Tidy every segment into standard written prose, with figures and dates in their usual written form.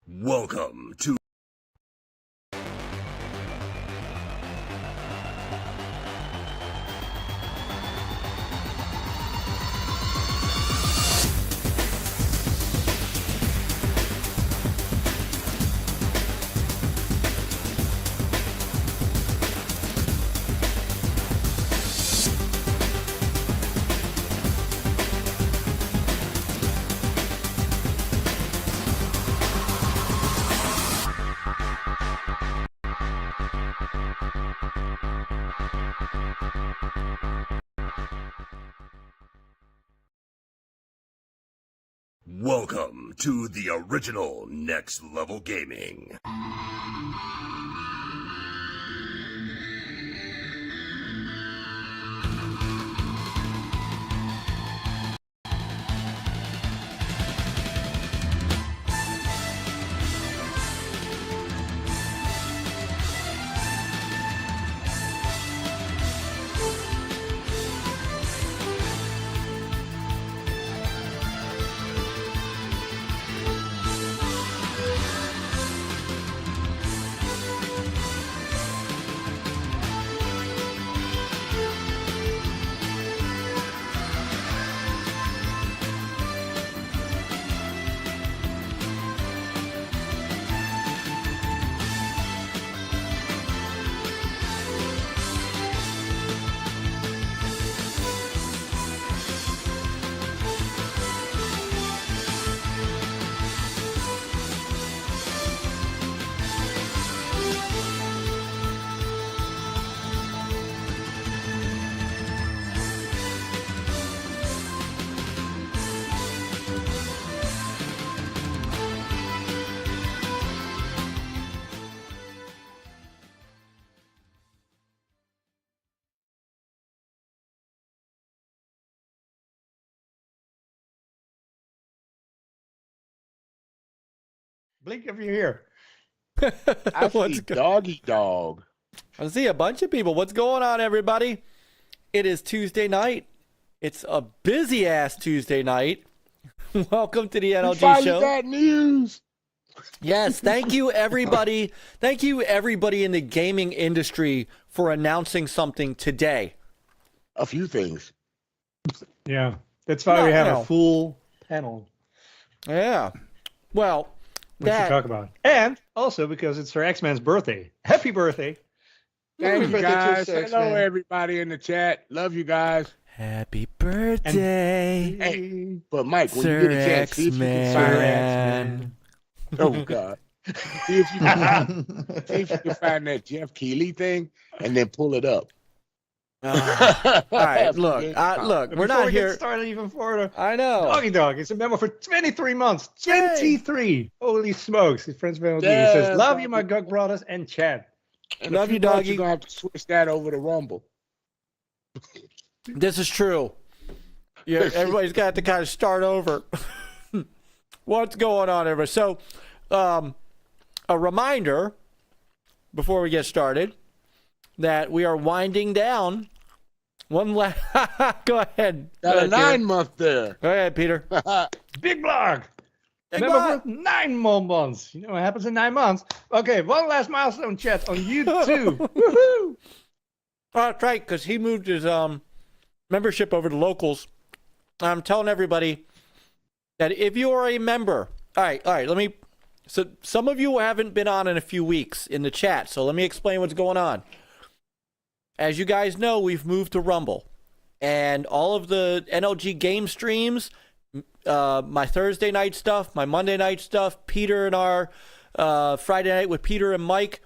Welcome to Welcome to the original Next Level Gaming. Blink if you're here. I see doggy dog. I see a bunch of people. What's going on, everybody? It is Tuesday night. It's a busy-ass Tuesday night. Welcome to the NLG Show. Got news. Yes, thank you, everybody. Thank you, everybody in the gaming industry for announcing something today. A few things. Yeah, that's why we have a full panel. Yeah. Well, we should talk about. And also because it's her X-Man's birthday. Happy birthday. Thank you, guys. Hello, everybody in the chat. Love you guys. Happy birthday. Hey, but Mike, when Sir you get a chance, see if you can find X-Man. Oh, God. see if you can find that Jeff Keighley thing and then pull it up. All right, look, we're not here. Get started even further. I know. Doggy Dog is a member for 23 months. 23. Yay. Holy smokes. His friends He says, love you, my Gug brothers, and Chad. And love you, doggy. You're going to have to switch that over to Rumble. This is true. Yeah, everybody's got to kind of start over. What's going on, everybody? So, a reminder before we get started that we are winding down. One last. Go ahead. Got a 9-month there. Go ahead, Peter. Bigblock. Remember, for 9 more months. You know what happens in 9 months? Okay, one last milestone, chat, on YouTube. Woohoo! That's right, because he moved his membership over to locals. I'm telling everybody that if you are a member, all right, so some of you haven't been on in a few weeks in the chat, so let me explain what's going on. As you guys know, we've moved to Rumble, and all of the NLG game streams, my Thursday night stuff, my Monday night stuff, Peter and our Friday night with Peter and Myke,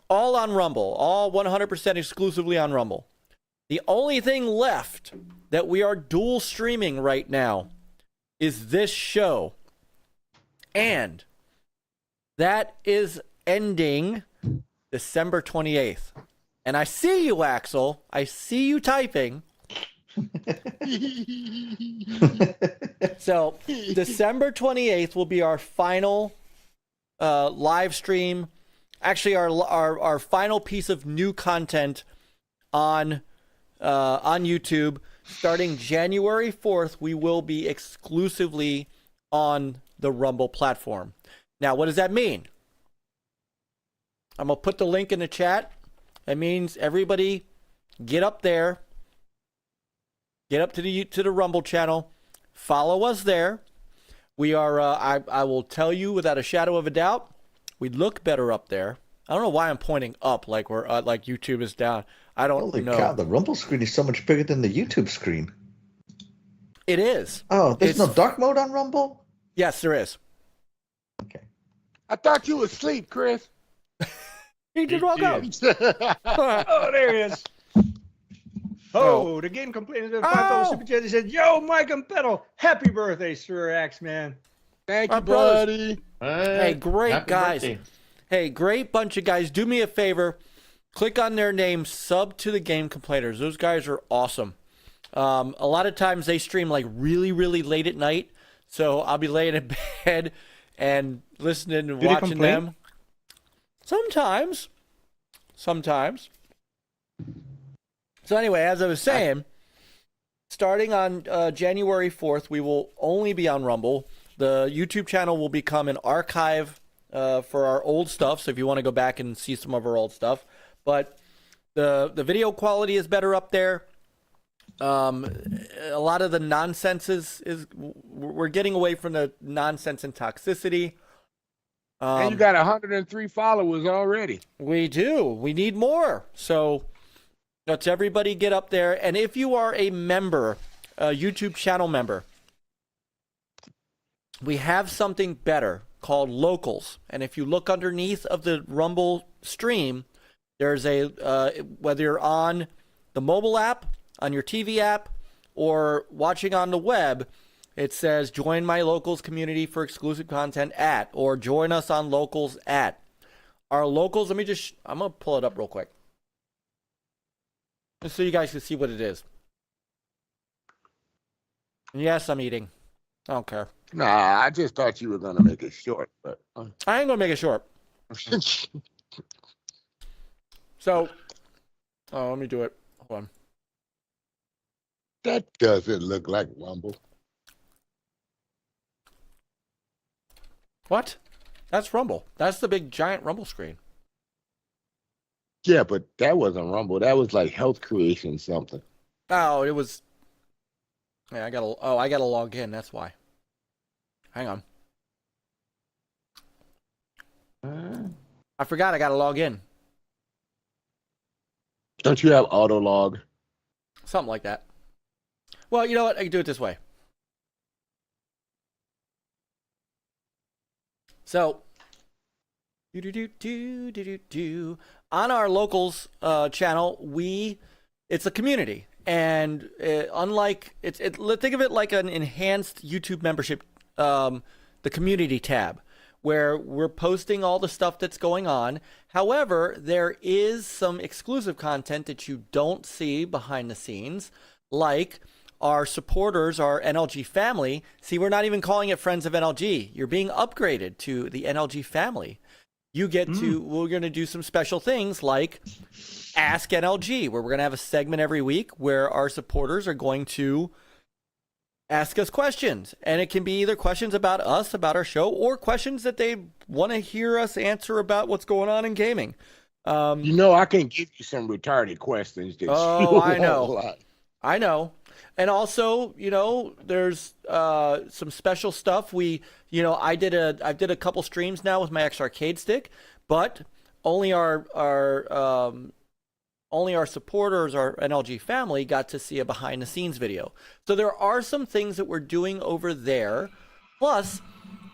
all on Rumble, all 100% exclusively on Rumble. The only thing left that we are dual streaming right now is this show, and that is ending December 28th. And I see you, Axel. I see you typing. So December 28th will be our final live stream. Actually, our final piece of new content on YouTube. Starting January 4th, we will be exclusively on the Rumble platform. Now, what does that mean? I'm going to put the link in the chat. It means everybody get up there. Get up to the Rumble channel. Follow us there. We are, I will tell you without a shadow of a doubt, we look better up there. I don't know why I'm pointing up like we're like YouTube is down. I don't Holy know. cow, the Rumble screen is so much bigger than the YouTube screen. It is. Oh, there's no dark mode on Rumble? Yes, there is. Okay. I thought you were asleep, Chris. He just woke up. Oh, there he is. Oh, the game complained to $5 super chat. He said, "Yo, Mike and Pedal, happy birthday, Sir Axe Man." Thank My you, brothers. buddy. Hey, great Happy guys. birthday. Hey, great bunch of guys. Do me a favor. Click on their name, sub to the Game Complainers. Those guys are awesome. A lot of times they stream like really, really late at night. So I'll be laying in bed and listening and Do they watching complain? them. Sometimes. So anyway, as I was saying, starting on January 4th, we will only be on Rumble. The YouTube channel will become an archive for our old stuff. So if you want to go back and see some of our old stuff, but the video quality is better up there. A lot of the nonsense is we're getting away from the nonsense and toxicity. And you got 103 followers already. We do. We need more. So let's everybody get up there. And if you are a member, a YouTube channel member, we have something better called Locals. And if you look underneath of the Rumble stream, there's a, whether you're on the mobile app, on your TV app, or watching on the web, it says join my Locals community for exclusive content at, or join us on Locals at. Our Locals, I'm going to pull it up real quick. Just so you guys can see what it is. Yes, I'm eating. I don't care. Nah, I just thought you were going to make it short, but I ain't going to make it short. So, let me do it. Hold on. that doesn't look like Rumble. What? That's Rumble. That's the big giant Rumble screen. Yeah, but that wasn't Rumble. That was like health creation something. Oh, it was. Yeah, I gotta log in. That's why. Hang on. I forgot I gotta log in. Don't you have auto log? Something like that. Well, you know what? I can do it this way. So, on our Locals channel, it's a community, and unlike think of it like an enhanced YouTube membership, the community tab, where we're posting all the stuff that's going on. However, there is some exclusive content that you don't see behind the scenes, like our supporters, our NLG family. See, we're not even calling it Friends of NLG. You're being upgraded to the NLG family. You get to, we're going to do some special things like Ask NLG, where we're going to have a segment every week where our supporters are going to ask us questions. And it can be either questions about us, about our show, or questions that they want to hear us answer about what's going on in gaming. You know, I can give you some retarded questions. That I know. I know. And also, you know, there's some special stuff. I did a couple streams now with my X arcade stick, but only our supporters, our NLG family, got to see a behind the scenes video. So there are some things that we're doing over there. Plus,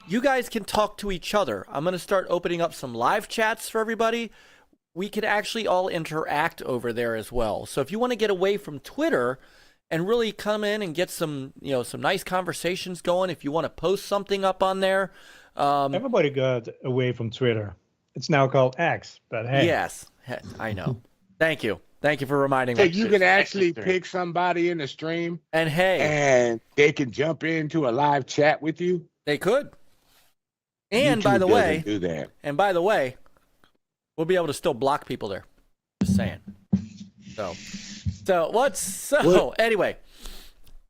you guys can talk to each other. I'm going to start opening up some live chats for everybody. We can actually all interact over there as well. So if you want to get away from Twitter and really come in and get some nice conversations going, if you want to post something up on there. Everybody got away from Twitter. It's now called X, but hey. Yes, I know. Thank you for reminding So me. you can actually pick somebody in the stream, And hey, and they can jump into a live chat with you. they could. And YouTube by the way, doesn't do that. we'll be able to still block people there. Just saying. Anyway,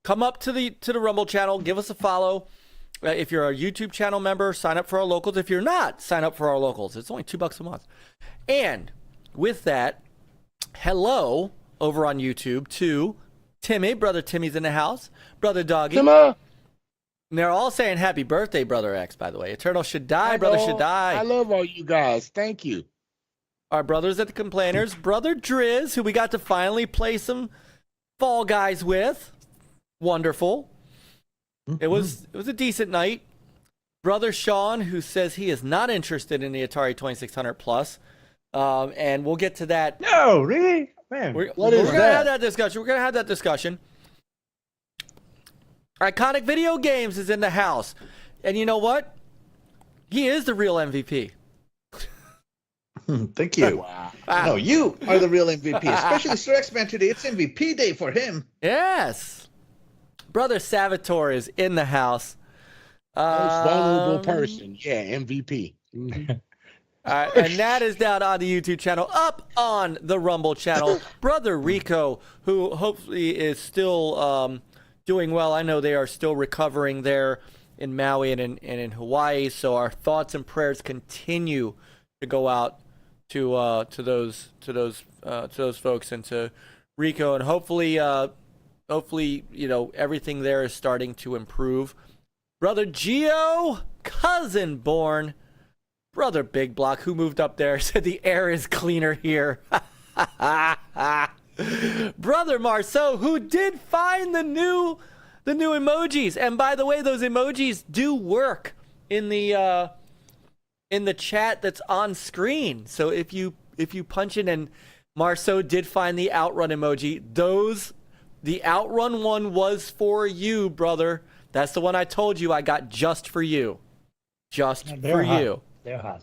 come up to the Rumble channel, give us a follow. If you're a YouTube channel member, sign up for our locals. If you're not, sign up for our locals. It's only $2 a month. And with that, hello over on YouTube to Timmy. Brother Timmy's in the house. Brother Doggy. Timmy. And they're all saying happy birthday, Brother X, by the way. Eternal should die, Brother should die. I love all you guys. Thank you. Our brothers at the Complainers. Brother Driz, who we got to finally play some Fall Guys with. Wonderful. It was a decent night. Brother Sean, who says he is not interested in the Atari 2600 Plus. And we'll get to that. No, really? Man. We're going to have that discussion. We're going to have that discussion. Iconic Video Games is in the house. And you know what? He is the real MVP. Thank you. Wow. No, you are the real MVP, especially Sir X-Man today. It's MVP day for him. Yes. Brother Salvatore is in the house. Most vulnerable person. Yeah, MVP. And that is down on the YouTube channel, up on the Rumble channel. Brother Rico, who hopefully is still doing well. I know they are still recovering there in Maui and in Hawaii. So our thoughts and prayers continue to go out to those folks and to Rico, and hopefully everything there is starting to improve. Brother Geo, cousin born. Brother Bigblock, who moved up there, said the air is cleaner here. Brother Marceau, who did find the new emojis, and by the way, those emojis do work in the chat that's on screen. So if you punch in, and Marceau did find the Outrun emoji, the Outrun one was for you, brother. That's the one I told you I got just for you. Just for you. They're hot.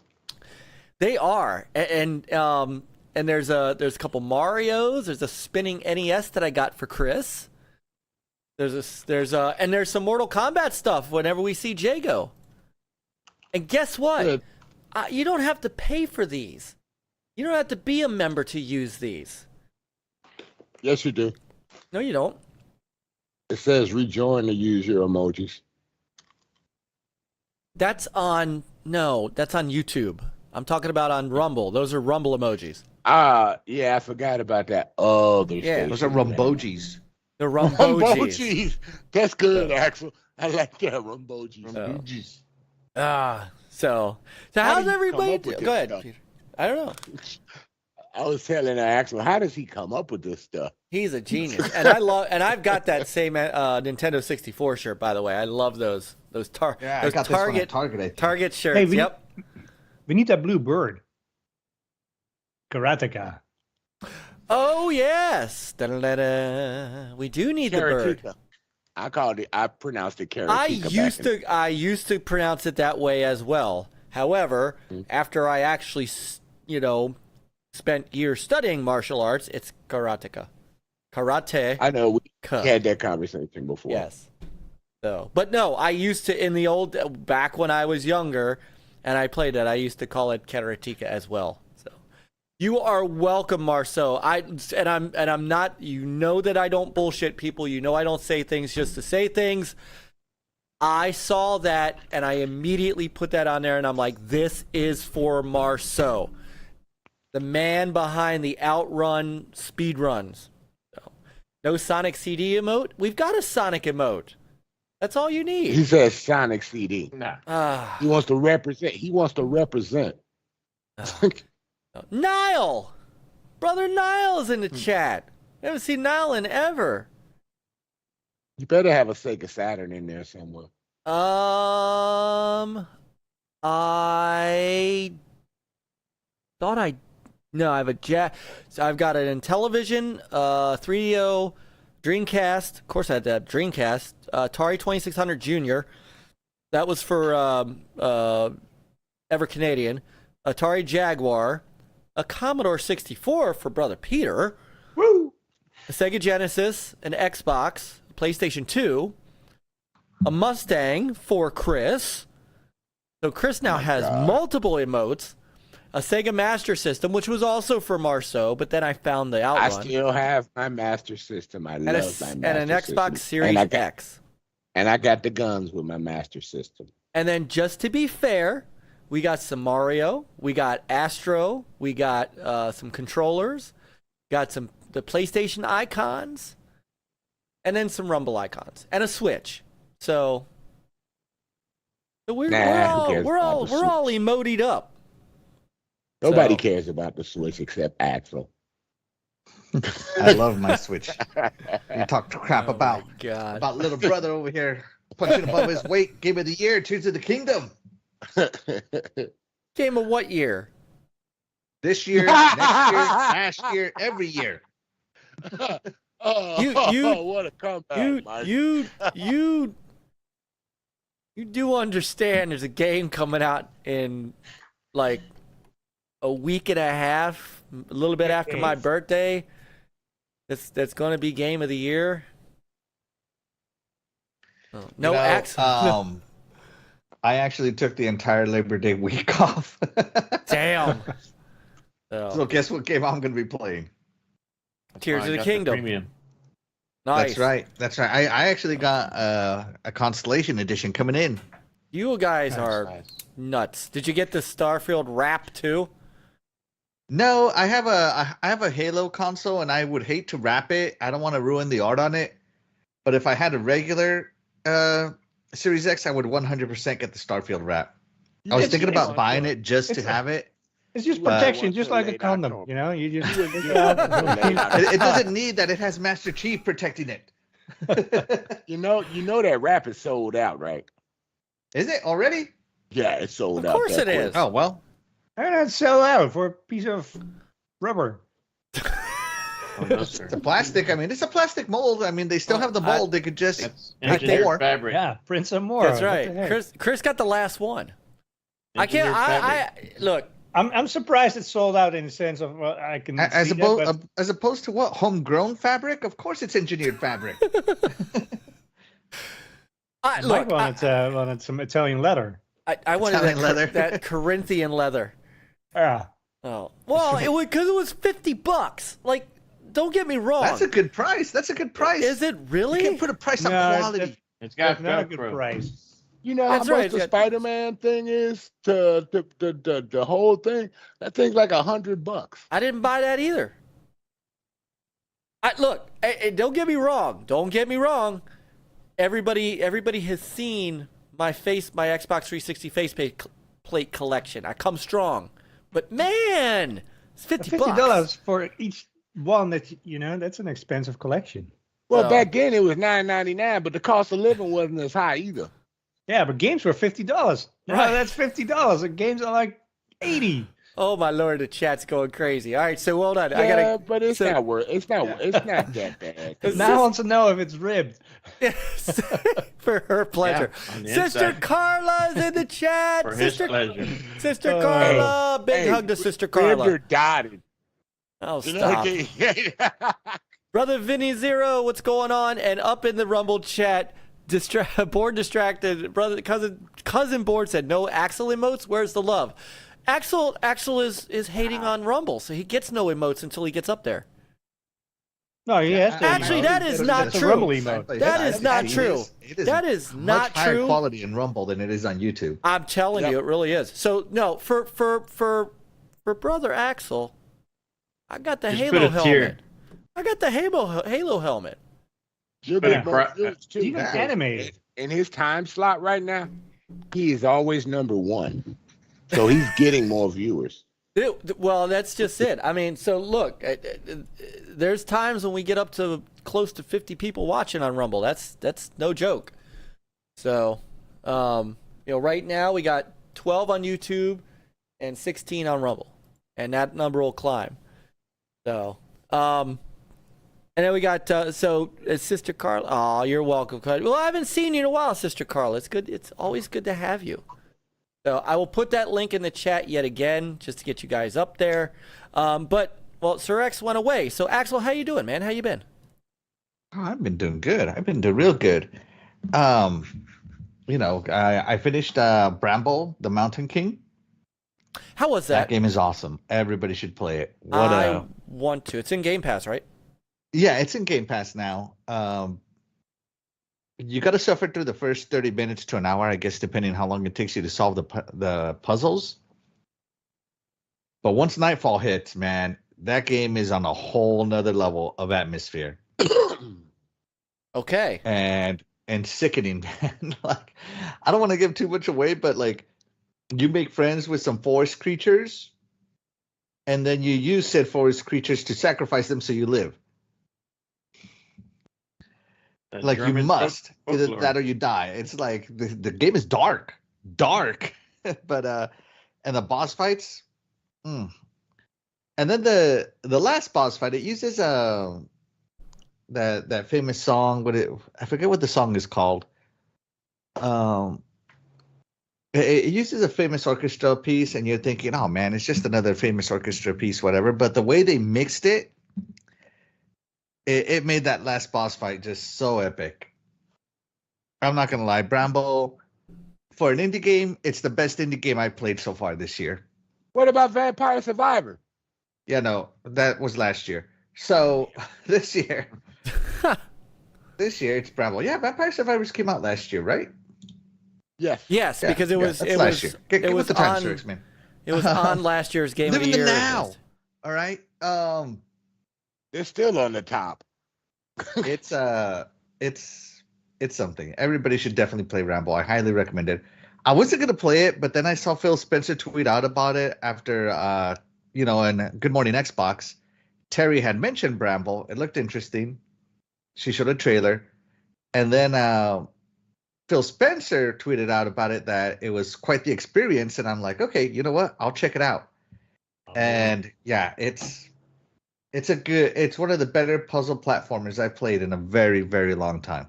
They are. And there's a couple Marios. There's a spinning NES that I got for Chris. There's some Mortal Kombat stuff whenever we see Jago. And guess what? You don't have to pay for these. You don't have to be a member to use these. Yes, you do. No, you don't. It says rejoin to use your emojis. That's on YouTube. I'm talking about on Rumble. Those are Rumble emojis. Yeah, I forgot about that. Oh, Those are Rumbojis. The Rumbojis. Rumbojis. That's good, Axel. I like that, Rumbojis. So How how's do you everybody? come up with Go this ahead, stuff? Peter. I don't know. I was telling Axel, how does he come up with this stuff? He's a genius, and I've got that same Nintendo 64 shirt, by the way. I love those Target Target shirts. Hey, we need that blue bird. Karateka. Oh yes, da-da-da-da. We do need the bird. I pronounced it Karateka. I used to pronounce it that way as well. However, after I actually, spent years studying martial arts, it's karateka. Karate. I know we had that conversation before. Yes. So, but no, I used to back when I was younger, and I played it. I used to call it karateka as well. So, you are welcome, Marceau. I'm not. You know that I don't bullshit people. You know I don't say things just to say things. I saw that, and I immediately put that on there, and I'm like, this is for Marceau, the man behind the Outrun speedruns. So, no Sonic CD emote? We've got a Sonic emote. That's all you need. He says Sonic CD. Nah. He wants to represent. Niall! Brother Niall's in the chat. I haven't seen Niall in ever. You better have a Sega Saturn in there somewhere. I thought I have a so I've got an Intellivision, 3DO, Dreamcast. Of course, I had that Dreamcast. Atari 2600 Junior. That was for EverCanadian. Atari Jaguar. A Commodore 64 for Brother Peter. Woo! A Sega Genesis, an Xbox, PlayStation 2, a Mustang for Chris. So Chris now has multiple emotes. A Sega Master System, which was also for Marceau, but then I found the Outrun. I still have my Master System. I love my Master System. And an Xbox Series X. And I got the guns with my Master System. And then just to be fair, we got some Mario, we got Astro, we got some controllers, got the PlayStation icons, and then some Rumble icons and a Switch. So we're all emoted up. Nobody cares about the Switch except Axel. I love my Switch. You talk crap Oh about my God. about little brother over here punching above his weight. Game of the year, Tears of the Kingdom. Game of what year? This year, next year, last year, every year. What a comeback, Mike. You do understand there's a game coming out in like a week and a half, a little bit after my birthday. That's going to be game of the year. Oh, no, Axel. I actually took the entire Labor Day week off. Damn. So guess what game I'm going to be playing? Tears of the Kingdom. Premium. Nice. That's right. I actually got a Constellation edition coming in. You guys are nuts. Did you get the Starfield wrap too? No, I have a Halo console, and I would hate to wrap it. I don't want to ruin the art on it. But if I had a regular Series X, I would 100% get the Starfield wrap. I was thinking about buying it just to have it. It's just protection, just like a condom. You know, you just It doesn't need that. It has Master Chief protecting it. You know that wrap is sold out, right? Is it already? Yeah, it's sold out. Of course it is. Oh well. Why not sell out for a piece of rubber? It's a plastic. I mean, it's a plastic mold. I mean, they still have the mold. They could just make engineered more. fabric. Yeah, print some more. That's What the right. heck? Chris got the last one. I can't. Engineered fabric. Look. I'm surprised it's sold out in the sense of I can As see that, but as opposed to what? Homegrown fabric? Of course, it's engineered fabric. Mike wanted some Italian leather. I wanted Italian leather. that Corinthian leather. Yeah. Oh well, it was because it was $50. Like, don't get me wrong. That's a good price. That's a good price. Is it really? You can't put a price on No, quality. It's got Not a good Velcro. price. You know That's how right, much the it's got- Spider-Man thing is to the whole thing? That thing's like $100. I didn't buy that either. Look, don't get me wrong. Don't get me wrong. Everybody has seen my Xbox 360 faceplate collection. I come strong, but man, it's $50. $50 for each one. That's an expensive collection. Well, So- back then it was $9.99, but the cost of living wasn't as high either. Yeah, but games were $50. Right. Right, that's $50. And games are like $80. Oh my lord, the chat's going crazy. All right, so hold on. I Yeah, gotta. but it's so- not worth. It's not that bad. Now I want to know if it's ribbed. For her pleasure. Yeah, on the Sister inside. Carla's in the chat. For his Sister, pleasure. Sister Carla. Big hug to Sister Carla. River dotted. Oh, You stop. know, Brother Vinny Zero, what's going on? And up in the Rumble chat, board distracted. Brother cousin board said no Axel emotes. Where's the love? Axel is hating on Rumble, so he gets no emotes until he gets up there. No, he has to. Actually, that is not That's a true. Rumble emote. That is not It true. is That is much not higher true. quality in Rumble than it is on YouTube. I'm telling you, it really is. So no, for brother Axel, I got the Just Halo put a tier. helmet. I got the Halo helmet. You're But gonna in go too, Even because animated. in his time slot right now, he is always number one. So he's getting more viewers. Well, that's just it. I mean, so look, there's times when we get up to close to 50 people watching on Rumble. That's no joke. So, right now we got 12 on YouTube and 16 on Rumble, and that number will climb. So, and then we got Sister Carla. Oh, you're welcome. Well, I haven't seen you in a while, Sister Carla. It's good. It's always good to have you. So I will put that link in the chat yet again, just to get you guys up there. Well, Sir X went away. So Axel, how you doing, man? How you been? Oh, I've been doing good. I've been doing real good. I finished Bramble, the Mountain King. How was That that? game is awesome. Everybody should play it. I want to. It's in Game Pass, right? Yeah, it's in Game Pass now. you got to suffer through the first 30 minutes to an hour, I guess, depending how long it takes you to solve the puzzles. But once nightfall hits, man, that game is on a whole nother level of atmosphere. Okay. And sickening, man. Like, I don't want to give too much away, but like, you make friends with some forest creatures, and then you use said forest creatures to sacrifice them so you live. That Like, you German must. Either folklore. that or you die. It's like the game is dark. But and the boss fights. And then the last boss fight, it uses that famous song. I forget what the song is called. It uses a famous orchestra piece, and you're thinking, oh man, it's just another famous orchestra piece, whatever. But the way they mixed it, it made that last boss fight just so epic. I'm not gonna lie, Bramble, for an indie game, it's the best indie game I've played so far this year. What about Vampire Survivor? Yeah, no, that was last year. So this year it's Bramble. Yeah, Vampire Survivors came out last year, right? Yes. Yes, Yeah, because it was that's it last was year. Get it with was the time on series, man. it was on last year's Game Live of in the the Year. now. list. All right. They're still on the top. It's something. Everybody should definitely play Ramble. I highly recommend it. I wasn't gonna play it, but then I saw Phil Spencer tweet out about it after in Good Morning Xbox. Terry had mentioned Bramble. It looked interesting. She showed a trailer. And then Phil Spencer tweeted out about it that it was quite the experience. And I'm like, okay, you know what? I'll check it out. And yeah, it's one of the better puzzle platformers I've played in a very, very long time.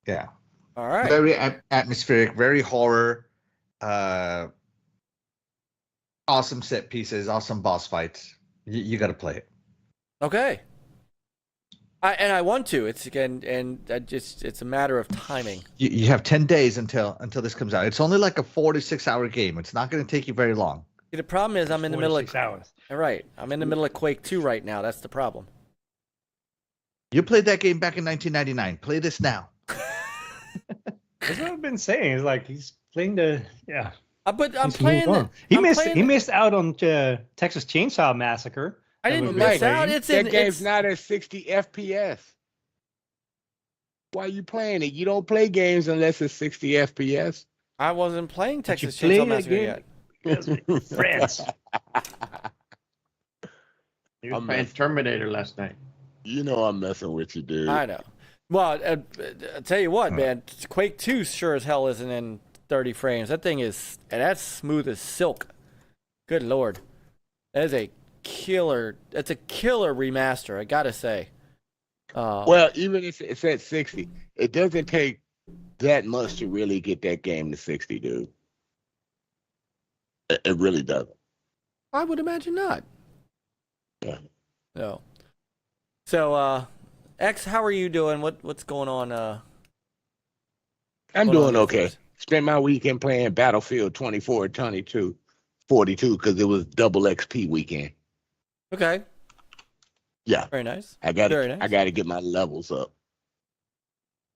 Yeah. All right. Very atmospheric, very horror. Awesome set pieces, awesome boss fights. You got to play it. Okay. I want to. It's it's a matter of timing. You have 10 days until this comes out. It's only like a 4 to 6 hour game. It's not going to take you very long. See, the problem is I'm in the middle of 6 hours. All right. I'm in the middle of Quake 2 right now. That's the problem. You played that game back in 1999. Play this now. That's what I've been saying. It's like he's playing the But I'm he's playing. moved on. He missed out on Texas Chainsaw Massacre. I That didn't was miss great. out. It's That in. game's It's, not at 60 FPS. Why are you playing it? You don't play games unless it's 60 FPS. I wasn't playing you Texas play Chainsaw it Massacre again? yet. Friends. You were playing Terminator last night. You know I'm messing with you, dude. I know. Well, I'll tell you what, man. Quake 2 sure as hell isn't in 30 frames. That thing is, and that's smooth as silk. Good lord. That is a killer. That's a killer remaster, I gotta say. Well, even if it's at 60, it doesn't take that much to really get that game to 60, dude. It really doesn't. I would imagine not. Yeah. No. So, X, how are you doing? What's going on? I'm Hold on doing there okay. first. Spent my weekend playing Battlefield 24, 22, 42 because it was double XP weekend. Okay. Yeah, Very nice. I got Very to nice. I got to get my levels up.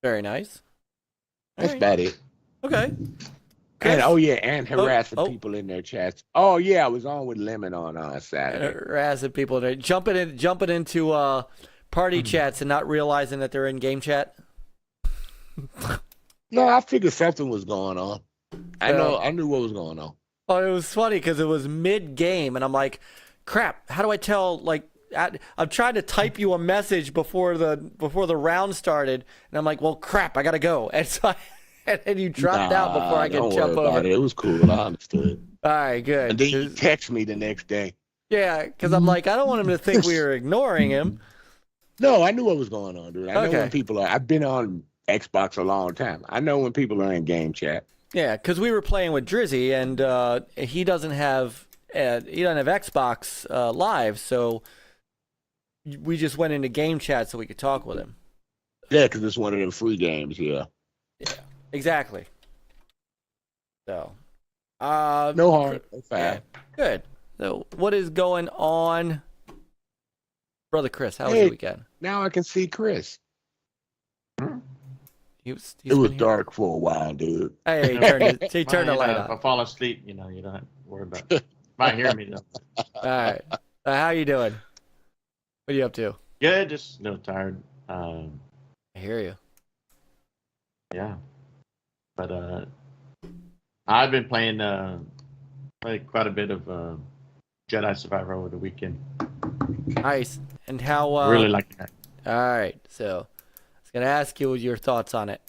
Very nice. That's Alright. about it. Okay. And and harassing oh. people in their chats. Oh yeah, I was on with Lemon on Saturday. Harassing people, they're jumping into party chats and not realizing that they're in game chat. No, I figured something was going on. I knew what was going on. Oh, it was funny because it was mid-game, and I'm like, crap, how do I tell, like, I'm trying to type you a message before the round started, and I'm like, well, crap, I gotta go. And so and you dropped out before I could don't jump worry over. about it. It was cool. I understood. All right, good. And then you text me the next day. Yeah, because I'm like, I don't want him to think we were ignoring him. No, I knew what was going on, dude. I know Okay. when people are. I've been on Xbox a long time. I know when people are in game chat. Yeah, because we were playing with Drizzy, and he doesn't have Xbox Live, so we just went into game chat so we could talk with him. Yeah, because it's one of them free games. Yeah. Exactly. So, No harm. No foul. yeah, good. So, what is going on, Brother Chris, how was your weekend? Now I can see Chris. He's It was been here. dark for a while, dude. Hey, he turned the light If I on. fall asleep, you don't have to worry about it. Might hear me though. All right. How you doing? What are you up to? Good, just a little tired. I hear you. Yeah. But I've been playing quite a bit of Jedi Survivor over the weekend. Nice. And how? Really like that. All right. So, I was gonna ask you your thoughts on it.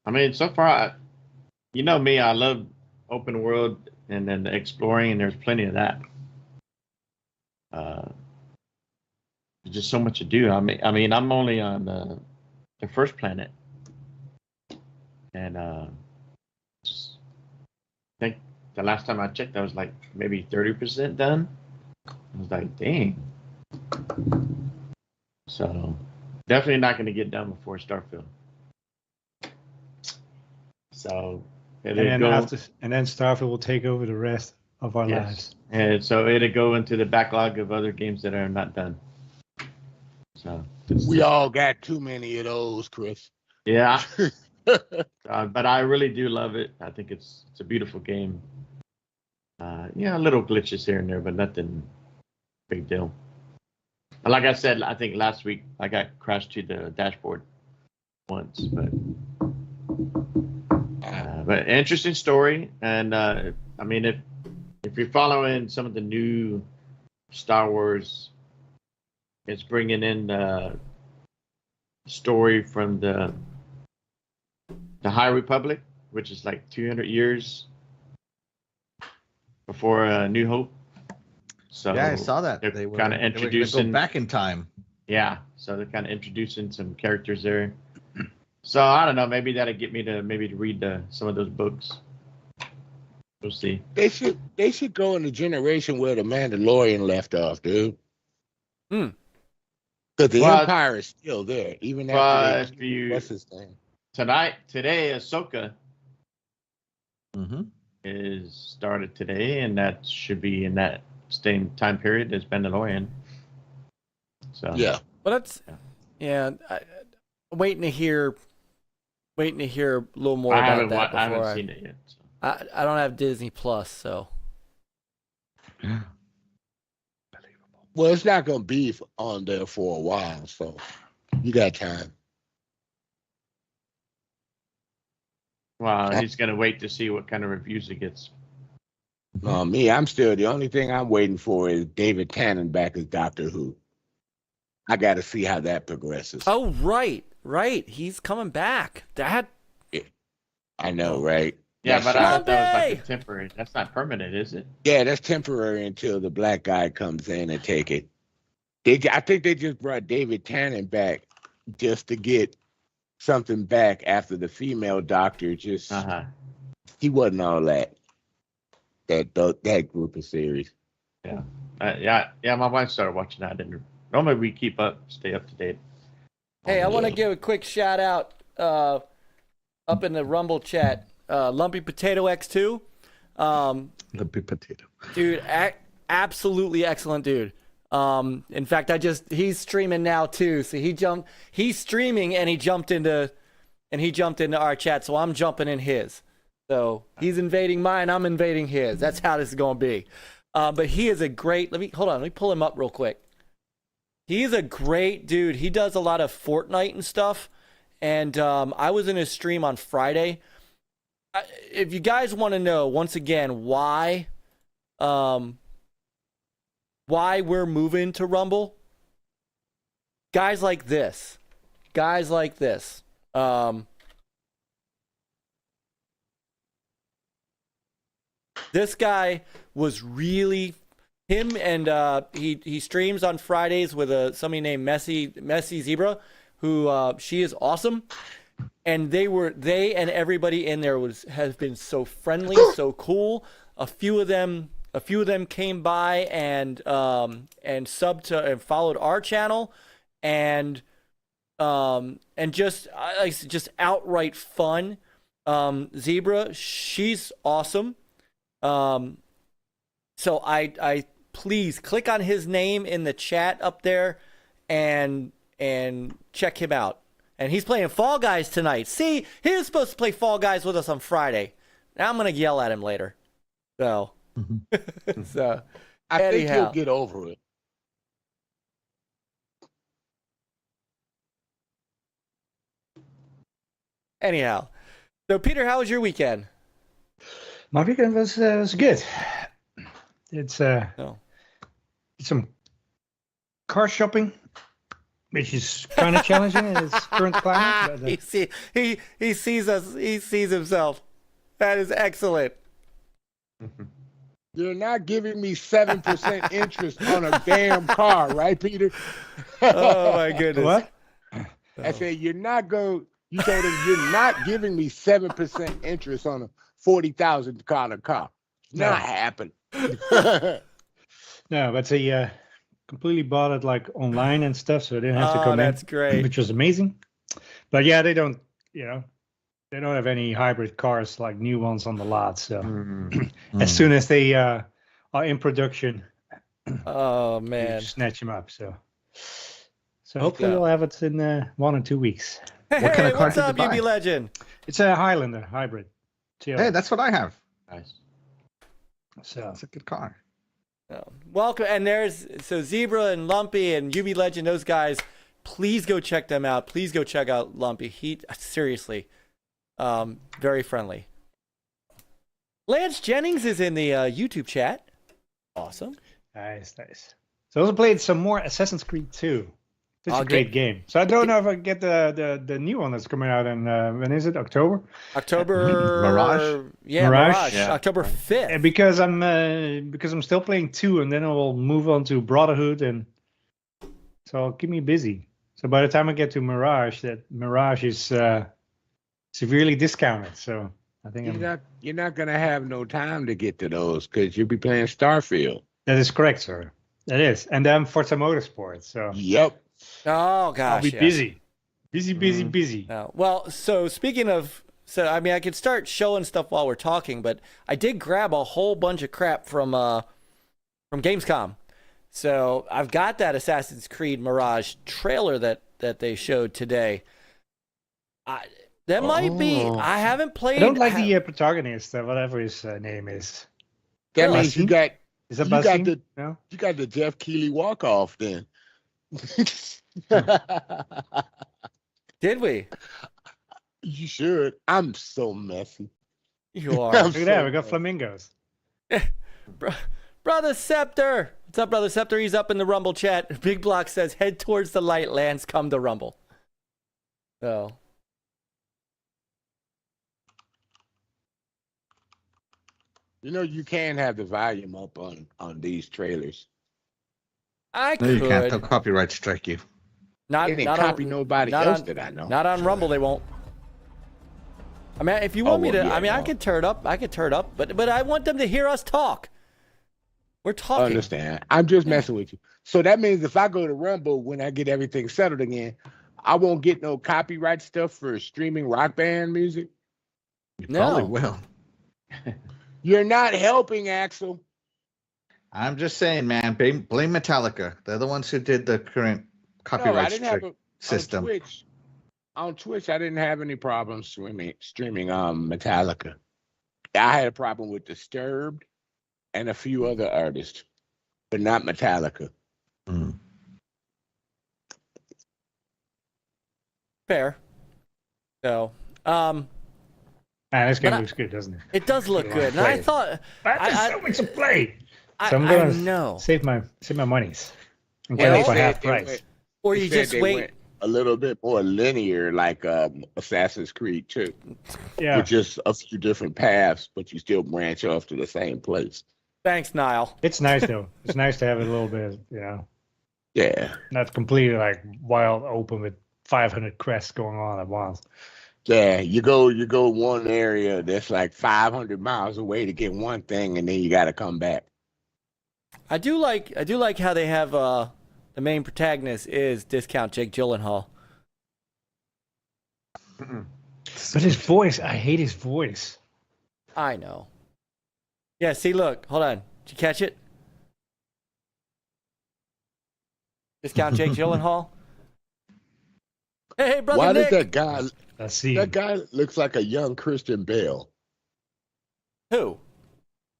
I mean, so far, you know me, I love open world and then exploring, and there's plenty of that. There's just so much to do. I mean, I'm only on the first planet, and just, I think the last time I checked, I was like maybe 30% done. I was like, dang. So definitely not going to get done before Starfield. So And then Starfield will take over the rest of our lives. And so it'll go into the backlog of other games that are not done. So We all got too many of those, Chris. yeah, but I really do love it. I think it's a beautiful game. Yeah, little glitches here and there, but nothing big deal. And like I said, I think last week I got crashed to the dashboard once, but interesting story. And I mean, if you're following some of the new Star Wars, it's bringing in the story from the High Republic, which is like 200 years before New Hope. So Yeah, I saw that. They're They were kind of they were gonna introducing go back in time. Yeah, so they're kind of introducing some characters there. So I don't know, maybe that'll get me to read some of those books. We'll see. They should go in the generation where the Mandalorian left off, dude. Because the Empire is still there, even after what's his name? Today, Ahsoka is started today, and that should be in that same time period as Mandalorian. So yeah, well, that's I'm waiting to hear a little more about that. I haven't seen it yet. So. I don't have Disney Plus, so. Well, it's not going to be on there for a while, so you got time. Well, he's going to wait to see what kind of reviews it gets. Me, the only thing I'm waiting for is David Tennant back as Doctor Who. I got to see how that progresses. Oh, right. He's coming back. I know, right? Yeah, but I thought that was like a temporary. That's not permanent, is it? Yeah, that's temporary until the black guy comes in and take it. I think they just brought David Tennant back just to get something back after the female doctor just he wasn't all that group of series. Yeah. My wife started watching that. Normally we stay up to date. Hey, I want to give a quick shout out up in the Rumble chat. Lumpy Potato X2. Lumpy Potato. Dude, absolutely excellent dude. In fact, he's streaming now too. So he's streaming and he jumped into our chat. So I'm jumping in his. So he's invading mine. I'm invading his. That's how this is going to be. But he is a great, let me pull him up real quick. He's a great dude. He does a lot of Fortnite and stuff. And I was in his stream on Friday. If you guys want to know, once again, why we're moving to Rumble, guys like this. This guy was really him, and he streams on Fridays with somebody named Messy Zebra, who she is awesome. And they and everybody in there has been so friendly, so cool. A few of them came by and subbed to and followed our channel, and just outright fun. Zebra, she's awesome. So I please click on his name in the chat up there and check him out. And he's playing Fall Guys tonight. See, he was supposed to play Fall Guys with us on Friday. Now I'm gonna yell at him later. So, so I think anyhow. he'll get over it. Anyhow, so Peter, how was your weekend? My weekend was good. It's some car shopping, which is kind of challenging in its current climate. But, He sees us. He sees himself. That is excellent. You're not giving me 7% interest on a damn car, right, Peter? Oh my goodness. what? I said you told him you're not giving me 7% interest on a $40,000 car. No. Not happening. No, but they completely bought it like online and stuff, so they didn't have to come in. That's great. Which was amazing. But yeah, they don't have any hybrid cars like new ones on the lot. So as soon as they are in production, Oh we man. snatch them up. So hopefully we'll have it in 1 or 2 weeks. Hey, What kind of car what's did you up, buy? UB Legend? It's a Highlander hybrid. Hey, that's what I have. Nice. So That's a good car. Welcome, and there's Zebra and Lumpy and UB Legend. Those guys, please go check them out. Please go check out Lumpy. He seriously, very friendly. Lance Jennings is in the YouTube chat. Awesome. nice. So I also played some more Assassin's Creed 2. It's I'll a great game. So I don't know if I get the new one that's coming out in when is it? October? October Mirage? Yeah, Mirage? Mirage. Yeah. October 5th. And because I'm still playing 2, and then I will move on to Brotherhood, and so I'll keep me busy. So by the time I get to Mirage, that Mirage is severely discounted. So I think You're not gonna have no time to get to those because you'll be playing Starfield. that is correct, sir. That is, and then Forza Motorsport. So Yep. Oh gosh. I'll be yeah. busy. Busy. Well, so speaking of, I mean, I could start showing stuff while we're talking, but I did grab a whole bunch of crap from Gamescom. So I've got that Assassin's Creed Mirage trailer that they showed today. That might be. I haven't played. I don't like the protagonist, whatever his name is. That Really? means you got Is that You got Basim? No. you got the Jeff Keighley walk off then. Did we? You should. I'm so messy. You are. Look at that, we got flamingos. Brother Scepter. What's up, Brother Scepter? He's up in the Rumble chat. Bigblock says, head towards the light, Lance, come to Rumble. So. You know you can have the volume up on these trailers. I No, could. you can't. They'll copyright strike you. Not, They didn't not copy on, nobody not else on- that I know. Not on Rumble, they won't. I mean, if you want me to, well, yeah, I mean, I no. could turn it up, but I want them to hear us talk. We're I talking. understand. I'm just messing with you. So that means if I go to Rumble when I get everything settled again, I won't get no copyright stuff for streaming rock band music. You No. probably will. You're not helping, Axel. I'm just saying, man. Blame Metallica. They're the ones who did the current No, I copyright didn't have strike a system. On Twitch, I didn't have any problems streaming Metallica. I had a problem with Disturbed and a few other artists, but not Metallica. Mm. Fair. So, This But game I- looks good, doesn't it? it does look Good good. And one. I Play. thought, There's so much to play. I, So I'm I gonna know. save my monies and Well, get they it for said half they price. went- Or they you said just they wait. went a little bit more linear, like Assassin's Creed 2, Yeah. with just a few different paths, but you still branch off to the same place. Thanks, Niall. It's nice though. It's nice to have it a little bit, Yeah. not completely like wild open with 500 quests going on at once. Yeah, you go one area that's like 500 miles away to get one thing, and then you got to come back. I do like how they have the main protagonist is discount Jake Gyllenhaal. But his voice, I hate his voice. I know. Yeah, see, look, hold on. Did you catch it? Discount Jake Gyllenhaal. Hey, brother Why Nick. does that guy? Let's see. That guy looks like a young Christian Bale. Who?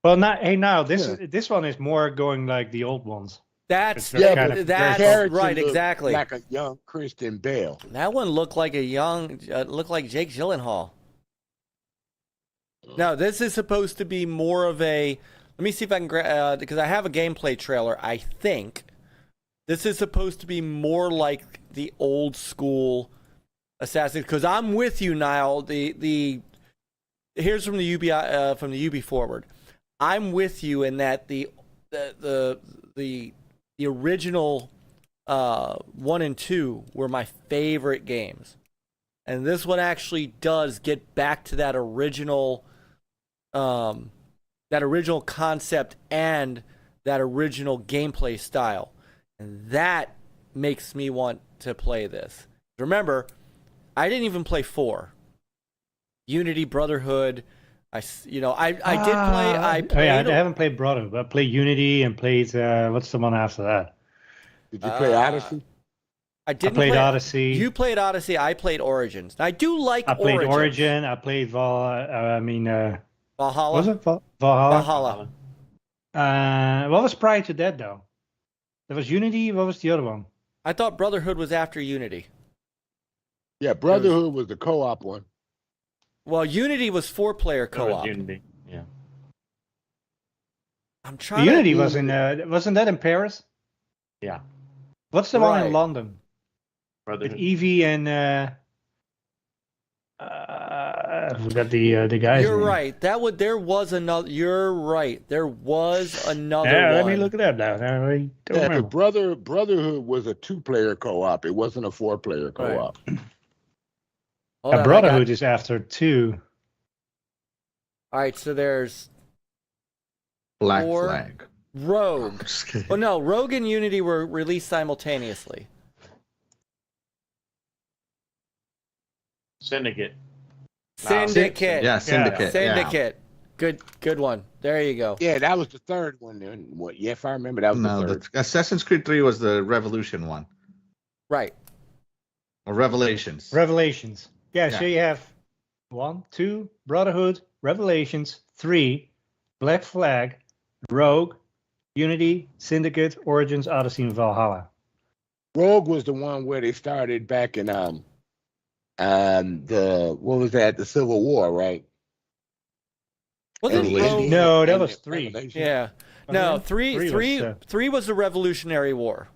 Well, now this one is more going like the old ones. That's It's kind of that's character right, looked exactly. Like a young Christian Bale. That one looked like looked like Jake Gyllenhaal. No, this is supposed to be more of a. Let me see if I can because I have a gameplay trailer. I think this is supposed to be more like the old school Assassin's. Because I'm with you, Niall. The here's from the UB forward. I'm with you in that the original 1 and 2 were my favorite games, and this one actually does get back to that original concept and that original gameplay style, and that makes me want to play this. Remember, I didn't even play 4. Unity, Brotherhood. I did play. I haven't played Brotherhood, but I played Unity and played what's the one after that? Did you play Odyssey? I played Odyssey. You played Odyssey. I played Origins. I do like. I played Origin. I played Valhalla. Valhalla. Was it Valhalla? Valhalla. What was prior to that though? There was Unity. What was the other one? I thought Brotherhood was after Unity. Yeah, Brotherhood was the co-op one. Well, Unity was 4-player co-op. Unity. Yeah. I'm trying. Unity was in. Wasn't that in Paris? Yeah. What's the one Right. in London? With Brotherhood. Evie and I forgot the guys. You're right. There was another. You're right. There was another Yeah, one. let me look it up now. I don't Yeah, remember. Brotherhood was a 2-player co-op. It wasn't a 4-player co-op. Hold on, I Brotherhood got- is after 2. All right, so there's Black 4. Flag. Rogue. Just kidding. Well, no, Rogue and Unity were released simultaneously. Syndicate. Syndicate. Yeah, Syndicate. Syndicate. Good one. There you go. Yeah, that was the third one. Yeah, if I remember, that was No, the third. the Assassin's Creed 3 was the Revolution one. Right. Or Revelations. Revelations. Yeah, so Yeah. you have 1, 2, Brotherhood, Revelations, 3, Black Flag, Rogue, Unity, Syndicate, Origins, Odyssey, and Valhalla. Rogue was the one where they started back in the what was that? The Civil War, right? Wasn't Revelation. Rogue? No, that was 3. Revelation. Yeah. No, three was the Revolutionary War.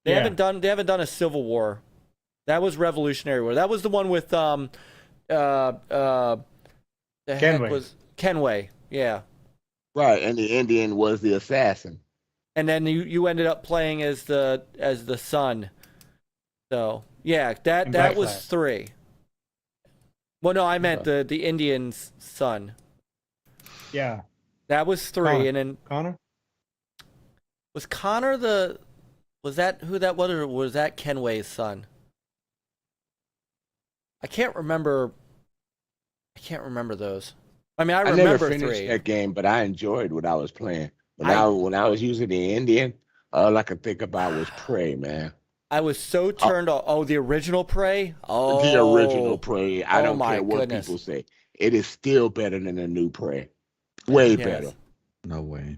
They Yeah. haven't done a Civil War. That was Revolutionary War. That was the one with the heck Kenway. was Kenway. Yeah. Right, and the Indian was the assassin. And then you ended up playing as the son. So yeah, that In Black was Flag. 3. Well, no, I meant the Indian's son. Yeah. That was 3, Connor. and then Connor? was Connor the? Was that who that was, or was that Kenway's son? I can't remember those. I mean, I I never remember finished 3. that game, but I enjoyed what I was playing. When I was using the Indian, all I could think about was Prey, man. I was so turned off. Oh, the original Prey. Oh, The original Prey. I Oh don't my care what goodness. people say. It is still better than the new Prey. Way Yes. better. No way.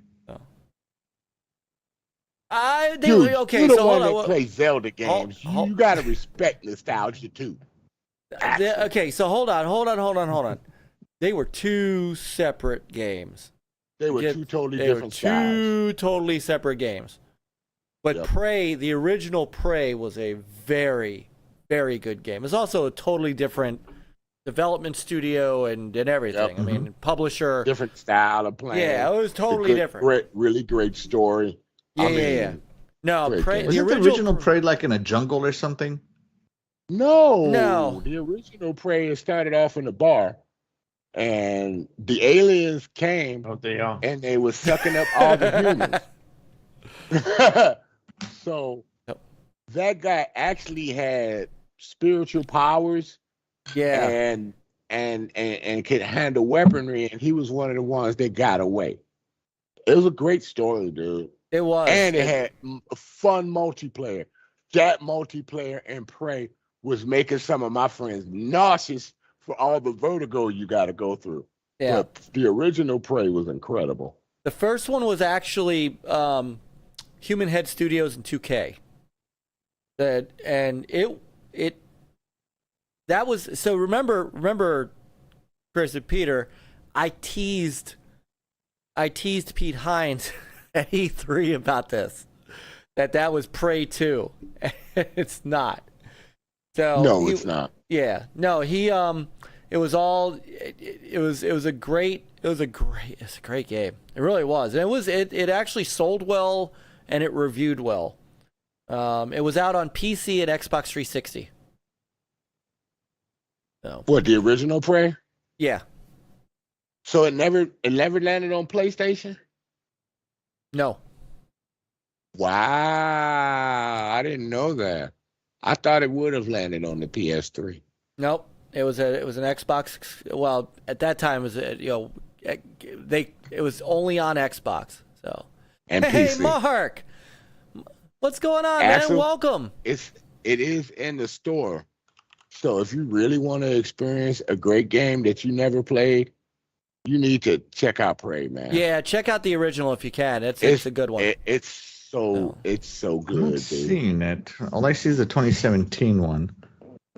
Dude, okay, you're the so one hold that on. plays Zelda games. hold- You gotta respect nostalgia too. Okay, so hold on. They were 2 separate games. They were Yeah, two totally They were different styles. 2 totally separate games. But Yep. Prey, the original Prey, was a very, very good game. It's also a totally different development studio and everything. Yep. I mean, publisher. Different style of playing. Yeah, it was totally different. Great, really great story. Yeah. No, great Prey. game. Wasn't the original Prey like in a jungle or something? No, the original Prey started off in a bar, and the aliens came Oh, they are. and they were sucking up all the humans. So Yep. that guy actually had spiritual powers Yeah. and could handle weaponry, and he was one of the ones that got away. It was a great story, dude. It was. And it had a fun multiplayer. that multiplayer in Prey was making some of my friends nauseous for all the vertigo you got to go through. Yeah. But the original Prey was incredible. The first one was actually Human Head Studios and 2K. That was so. Remember, Chris and Peter, I teased Pete Hines at E3 about this. That was Prey 2. It's not. So No, it's not. Yeah, no, he it was a great game. It really was. And it actually sold well and it reviewed well. It was out on PC and Xbox 360. So What, the original Prey? yeah, So it never landed on PlayStation? no, Wow, I didn't know that. I thought it would have landed on the PS3. nope. It was an Xbox. Well, at that time it was only on Xbox. So And hey, PC. Mark, what's going on, Axel? man? Welcome. It is in the store. So if you really want to experience a great game that you never played, you need to check out Prey, man. Yeah, check out the original if you can. It's a good one. It's so I'm good, not dude. seeing it. All I see is the 2017 one.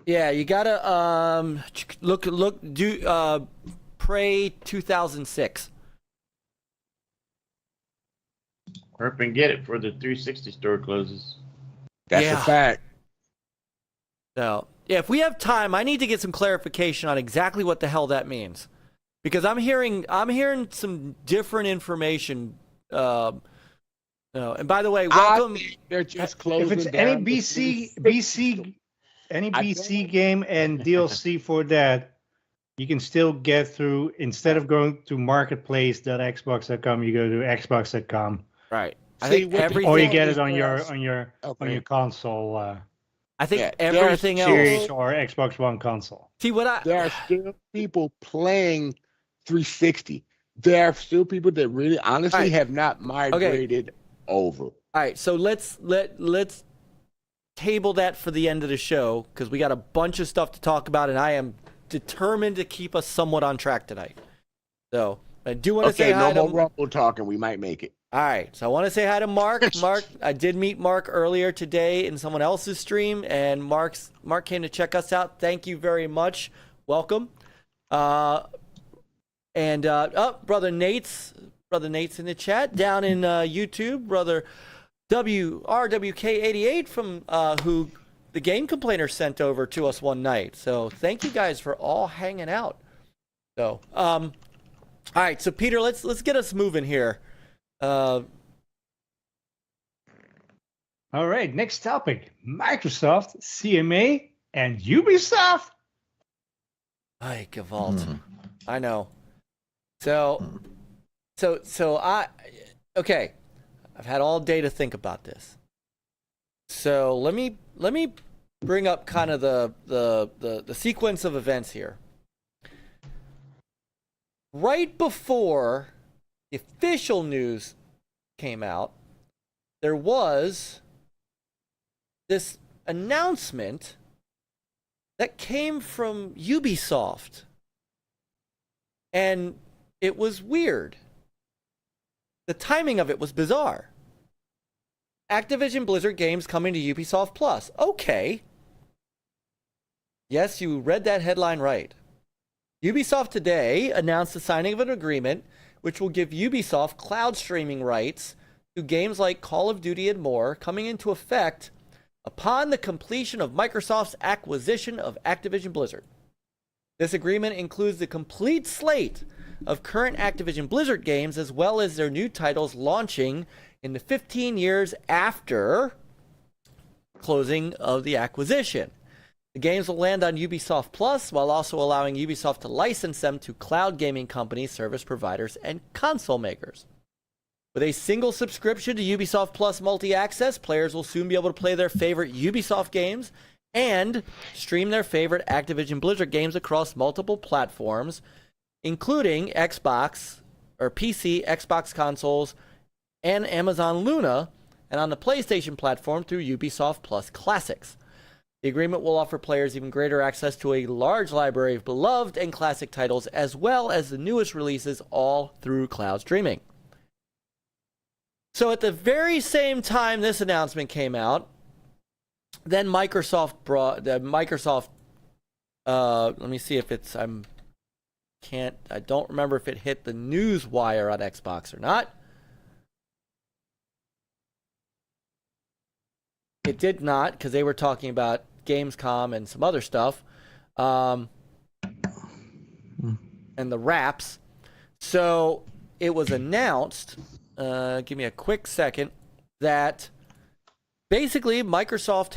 Yeah, you gotta do Prey 2006. Hurry up and get it before the 360 store closes. That's Yeah. a fact. So yeah, if we have time, I need to get some clarification on exactly what the hell that means, because I'm hearing some different information. And by the way, welcome. I think they're just closing If it's down any the any I BC game and DLC for that, you can still get through. Instead of going to marketplace.xbox.com, you go to xbox.com, Right. I See, think what the- everything. or you get is it on there your Okay. console, I think Yeah, everything there's else. Series or Xbox One console. See what I. There are still people playing 360. There are still people that really honestly Right. have not migrated over. All right, so let's table that for the end of the show because we got a bunch of stuff to talk about, and I am determined to keep us somewhat on track tonight. So I do want to Okay, say hi no to. more Rumble talking. We might make it. All right, so I want to say hi to Mark. Mark, I did meet Mark earlier today in someone else's stream, and Mark came to check us out. Thank you very much. Welcome. Brother Nate's in the chat down in YouTube. Brother RWK88 from who the Game Complainer sent over to us one night. So thank you guys for all hanging out. So all right, so Peter, let's get us moving here. All right, next topic: Microsoft, CMA, and Ubisoft. Ay, Gavalt. I know. So okay. I've had all day to think about this. So let me bring up kind of the sequence of events here. Right before the official news came out, there was this announcement that came from Ubisoft. And it was weird. The timing of it was bizarre. Activision Blizzard games coming to Ubisoft Plus. Okay. Yes, you read that headline right. Ubisoft today announced the signing of an agreement which will give Ubisoft cloud streaming rights to games like Call of Duty and more, coming into effect upon the completion of Microsoft's acquisition of Activision Blizzard. This agreement includes the complete slate of current Activision Blizzard games as well as their new titles launching in the 15 years after closing of the acquisition. The games will land on Ubisoft Plus while also allowing Ubisoft to license them to cloud gaming companies, service providers, and console makers. With a single subscription to Ubisoft Plus Multi-Access, players will soon be able to play their favorite Ubisoft games and stream their favorite Activision Blizzard games across multiple platforms, including Xbox or PC, Xbox consoles, and Amazon Luna, and on the PlayStation platform through Ubisoft Plus Classics. The agreement will offer players even greater access to a large library of beloved and classic titles, as well as the newest releases, all through cloud streaming. So at the very same time this announcement came out, then Microsoft brought the let me see if it's I don't remember if it hit the news wire on Xbox or not. It did not, because they were talking about Gamescom and some other stuff, and the wraps. So it was announced, give me a quick second, that basically Microsoft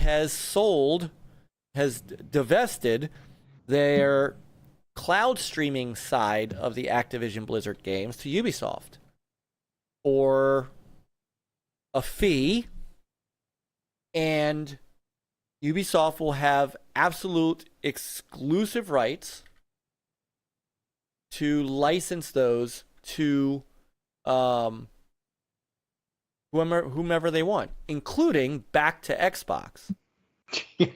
has divested their cloud streaming side of the Activision Blizzard games to Ubisoft for a fee, and Ubisoft will have absolute exclusive rights to license those to whomever they want, including back to Xbox. Yeah.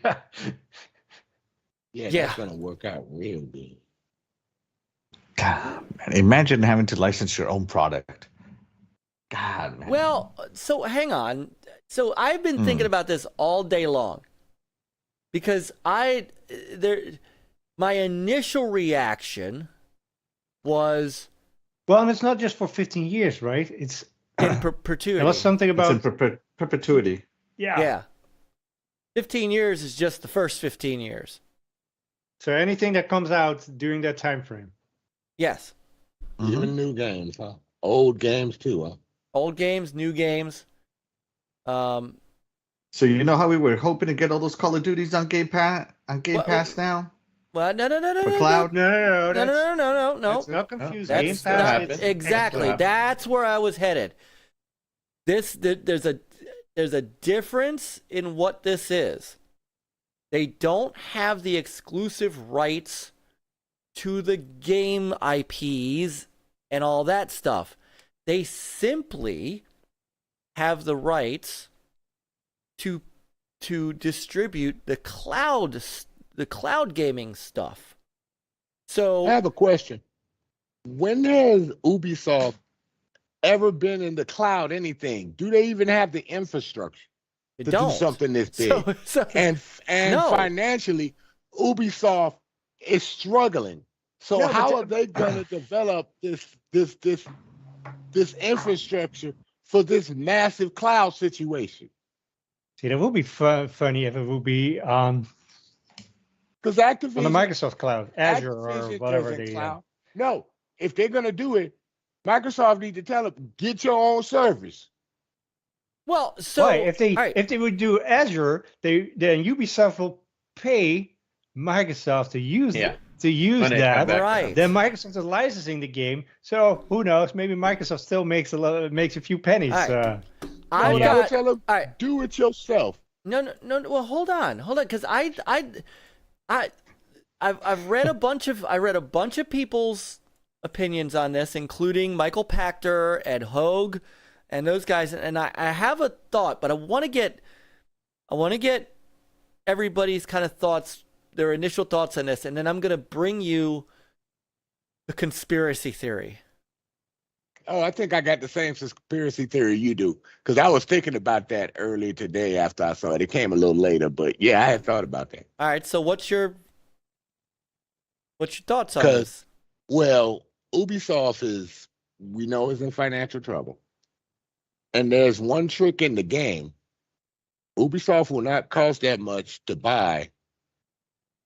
Yeah, Yeah. that's gonna work out real good. God, man, imagine having to license your own product. God, man. Well, so hang on. So I've been thinking about this all day long, because my initial reaction was Well, and it's not just for 15 years, right? It's in perpetuity. there was something It's about in perpetuity. Yeah. 15 years is just the first 15 years. So anything that comes out during that time frame. Yes. Even new games, huh? Old games too, huh? Old games, new games. So you know how we were hoping to get all those Call of Duties on Game Pass now? Well, no. For cloud? No, No. That's not confusing. That's Game still Pass, happen. it's exactly. extra. That's where I was headed. There's a difference in what this is. They don't have the exclusive rights to the game IPs and all that stuff. They simply have the rights to distribute the cloud gaming stuff. So I have a question. When has Ubisoft ever been in the cloud anything? Do they even have the infrastructure they to don't. do something this big? So and No. financially, Ubisoft is struggling. So No, but how are they going to develop this infrastructure for this massive cloud situation? See, that would be funny if it would be on Because the Activision, Microsoft Cloud, Azure or Activision whatever doesn't they. cloud. No, if they're going to do it, Microsoft need to tell them, get your own service. well, so Why? If they all right. if they would do Azure, then Ubisoft will pay Microsoft to use Yeah. that. have that. Right. Then Microsoft is licensing the game, so who knows? Maybe Microsoft still makes a few pennies. All right. No, I've they Yeah. will got tell them, all right. do it yourself. No. Well, hold on, because I've read a bunch of people's opinions on this, including Michael Pachter and Hogue and those guys, and I have a thought, but I want to get everybody's kind of thoughts, their initial thoughts on this, and then I'm gonna bring you the conspiracy theory. Oh, I think I got the same conspiracy theory you do. Because I was thinking about that earlier today after I saw it. It came a little later, but yeah, I had thought about that. All right, so what's your thoughts on 'Cause- this? Well, Ubisoft is in financial trouble. And there's one trick in the game. Ubisoft will not cost that much to buy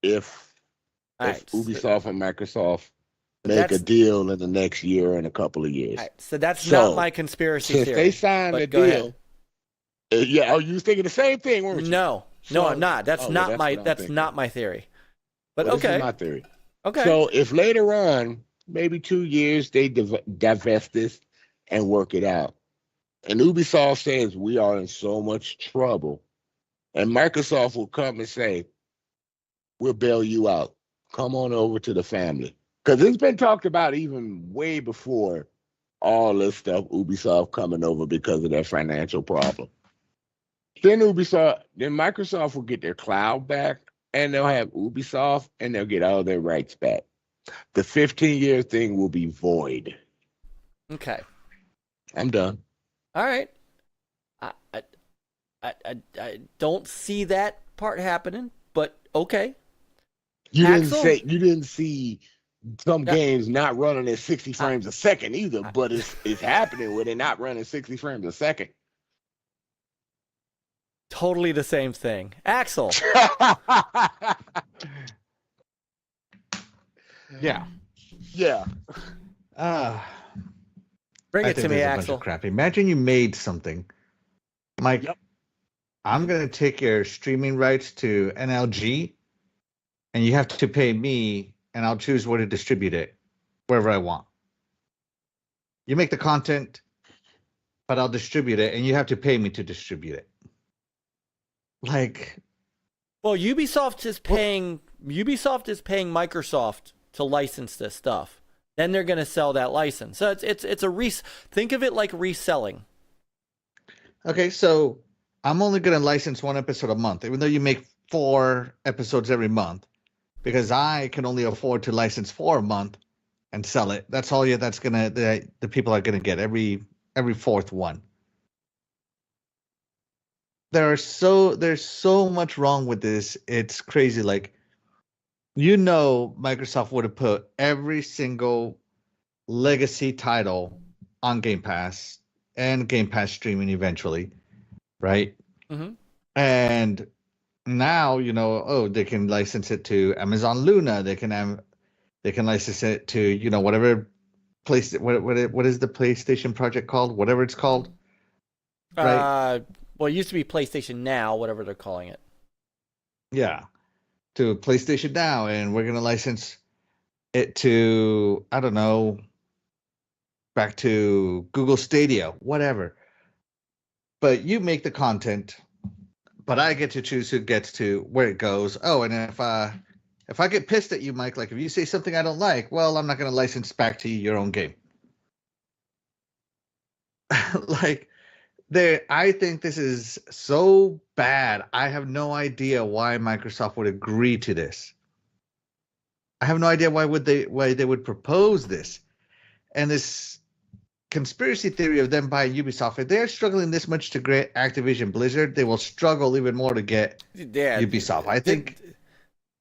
if All right, so- Ubisoft and Microsoft make a That's- deal in the next year and a couple of years. All right, so that's So, not my conspiracy Since theory. they signed but the go deal, yeah, you was thinking the same thing, weren't you? No, So- I'm not. That's oh, well, not that's my. what I'm That's thinking. not my theory. But Well, this okay, is my theory. okay. So if later on, maybe 2 years, they divest this and work it out, and Ubisoft says we are in so much trouble, and Microsoft will come and say, we'll bail you out. Come on over to the family. Because it's been talked about even way before all this stuff, Ubisoft coming over because of their financial problem. Then Microsoft will get their cloud back, and they'll have Ubisoft, and they'll get all their rights back. The 15-year thing will be void. Okay. I'm done. All right. I don't see that part happening, but okay. You Axel? didn't see some games not running at 60 frames a second either, but it's happening where they're not running 60 frames a second. Totally the same thing. Axel. Yeah. Yeah. Bring I it think to me, there's a bunch Axel. of crap. Imagine you made something. Mike, Yep. I'm going to take your streaming rights to NLG, and you have to pay me, and I'll choose where to distribute it, wherever I want. You make the content, but I'll distribute it, and you have to pay me to distribute it. Like, Well, Ubisoft is paying Microsoft to license this stuff. Then they're going to sell that license. So it's a think of it like reselling. okay, so I'm only going to license one episode a month, even though you make 4 episodes every month, because I can only afford to license 4 a month and sell it. That's all that's gonna the people are gonna get every 4th one. There's so much wrong with this. It's crazy. Like, Microsoft would have put every single legacy title on Game Pass and Game Pass streaming eventually, right? Mm-hmm. And now they can license it to Amazon Luna. They can license it to whatever place. What is the PlayStation project called? Whatever it's called, right? Well, it used to be PlayStation Now, whatever they're calling it. Yeah, to PlayStation Now, and we're gonna license it to, I don't know, back to Google Stadia, whatever. But you make the content, but I get to choose who gets to where it goes. Oh, and if I get pissed at you, Mike, like if you say something I don't like, well, I'm not gonna license back to you your own game. I think this is so bad. I have no idea why Microsoft would agree to this. I have no idea why they would propose this. And this conspiracy theory of them buying Ubisoft, if they're struggling this much to get Activision Blizzard, they will struggle even more to get Ubisoft. I think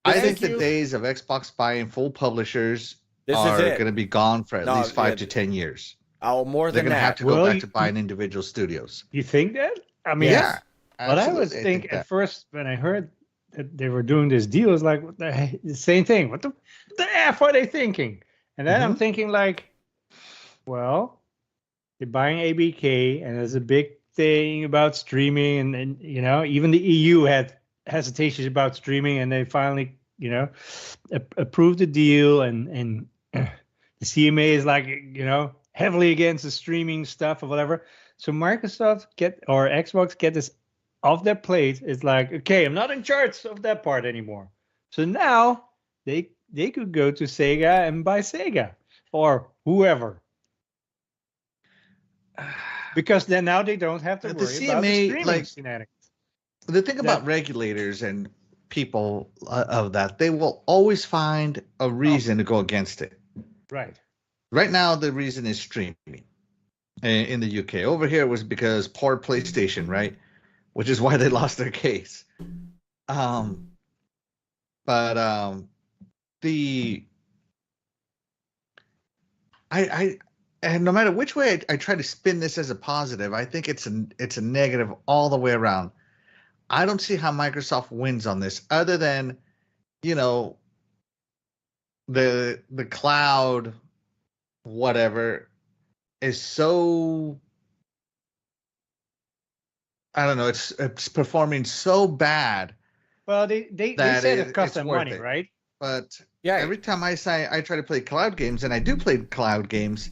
the days of Xbox buying full publishers are going to be gone for at least 5 to 10 years. Oh, more They're than going to that. have to go back to buying individual studios. You think that? I mean, Yeah. What I was absolutely, thinking think at first when I heard that they were doing this deal is like, the same thing. What the F are they thinking? And then I'm thinking like, well, they're buying ABK, and there's a big thing about streaming, and even the EU had hesitations about streaming, and they finally approved the deal, and the CMA is like heavily against the streaming stuff or whatever. So Microsoft or Xbox get this off their plate. It's like, okay, I'm not in charge of that part anymore. So now they could go to Sega and buy Sega or whoever. Because then now they don't have to worry The about the CMA, streaming shenanigans. The thing about regulators and people of that, they will always find a reason to go against it. Right. Right now, the reason is streaming in the UK. Over here, it was because poor PlayStation, right? Which is why they lost their case. And no matter which way I try to spin this as a positive, I think it's a negative all the way around. I don't see how Microsoft wins on this, other than the cloud, whatever, is so, I don't know, it's performing so bad. Well, they said it cost them money, it. right? But Yeah. every time I try to play cloud games, and I do play cloud games,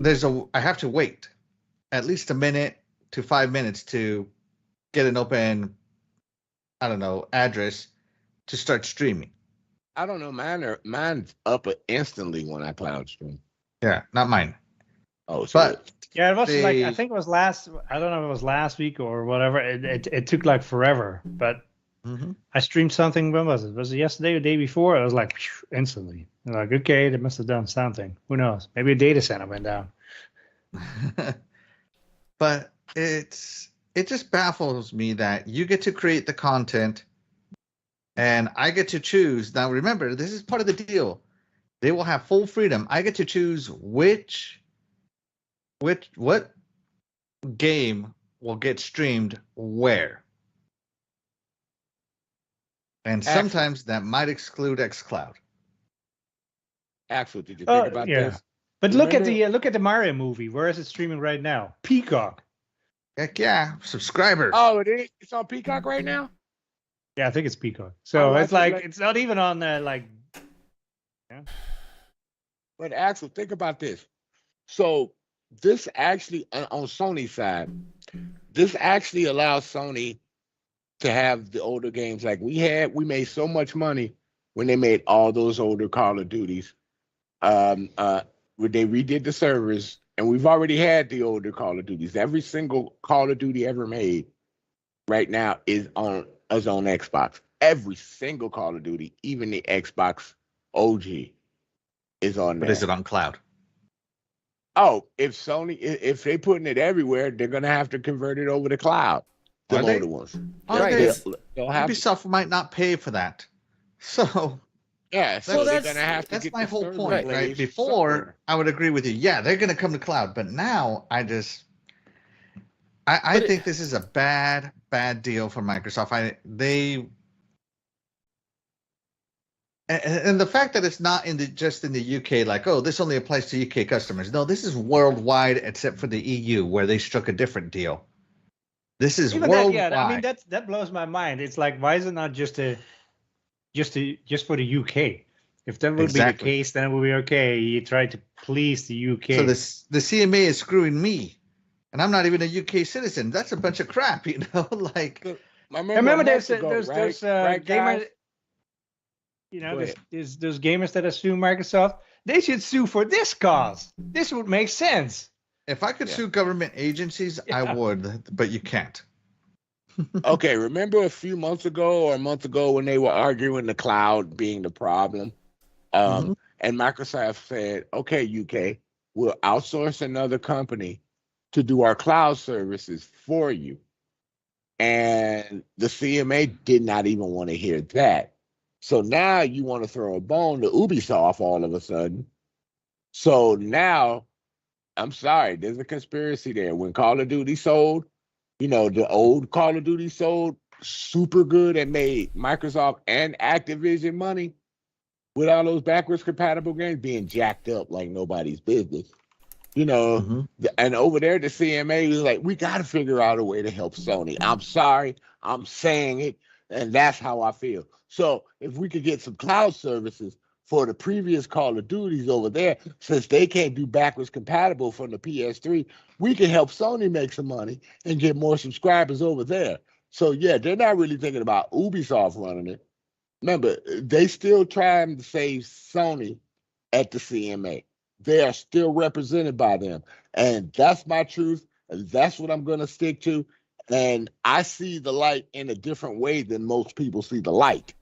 I have to wait at least a minute to 5 minutes to get an open, I don't know, address to start streaming. I don't know. Mine's up instantly when I cloud stream. Yeah, not mine. Oh, so But Yeah, it was like, I They- think it was I don't know if it was last week or whatever. It took like forever, but Mhm. I streamed something. When was it? Was it yesterday or the day before? It was like instantly. Like, okay, they must have done something. Who knows? Maybe a data center went down. But it just baffles me that you get to create the content and I get to choose. Now remember, this is part of the deal. They will have full freedom. I get to choose what game will get streamed where. And Excellent. sometimes that might exclude xCloud. Axel, did you think about yeah. this? But Remember- look at the Mario movie. Where is it streaming right now? Peacock. Heck yeah, subscribers. Oh, it's on Peacock right now? Yeah, I think it's Peacock. So I it's like like it. it's not even on like. Yeah. But Axel, think about this. So this actually, on Sony's side, this actually allows Sony to have the older games like we had. We made so much money when they made all those older Call of Duties. When they redid the servers, and we've already had the older Call of Duties. Every single Call of Duty ever made right now is on Xbox. Every single Call of Duty, even the Xbox OG, is on But there. is it on cloud? Oh, if they putting it everywhere, they're gonna have to convert it over to cloud. The Are they? older ones. Are Right. they? They'll have to, Ubisoft might not pay for that. So yeah, so Well, they're that's- gonna have to that's get my the whole server point, place right? Before, somewhere. I would agree with you. Yeah, they're going to come to cloud. But now I But think this is a bad deal for Microsoft. And the fact that it's not just in the UK, like, oh, this only applies to UK customers. No, this is worldwide except for the EU, where they struck a different deal. This is Even worldwide. that, yeah. I mean, that blows my mind. It's like, why is it not just for the UK? If that would Exactly. be the case, then it would be okay. You try to please the UK. So the CMA is screwing me, and I'm not even a UK citizen. That's a bunch of crap, you know. Like, I remember a month ago, there's right, gamers, guys? you know, Go there's, ahead. there's those gamers that are suing Microsoft. They should sue for this cause. This would make sense. if I could Yeah. sue government agencies, I Yeah. would, but you can't. Okay, remember a few months ago or a month ago when they were arguing the cloud being the problem? And Microsoft said, okay, UK, we'll outsource another company to do our cloud services for you. And the CMA did not even want to hear that. So now you want to throw a bone to Ubisoft all of a sudden. So now, I'm sorry, there's a conspiracy there. When Call of Duty sold, you know, the old Call of Duty sold super good and made Microsoft and Activision money with all those backwards compatible games being jacked up like nobody's business. You know, and over there, the CMA was like, we got to figure out a way to help Sony. I'm sorry, I'm saying it, and that's how I feel. So if we could get some cloud services for the previous Call of Duties over there, since they can't do backwards compatible from the PS3, we can help Sony make some money and get more subscribers over there. So yeah, they're not really thinking about Ubisoft running it. Remember, they still trying to save Sony at the CMA. They are still represented by them. And that's my truth. And that's what I'm going to stick to. And I see the light in a different way than most people see the light,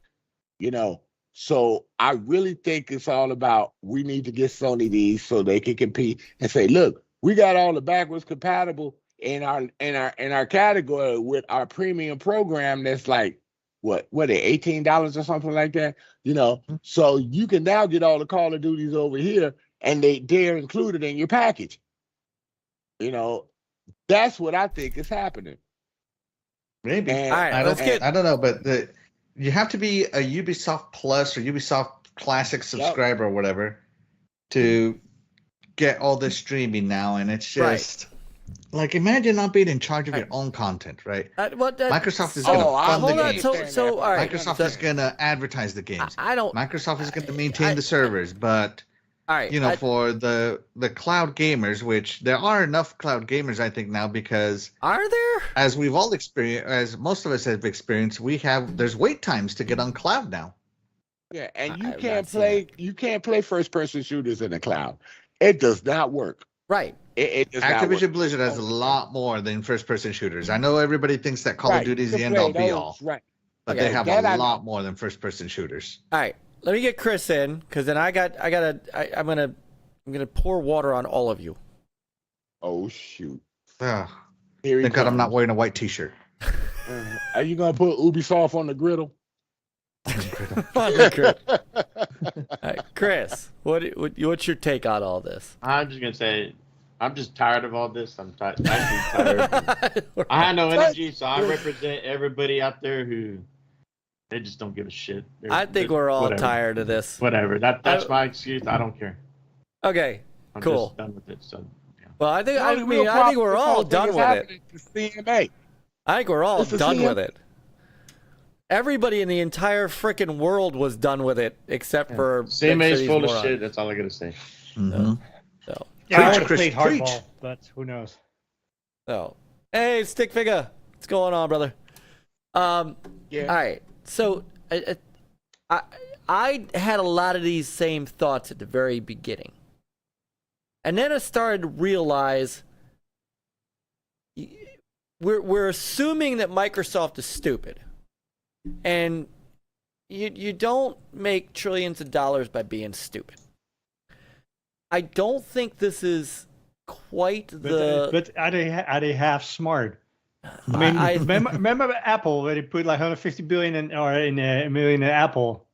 you know. So I really think it's all about we need to get Sony these so they can compete and say, look, we got all the backwards compatible in our category with our premium program that's like what $18 or something like that, you know. So you can now get all the Call of Duties over here and they're included in your package. You know, that's what I think is happening. Maybe. And- All right, I let's don't. get. I don't know, but you have to be a Ubisoft Plus or Ubisoft Classic subscriber or whatever to get all this streaming now, and it's Right. just like imagine not being in charge of your own content, right? Microsoft is going to I fund the hold on. game. So all right. Microsoft so, is going to advertise the games. I don't. Microsoft is going to maintain the servers, but All right. you know, for the cloud gamers, which there are enough cloud gamers, I think now, because Are there? as we've all experienced, as most of us have experienced, there's wait times to get on cloud now. Yeah, and you I've can't not seen play first person shooters in the cloud. It does not work. Right. It does not Activision work. Blizzard has a lot more than first-person shooters. I know everybody thinks that Call of Duty is the end-all, be-all, Right. but Okay, they have that a I lot more than first-person shooters. All right, let me get Chris in, because then I'm gonna pour water on all of you. Oh shoot! Ugh. Here he Thank God I'm comes. not wearing a white T-shirt. Are you gonna put Ubisoft on the griddle? All right, Chris, what's your take on all this? I'm just gonna say, I'm just tired of all this. I'm actually tired. I have no energy, so I represent everybody out there who they just don't give a shit. I think we're all tired of this. Whatever. That's my excuse. I don't care. Okay, I'm cool. just done with it. So yeah. Well, I think we're all done with it. CMA. I think we're all It's the done CMA. with it. Everybody in the entire freaking world was done with it, except for CMA is these full of morons. shit. That's all I gotta say. Mhm. So, Yeah, I Preach, would have Chris, played preach. hardball, but who knows? so, hey, stick figure, what's going on, brother? Yeah. All right. So, I had a lot of these same thoughts at the very beginning, and then I started to realize we're assuming that Microsoft is stupid, and you don't make trillions of dollars by being stupid. I don't think this is quite the. But are they half smart? I mean, remember Apple where they put like 150 billion in a million in Apple,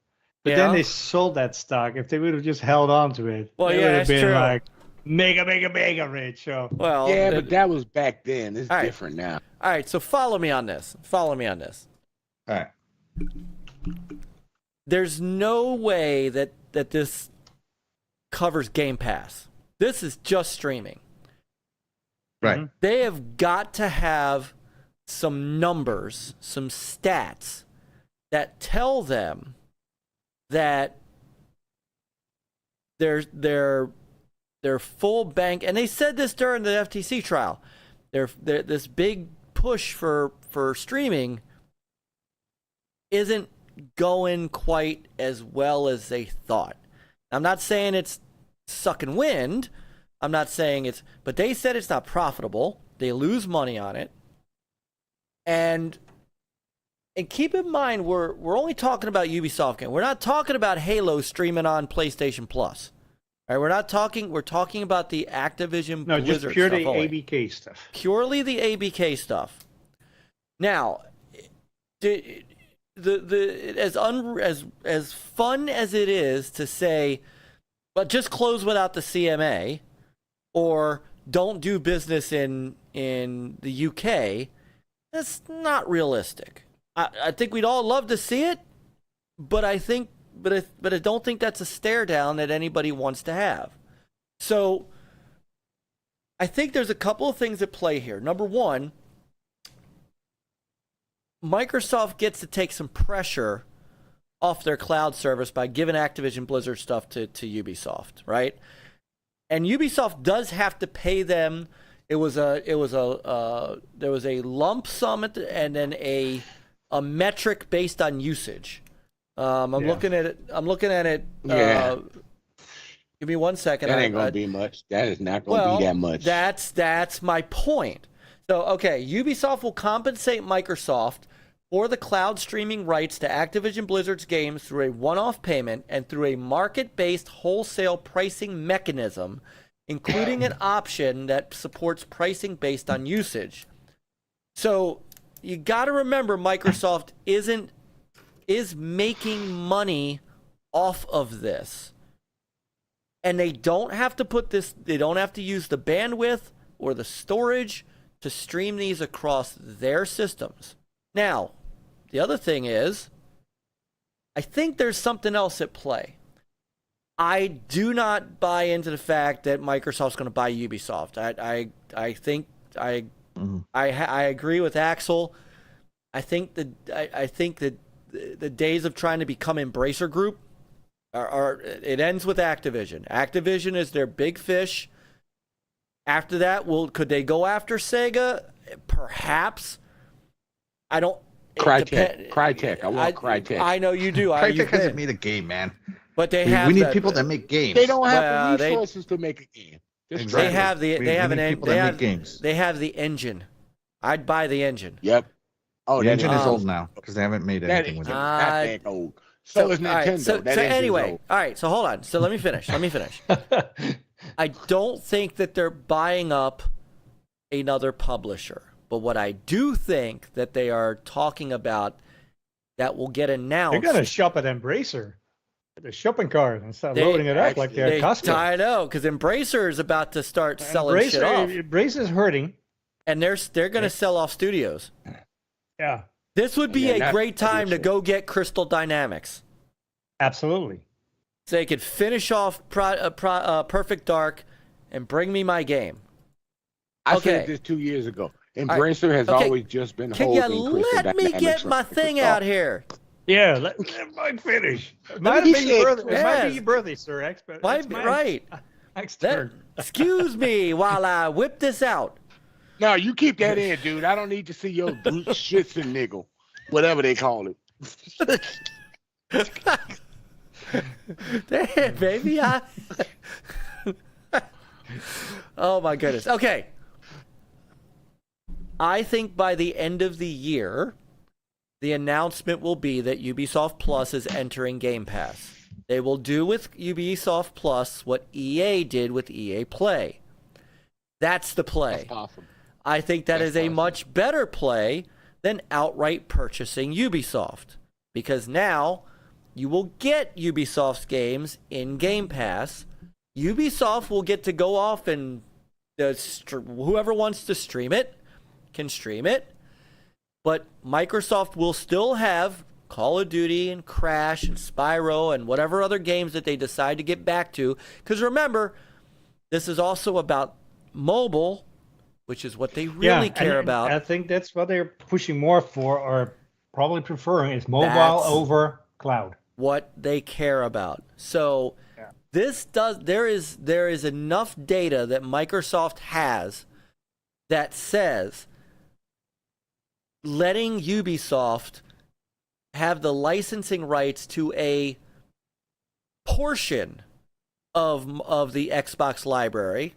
but then they sold that stock. If they would have just held on to it, Well, they yeah, would have that's been true. like mega rich. So Well, Yeah, but that was back then. It's All right. different now. all right. So follow me on this. All right. There's no way that this covers Game Pass. This is just streaming. Right. They have got to have some numbers, some stats that tell them that their full bank, and they said this during the FTC trial, their this big push for streaming isn't going quite as well as they thought. I'm not saying it's sucking wind. I'm not saying it's, but they said it's not profitable. They lose money on it. And keep in mind, we're only talking about Ubisoft game. We're not talking about Halo streaming on PlayStation Plus. All right, we're talking about the Activision no, Blizzard just purely stuff only. ABK stuff. Purely the ABK stuff. Now, as fun as it is to say, but just close without the CMA, or don't do business in the UK, that's not realistic. I think we'd all love to see it, but I don't think that's a stare down that anybody wants to have. So I think there's a couple of things at play here. Number one, Microsoft gets to take some pressure off their cloud service by giving Activision Blizzard stuff to Ubisoft, right? And Ubisoft does have to pay them. There was a lump sum and then a metric based on usage. I'm looking at it. Yeah. Give me 1 second. That ain't gonna be much. That is not gonna be that much. That's my point. So, okay, Ubisoft will compensate Microsoft for the cloud streaming rights to Activision Blizzard's games through a one-off payment and through a market-based wholesale pricing mechanism, including an option that supports pricing based on usage. So, you got to remember Microsoft is making money off of this. And they don't have to use the bandwidth or the storage to stream these across their systems. Now, the other thing is, I think there's something else at play. I do not buy into the fact that Microsoft's going to buy Ubisoft. I think I agree with Axel. I think that the days of trying to become Embracer Group it ends with Activision. Activision is their big fish. After that, could they go after Sega? Perhaps. I don't. Crytek. I want Crytek. I know you do. Crytek hasn't made a game, man. But they have. We need people that make games. They don't have the resources to make a game. Exactly. They have the We they have need an people they that have make games. they have the engine. I'd buy the engine. Yep. Oh, The that engine is um, old now because they haven't made That anything is with not it. that old. So is all right, Nintendo. so that engine's anyway, old. all right. So hold on. So let me finish. I don't think that they're buying up another publisher, but what I do think that they are talking about that will get announced. They're gonna shop at Embracer, the shopping cart, and start They- loading it up like they're Costco. I know, because Embracer is about to start selling shit off, Embracer's hurting. and they're going to sell off studios. Yeah, This would be Yeah, a that's great time to true. go get Crystal Dynamics. absolutely. So they could finish off Perfect Dark and bring me my game. I Okay. said this 2 years ago. Embracer has Okay. always just been Can you holding Crystal let me Dynamics get from my thing Microsoft. out here? Yeah, let Mike finish. It might me have been your say- birthday. It might Yes. be your birthday, Sir X. But Might it's be- Mike's- right. Mike's That- turn. excuse me while I whip this out. No, you keep that in, dude. I don't need to see your brute shits and niggle, whatever they call it. Damn, baby. Oh, my goodness. Okay. I think by the end of the year, the announcement will be that Ubisoft Plus is entering Game Pass. They will do with Ubisoft Plus what EA did with EA Play. That's the play. That's awesome. I think that That's is a awesome. much better play than outright purchasing Ubisoft. Because now you will get Ubisoft's games in Game Pass. Ubisoft will get to go off and whoever wants to stream it can stream it. But Microsoft will still have Call of Duty and Crash and Spyro and whatever other games that they decide to get back to. Because remember, this is also about mobile, which is what they really care about. I think that's what they're pushing more for, or probably preferring, is mobile That's- over cloud. What they care about. So there is enough data that Microsoft has that says letting Ubisoft have the licensing rights to a portion of the Xbox library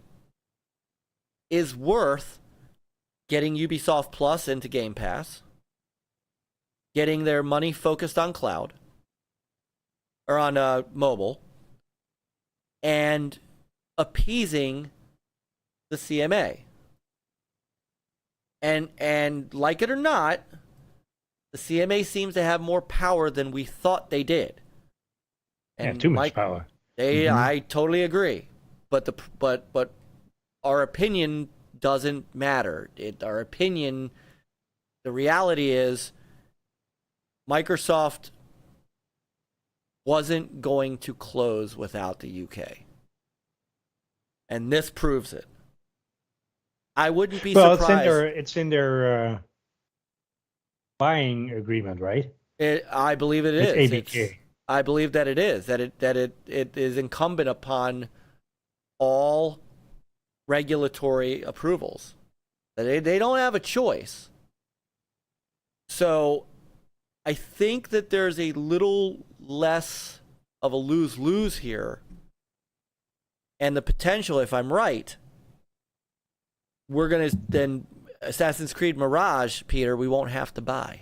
is worth getting Ubisoft Plus into Game Pass, getting their money focused on cloud or on mobile, and appeasing the CMA. And like it or not, the CMA seems to have more power than we thought they did. And too much power. I totally agree, but our opinion doesn't matter. Our opinion, the reality is, Microsoft wasn't going to close without the UK, and this proves it. I wouldn't be Well, surprised. it's in their buying agreement, right? I believe it It's is. ABK. I believe that it is. That it is incumbent upon all regulatory approvals. That they don't have a choice. So I think that there's a little less of a lose-lose here. And the potential, if I'm right, we're going to then Assassin's Creed Mirage, Peter, we won't have to buy.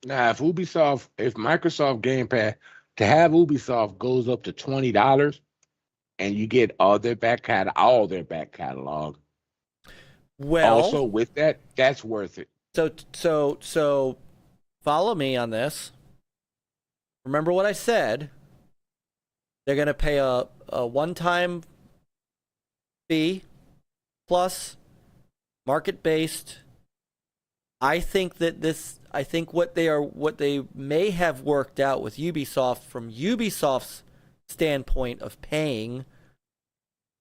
Now, if Microsoft Game Pass, to have Ubisoft goes up to $20, and you get all their back catalog. Well, Also, with that, that's worth it. So follow me on this. Remember what I said. They're going to pay a one-time fee plus market-based. I think what they may have worked out with Ubisoft from Ubisoft's standpoint of paying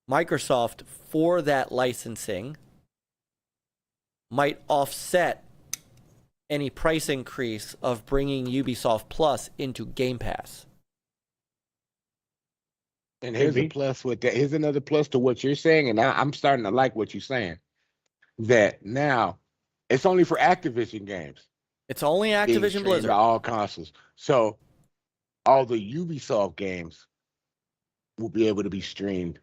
Microsoft for that licensing might offset any price increase of bringing Ubisoft Plus into Game Pass. And here's a plus with that. Here's another plus to what you're saying, and I'm starting to like what you're saying. That now it's only for Activision games. It's only being Activision streamed Blizzard. to all consoles. So all the Ubisoft games will be able to be streamed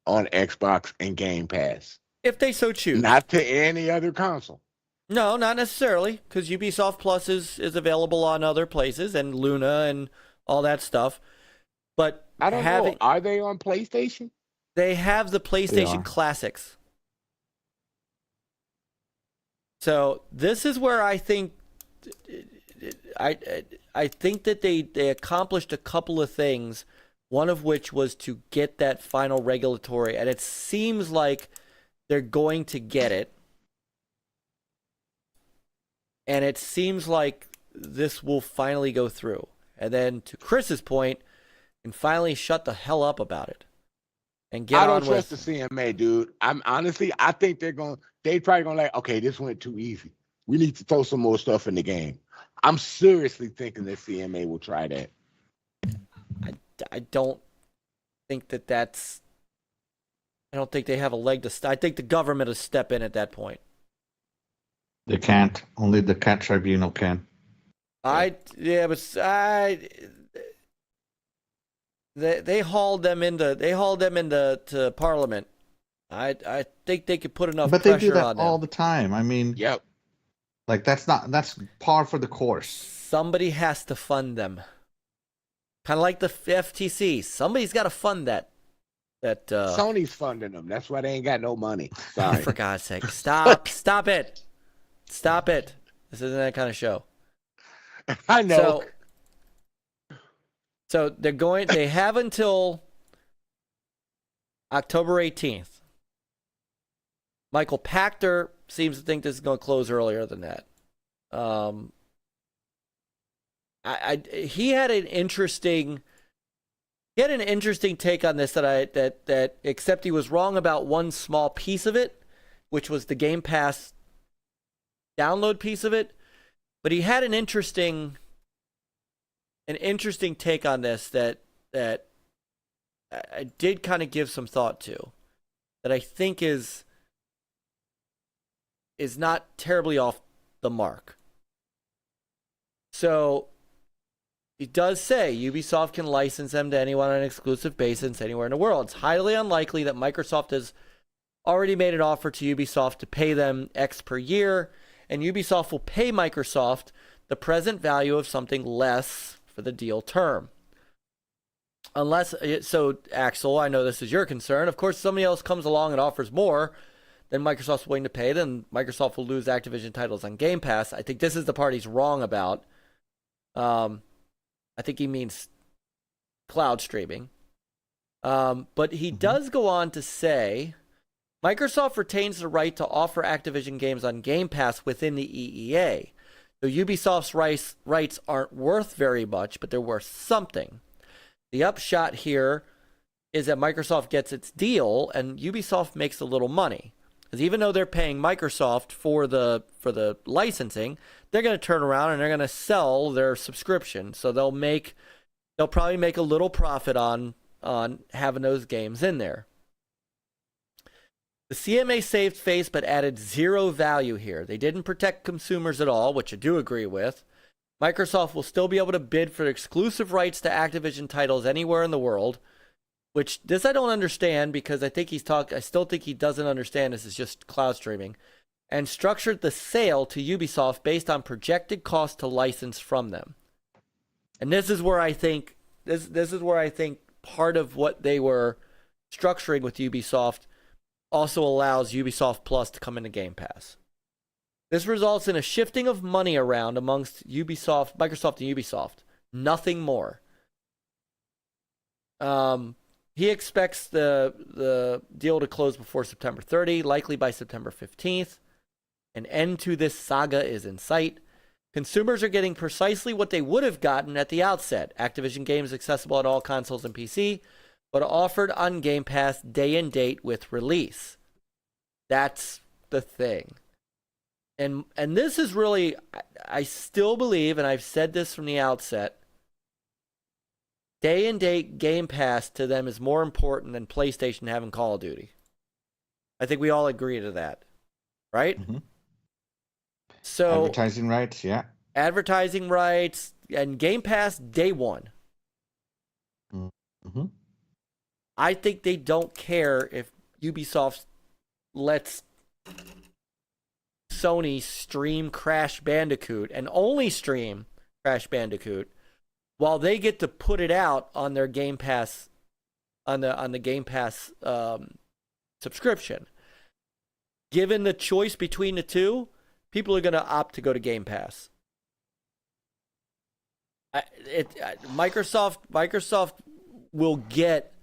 on Xbox and Game Pass. If they so choose. Not to any other console. No, not necessarily, because Ubisoft Plus is available on other places and Luna and all that stuff. But I don't know. Are they on PlayStation? They have the PlayStation Classics. So this is where I think I think that they accomplished a couple of things, one of which was to get that final regulatory, and it seems like they're going to get it. And it seems like this will finally go through. And then to Chris's point, can finally shut the hell up about it. And get on with... I don't trust the CMA, dude. I think they probably gonna like, okay, this went too easy. We need to throw some more stuff in the game. I'm seriously thinking that CMA will try that. I don't think that's... I don't think they have a leg to... I think the government will step in at that point. They can't. Only the cat tribunal can. They hauled them into Parliament. I think they could put enough but pressure on them. But they do that all the time. I mean, yep. Like that's par for the course. Somebody has to fund them. Kind of like the FTC. Somebody's got to fund that. Sony's funding them. That's why they ain't got no money. Sorry. For God's sake, stop it. Stop it. This isn't that kind of show. I know. So they have until October 18th. Michael Pachter seems to think this is going to close earlier than that. He had an interesting take on this that except he was wrong about one small piece of it, which was the Game Pass download piece of it. But he had an interesting take on this that I did kind of give some thought to, that I think is not terribly off the mark. So he does say Ubisoft can license them to anyone on an exclusive basis anywhere in the world. It's highly unlikely that Microsoft has already made an offer to Ubisoft to pay them X per year, and Ubisoft will pay Microsoft the present value of something less for the deal term. Unless, so Axel, I know this is your concern. Of course, somebody else comes along and offers more than Microsoft's willing to pay, then Microsoft will lose Activision titles on Game Pass. I think this is the part he's wrong about. I think he means cloud streaming. But he does go on to say, Microsoft retains the right to offer Activision games on Game Pass within the EEA. So Ubisoft's rights aren't worth very much, but they're worth something. The upshot here is that Microsoft gets its deal and Ubisoft makes a little money. Because even though they're paying Microsoft for the licensing, they're going to turn around and they're going to sell their subscription. So they'll probably make a little profit on having those games in there. The CMA saved face but added zero value here. They didn't protect consumers at all, which I do agree with. Microsoft will still be able to bid for exclusive rights to Activision titles anywhere in the world, which this I don't understand because I still think he doesn't understand this is just cloud streaming, and structured the sale to Ubisoft based on projected cost to license from them. And this is where I think part of what they were structuring with Ubisoft also allows Ubisoft Plus to come into Game Pass. This results in a shifting of money around amongst Microsoft and Ubisoft. Nothing more. He expects the deal to close before September 30, likely by September 15th. An end to this saga is in sight. Consumers are getting precisely what they would have gotten at the outset. Activision games accessible at all consoles and PC, but offered on Game Pass day and date with release. That's the thing. And this is really, I still believe, and I've said this from the outset, day and date Game Pass to them is more important than PlayStation having Call of Duty. I think we all agree to that, right? Mm-hmm. So advertising rights, yeah. Advertising rights and Game Pass day one. Mm-hmm. I think they don't care if Ubisoft lets Sony stream Crash Bandicoot and only stream Crash Bandicoot while they get to put it out on their Game Pass on the Game Pass subscription. Given the choice between the two, people are going to opt to go to Game Pass. Microsoft will get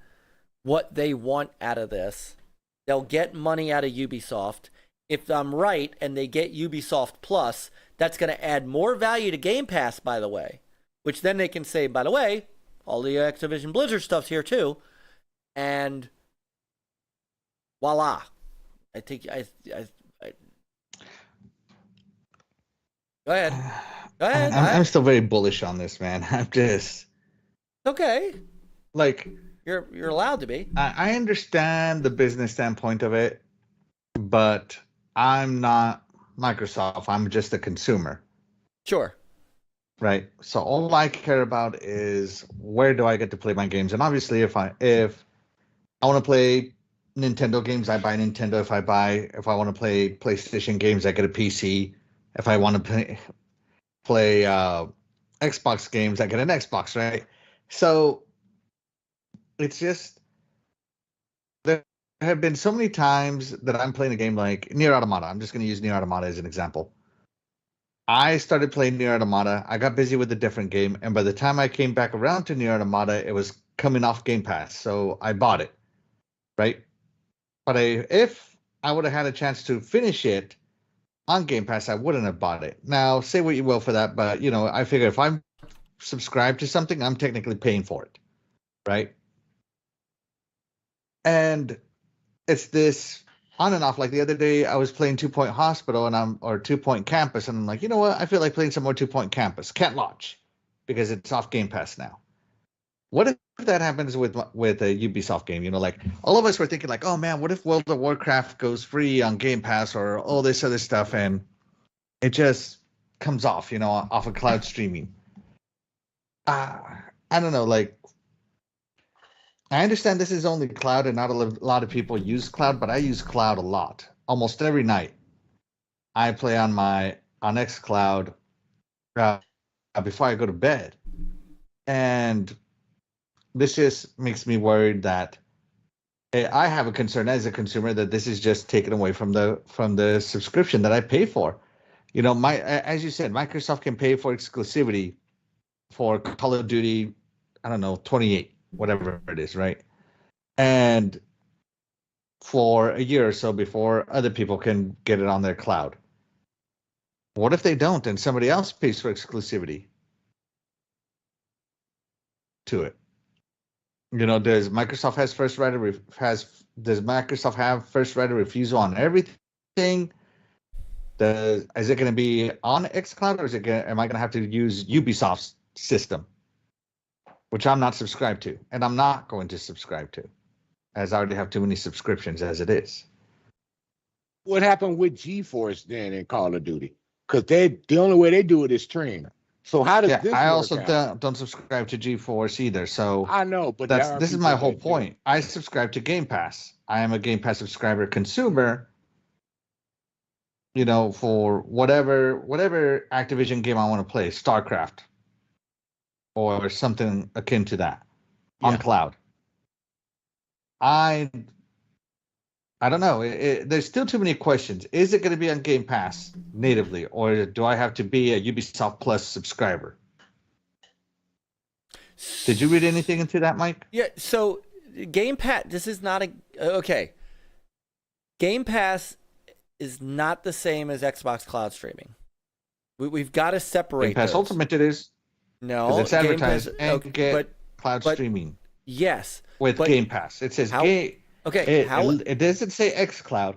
what they want out of this. They'll get money out of Ubisoft. If I'm right and they get Ubisoft Plus, that's going to add more value to Game Pass, by the way. Which then they can say, by the way, all the Activision Blizzard stuff's here too. And voila. I think I Go ahead. Go ahead. I'm still very bullish on this, man. I'm just okay. like You're allowed to be. I understand the business standpoint of it, but I'm not Microsoft. I'm just a consumer. Sure. Right. So all I care about is where do I get to play my games? And obviously if I want to play Nintendo games, I buy Nintendo. If I want to play PlayStation games, I get a PC. If I want to play Xbox games, I get an Xbox, right? So it's just there have been so many times that I'm playing a game like Nier Automata. I'm just going to use Nier Automata as an example. I started playing Nier Automata. I got busy with a different game, and by the time I came back around to Nier Automata, it was coming off Game Pass, so I bought it, right? But if I would have had a chance to finish it on Game Pass, I wouldn't have bought it. Now, say what you will for that, but I figure if I'm subscribed to something, I'm technically paying for it, right? And it's this on and off. Like the other day, I was playing 2 Point Hospital or 2 Point Campus, and I'm like, you know what? I feel like playing some more 2 Point Campus. Can't launch because it's off Game Pass now. What if that happens with a Ubisoft game? Like all of us were thinking like, oh man, what if World of Warcraft goes free on Game Pass or all this other stuff, and it just comes off, off of cloud streaming. I don't know. Like, I understand this is only cloud, and not a lot of people use cloud, but I use cloud a lot. Almost every night, I play on xCloud before I go to bed, and this just makes me worried that I have a concern as a consumer that this is just taken away from the subscription that I pay for. As you said, Microsoft can pay for exclusivity for Call of Duty, I don't know, 28, whatever it is, right? And for a year or so before other people can get it on their cloud. What if they don't and somebody else pays for exclusivity to it? Does Microsoft have first right of refusal on everything? Is it going to be on xCloud, or am I going to have to use Ubisoft's system, which I'm not subscribed to, and I'm not going to subscribe to, as I already have too many subscriptions as it is. What happened with GeForce then in Call of Duty? Because the only way they do it is stream. So how does this work I also out? don't subscribe to GeForce either. So I know, but this is my whole point. I subscribe to Game Pass. I am a Game Pass subscriber consumer. For whatever Activision game I want to play, StarCraft or something akin to that on cloud. I don't know. There's still too many questions. Is it going to be on Game Pass natively, or do I have to be a Ubisoft Plus subscriber? Did you read anything into that, Mike? Yeah, so Game Pass, this is not okay. Game Pass is not the same as Xbox Cloud streaming. We've got to separate Game Pass those. Ultimate it is. No, because it's advertised Pass, and get cloud streaming. Yes. With Game Pass. It says Okay. It doesn't say xCloud.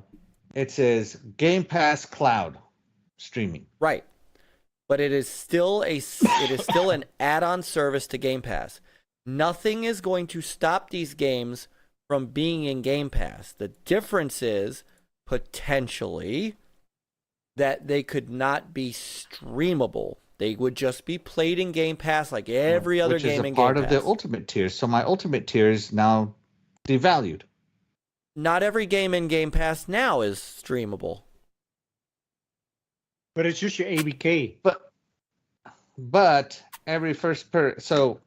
It says Game Pass Cloud streaming. Right. But it is still an add-on service to Game Pass. Nothing is going to stop these games from being in Game Pass. The difference is potentially that they could not be streamable. They would just be played in Game Pass like every other game in Game Pass. Which is a part of the Ultimate tiers. So my Ultimate tiers now devalued. Not every game in Game Pass now is streamable. But it's just your ABK. But every so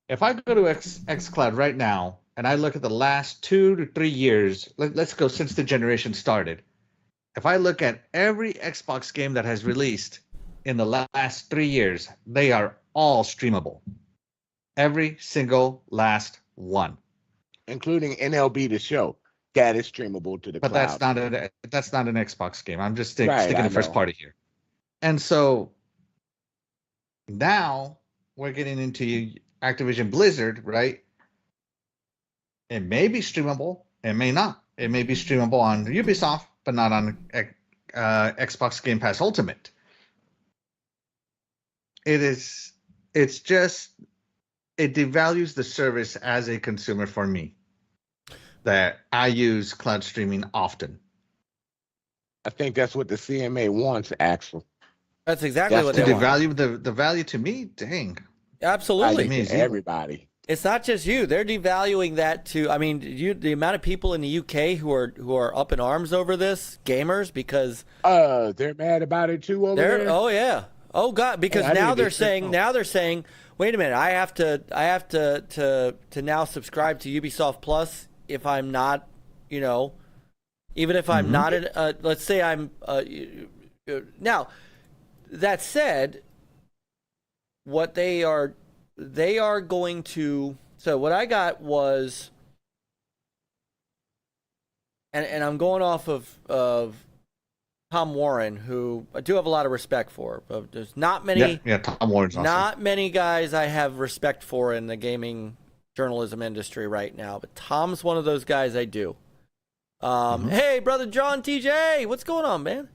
if I go to xCloud right now and I look at the last 2 to 3 years, let's go since the generation started. If I look at every Xbox game that has released in the last 3 years, they are all streamable. Every single last one, including NLB The Show. That is streamable to the but cloud. that's not an Xbox game. I'm just sticking Right, to first party here. And so now we're getting into Activision Blizzard, right? It may be streamable. It may not. It may be streamable on Ubisoft, but not on Xbox Game Pass Ultimate. It's just, it devalues the service as a consumer for me, that I use cloud streaming often. I think that's what the CMA wants, Axel. That's exactly what To they want. devalue the value to me, dang. Absolutely. I mean, Everybody. It's not just you. They're devaluing that to. I mean, the amount of people in the UK who are up in arms over this, gamers, because They're mad about it too over they're. there. Oh yeah. Oh god. Because I now didn't they're get shit. saying. Now they're saying. Wait a minute. I have to now subscribe to Ubisoft Plus if I'm not. Even if I'm not in. Let's say I'm. Now, that said, what they are going to. So what I got was, and I'm going off of Tom Warren, who I do have a lot of respect for. But there's not many. Yeah, Tom Warren's awesome. Not many guys I have respect for in the gaming journalism industry right now, but Tom's one of those guys I do. Hey, brother John TJ, what's going on, man?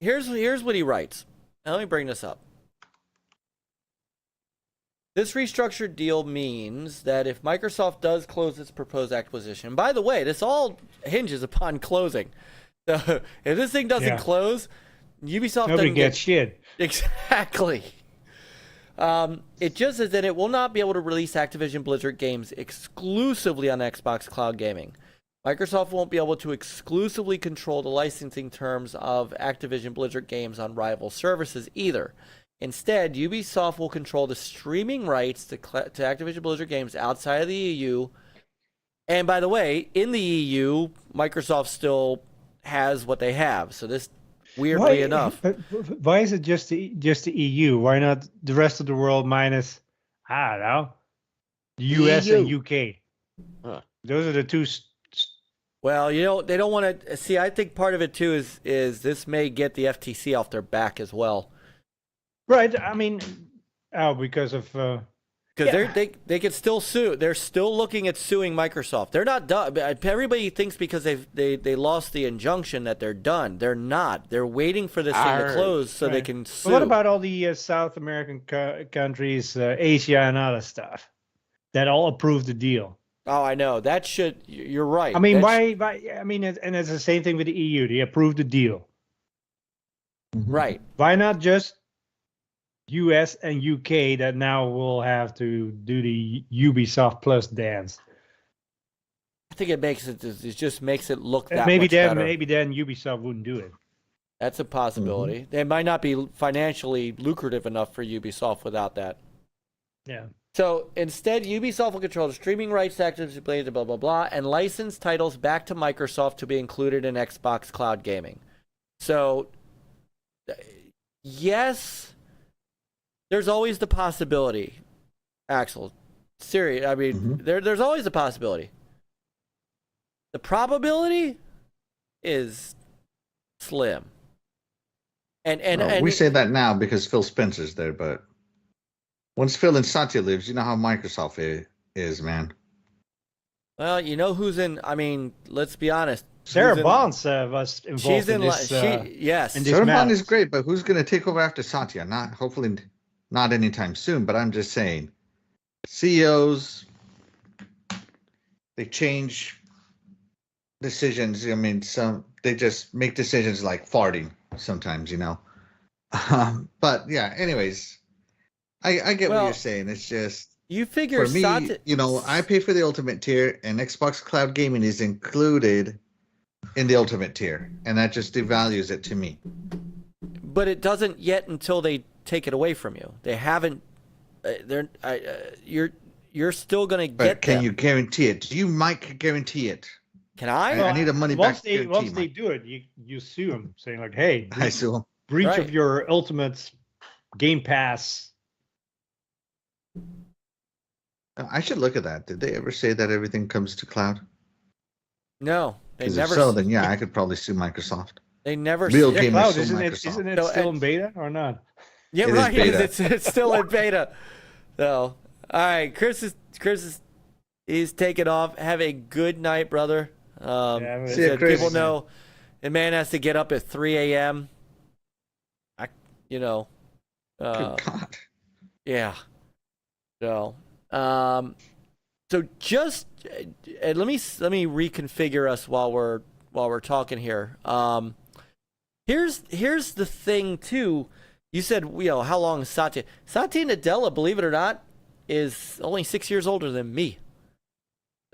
Here's what he writes. Now, let me bring this up. This restructured deal means that if Microsoft does close its proposed acquisition, by the way, this all hinges upon closing. So if this thing doesn't close, Ubisoft Nobody doesn't gets shit. Exactly. It just says that it will not be able to release Activision Blizzard games exclusively on Xbox Cloud Gaming. Microsoft won't be able to exclusively control the licensing terms of Activision Blizzard games on rival services either. Instead, Ubisoft will control the streaming rights to Activision Blizzard games outside of the EU. And by the way, in the EU, Microsoft still has what they have. So this, weirdly enough, Why is it just the EU? Why not the rest of the world minus, I don't know, the US and UK? Huh. Those are the two. well, they don't want to see. I think part of it too is this may get the FTC off their back as well. Right. I mean, because of. Because they could still sue. They're still looking at suing Microsoft. They're not done. Everybody thinks because they lost the injunction that they're done. They're not. They're waiting for this thing to close so they can sue. What about all the South American countries, Asia, and other stuff that all approved the deal? Oh, I know. That should. You're right. I mean, why? I mean, and it's the same thing with the EU. They approved the deal. Right. Why not just US and UK that now will have to do the Ubisoft Plus dance? I think it just makes it look that maybe much then better. maybe then Ubisoft wouldn't do it. That's a possibility. It might not be financially lucrative enough for Ubisoft without that. Yeah. So instead, Ubisoft will control the streaming rights to Activision Blizzard, blah, blah, blah, and license titles back to Microsoft to be included in Xbox Cloud Gaming. So, yes, there's always the possibility, Axel. Serious. I mean, there's always a possibility. The probability is slim. And we say that now because Phil Spencer's there, but once Phil and Satya lives, you know how Microsoft is, man. Well, you know who's in. I mean, let's be honest. Sarah Bonds was involved She's in this. Yes. in this Sarah Bond matter. is great, but who's going to take over after Satya? Hopefully not anytime soon, but I'm just saying. CEOs, they change decisions. I mean, they just make decisions like farting sometimes, But yeah, anyways, I get what you're saying. It's just You figure For me, I pay for the Ultimate tier, and Xbox Cloud Gaming is included in the Ultimate tier, and that just devalues it to me. But it doesn't yet until they take it away from you. They haven't. You're still gonna get. But can you guarantee it? Do you, Myke, guarantee it? Can I? I need a money back guarantee. Once they do it, you sue them, saying like, "Hey, I sue them. breach of your Ultimate Game Pass." I should look at that. Did they ever say that everything comes to cloud? No, they Because never. if so, then yeah, I could probably sue Microsoft. They never. Real Yeah, gamers Cloud, sue isn't it Microsoft. still in beta or not? Yeah, It is right. beta. It's still in beta. So, all right, Chris is he's taking off. Have a good night, brother. Yeah, See ya, said Chris. people know a man has to get up at 3 a.m. Good God. Yeah. So, so just let me reconfigure us while we're talking here. Here's the thing too. You said, how long is Satya? Satya Nadella, believe it or not, is only 6 years older than me.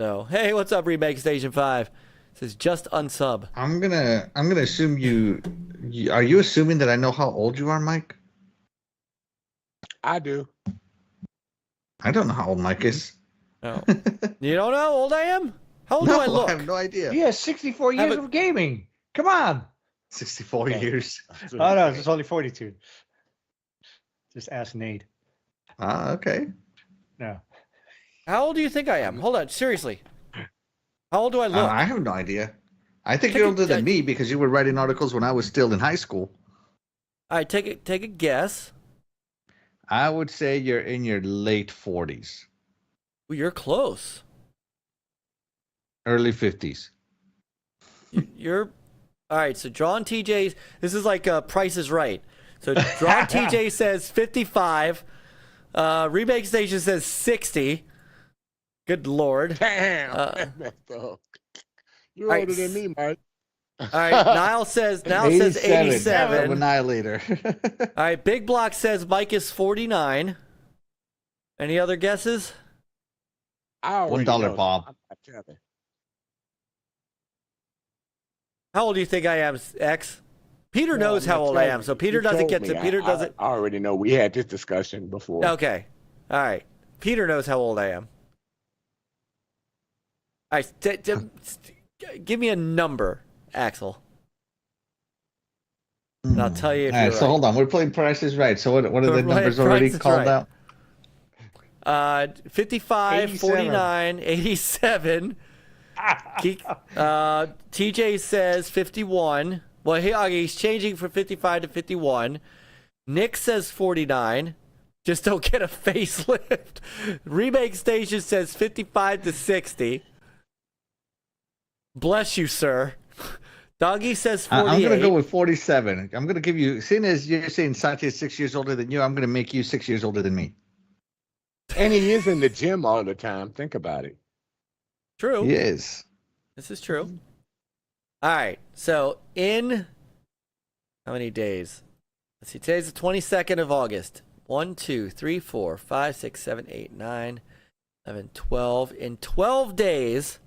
So, hey, what's up, Remake Station 5? Says just unsub. I'm gonna assume you. Are you assuming that I know how old you are, Mike? I do. I don't know how old Mike is. No. You don't know how old I am? How old do I look? I have no idea. He has 64 years of gaming. Come on. 64 years. Oh no, it's only 42. Just ask Nate. Okay. No. How old do you think I am? Hold on, seriously. How old do I look? I have no idea. I think Take you're a- older than me because you were writing articles when I was still in high school. All right, take a guess. I would say you're in your late 40s, Ooh, you're close. early 50s. You're all right. So Drawn TJ, this is like Price is Right. So Drawn TJ says 55. Remake Station says 60. Good lord. Damn. That messed up. You're All right. older than me, Mike. All right. Niall says 87. Annihilator. All right. Big Block says Mike is 49. Any other guesses? I already $1 know. Bob. I'm not telling. How old do you think I am, X? Peter knows I'm how not old I telling am, you. so Peter You doesn't told get me. to. Peter doesn't. I already know. We had this discussion before. Okay. All right. Peter knows how old I am. All right. Give me a number, Axel. And I'll tell you if All right, you're so right. hold on. We're playing Price is Right. So what are the We're playing numbers already Price is called Right. out? 55, 87. 49, 87. TJ says 51. Well, he's changing from 55 to 51. Nick says 49. Just don't get a facelift. Remake Station says 55 to 60. Bless you, sir. Doggy says 48. I'm going to go with 47. I'm going to give you, seeing as you're saying Satya is 6 years older than you, I'm going to make you 6 years older than me. And he is in the gym all the time. Think about it. True. He is. This is true. All right. So in how many days? Let's see. Today's the 22nd of August. 1, 2, 3, 4, 5, 6, 7, 8, 9, 11, 12. In 12 days,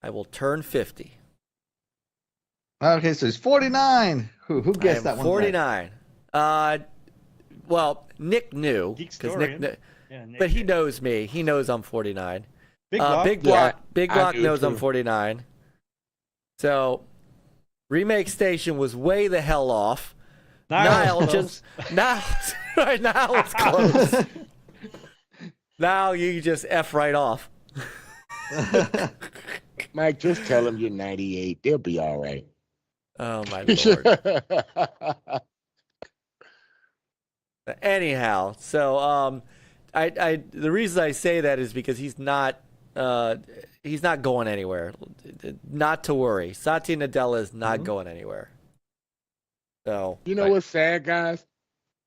I will turn 50. Okay, so it's 49. Who guessed that one? 49. Well, Nick knew Geeks because story, Nick, Yeah, Nick. but he knows me. He knows I'm 49. Big Block. Big Block, Big I Block do knows too. I'm 49. So, Remake Station was way the hell off. Niall just now it's close. Now you just F right off. Mike, just tell him you're 98. They'll be all right. Oh my lord. Anyhow, so I the reason I say that is because he's not going anywhere. Not to worry. Satya Nadella is not going anywhere. So You know what's sad, guys?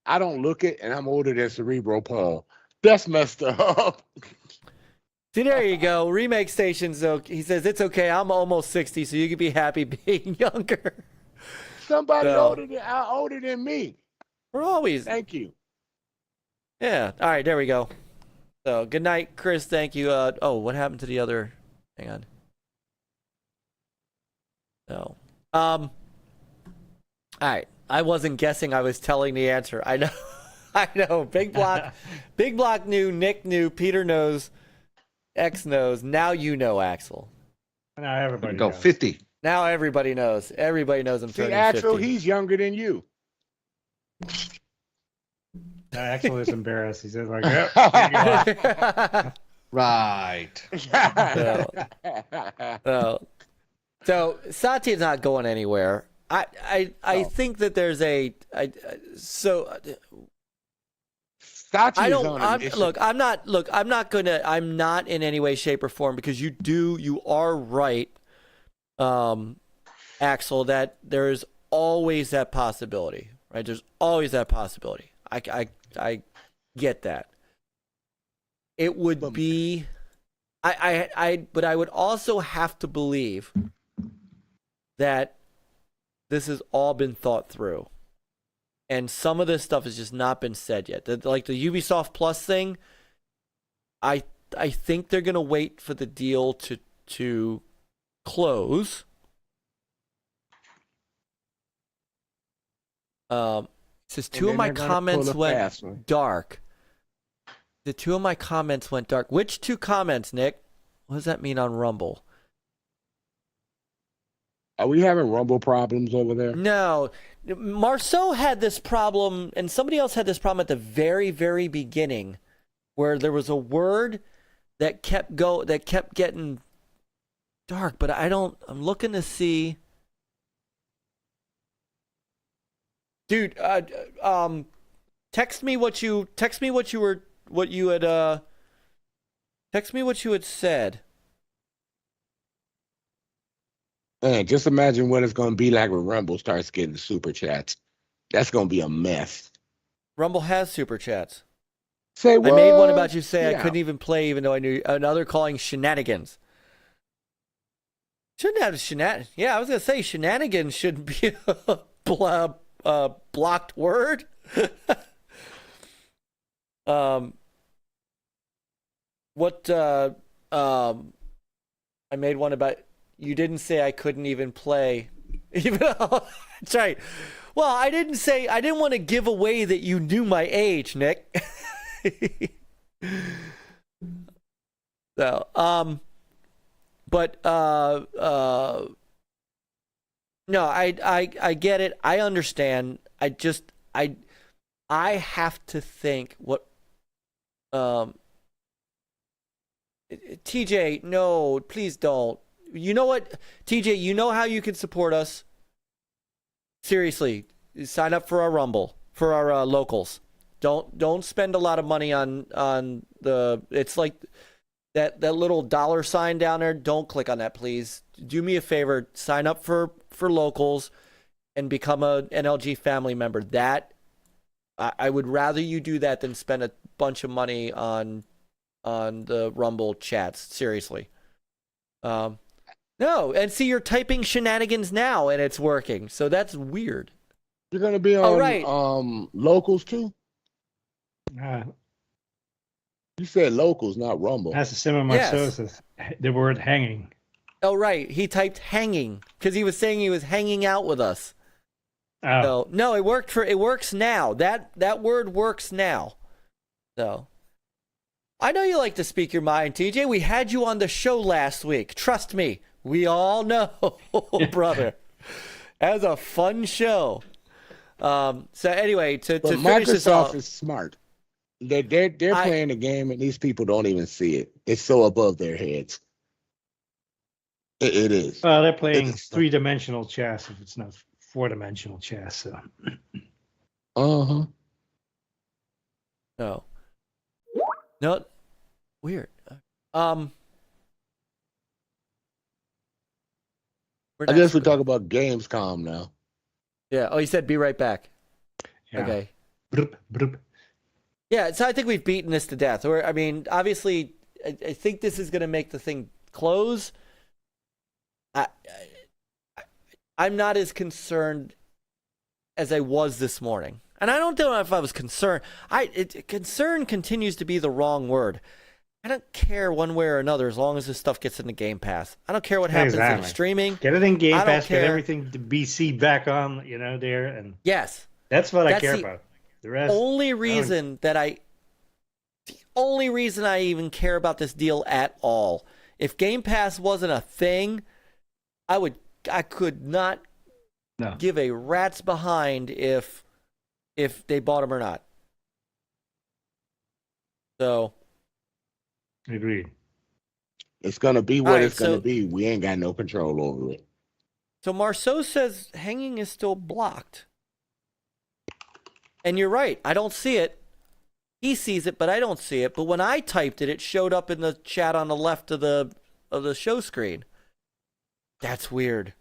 I don't look it, and I'm older than Cerebral Paul. That's messed up. see, there you go. Remake Station. So he says it's okay. I'm almost 60, so you can be happy being younger. Somebody No. older than me. We're always Thank you. yeah. All right, there we go. So good night, Chris. Thank you. Oh, what happened to the other? Hang on. No. All right. I wasn't guessing. I was telling the answer. I know. I know. Big Block knew. Nick knew. Peter knows. X knows. Now you know, Axel. Now everybody Go knows. 50. Now everybody knows. Everybody knows I'm See, turning Axel, 50. he's younger than you. Axel is embarrassed. He says like, yep, here you are. Right. So Satya's not going anywhere. I think that there's a Satya I is don't. on I'm, a mission. look, I'm not in any way, shape, or form because you are right, Axel, that there is always that possibility, right? There's always that possibility. I get that. It would be, but I would also have to believe that this has all been thought through. And some of this stuff has just not been said yet. Like the Ubisoft Plus thing, I think they're gonna wait for the deal to close. Says two of my comments went dark. The two of my comments went dark. Which two comments, Nick? What does that mean on Rumble? Are we having Rumble problems over there? No. Marceau had this problem, and somebody else had this problem at the very, very beginning, where there was a word that kept getting dark, but I'm looking to see. Dude, text me what you had said. Man, just imagine what it's going to be like when Rumble starts getting super chats. That's going to be a mess. Rumble has super chats. Say what? I made one about you say Yeah. I couldn't even play even though I knew another calling shenanigans. Shouldn't have shenanigans. Yeah, I was going to say shenanigans shouldn't be a blocked word. I made one about you didn't say I couldn't even play. Even though, that's right. Well, I didn't want to give away that you knew my age, Nick. So, but no, I get it. I understand. I have to think what TJ, no, please don't. You know what, TJ, you know how you can support us? Seriously, sign up for our Rumble, for our locals. Don't spend a lot of money on the, it's like that little $sign down there. Don't click on that, please. Do me a favor, sign up for locals and become a NLG family member. That I would rather you do that than spend a bunch of money on the Rumble chats. Seriously. No, and see, you're typing shenanigans now and it's working. So that's weird. You're going to be on right. locals too? Uh, You said locals, not Rumble. That's the same with Yes. Marceau says the word hanging. Oh, right. He typed hanging because he was saying he was hanging out with us. Oh, So no, it works now. That word works now. So I know you like to speak your mind, TJ. We had you on the show last week. Trust me, we all know, brother. That was a fun show. So anyway, to But finish this off, Microsoft is smart. They're playing the game, and these people don't even see it. It's so above their heads. It is. well, they're playing It's- 3-dimensional chess if it's not 4-dimensional chess. So. Uh-huh. no, weird. I guess we talk about Gamescom now. Yeah. Oh, you said be right back. Yeah. Okay. Broop, broop. Yeah, so I think we've beaten this to death. I mean, obviously, I think this is going to make the thing close. I'm not as concerned as I was this morning. And I don't know if I was concerned. Concern continues to be the wrong word. I don't care one way or another as long as this stuff gets into Game Pass. I don't care what happens in Exactly. streaming. Get it in Game I don't Pass, get care. everything to BC back on, there, and Yes. that's what I That's care the about. The rest, Only reason the only reason I even care about this deal at all. If Game Pass wasn't a thing, I could not give a rat's behind if they bought them or not. So agreed. It's gonna be what All right, it's gonna so- be. We ain't got no control over it. So Marceau says hanging is still blocked. And you're right. I don't see it. He sees it, but I don't see it. But when I typed it, it showed up in the chat on the left of the show screen. That's weird.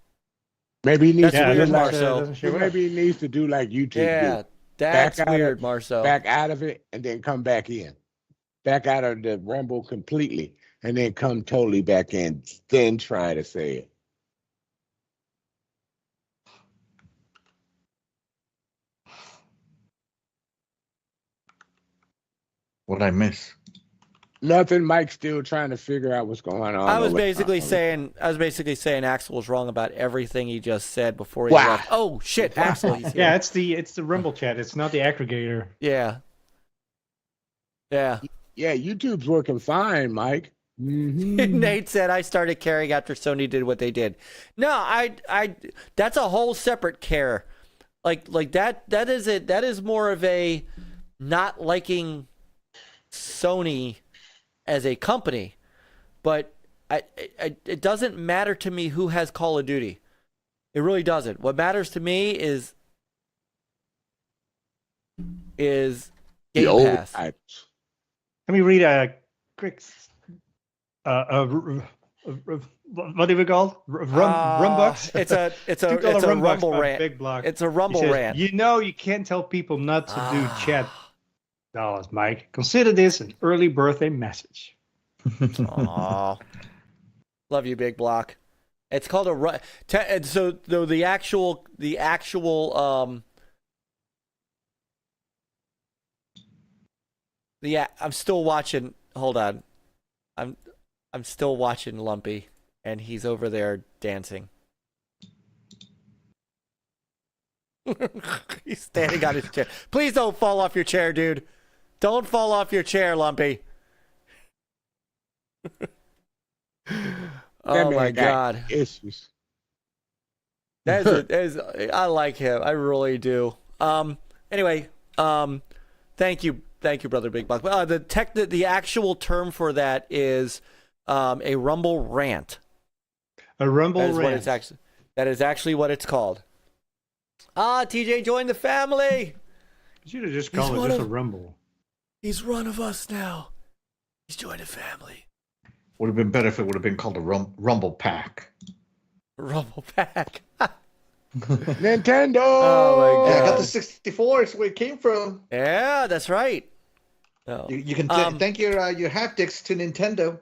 Maybe he needs That's to weird, do Marceau. doesn't show up. maybe he needs to do like YouTube Yeah, do. that's Back out weird, of- Marceau. Back out of it and then come back in. Back out of the Rumble completely and then come totally back in. Then try to say it. What'd I miss? Nothing. Mike's still trying to figure out what's going on. I was basically saying Axel was wrong about everything he just said before he Wow. left. Oh shit, Axel, he's here. Yeah, it's the Rumble chat. It's not the aggregator. Yeah. Yeah. Yeah, YouTube's working fine, Mike. Mhm. Nate said I started caring after Sony did what they did. No, I that's a whole separate care. Like that is it. That is more of a not liking Sony as a company, but it doesn't matter to me who has Call of Duty. It really doesn't. What matters to me is The Game old Pass. types. Let me read a quick. What do we call Rumbucks? It's a $2 Rumbucks Rumble by rant. Bigblock. It's a Rumble He says, rant. You can't tell people not to do chat dollars, Mike. Consider this an early birthday message. Aw. Love you, Big Block. It's called so though the actual I'm still watching. Hold on. I'm still watching Lumpy, and he's over there dancing. He's standing on his chair. Please don't fall off your chair, dude. Don't fall off your chair, Lumpy. Oh my God. Issues. I like him. I really do. Anyway, thank you, brother Big Buck. The actual term for that is a Rumble rant. A Rumble That is rant. what it's actually. That is actually what it's called. TJ joined the family. You should have just He's called it one just of- a Rumble. He's one of us now. He's joined a family. Would have been better if it would have been called a Rumble Pack. Rumble pack. Nintendo. Oh my Yeah, I God. got the 64. It's where it came from. Yeah, that's right. Oh. You can thank your haptics to Nintendo.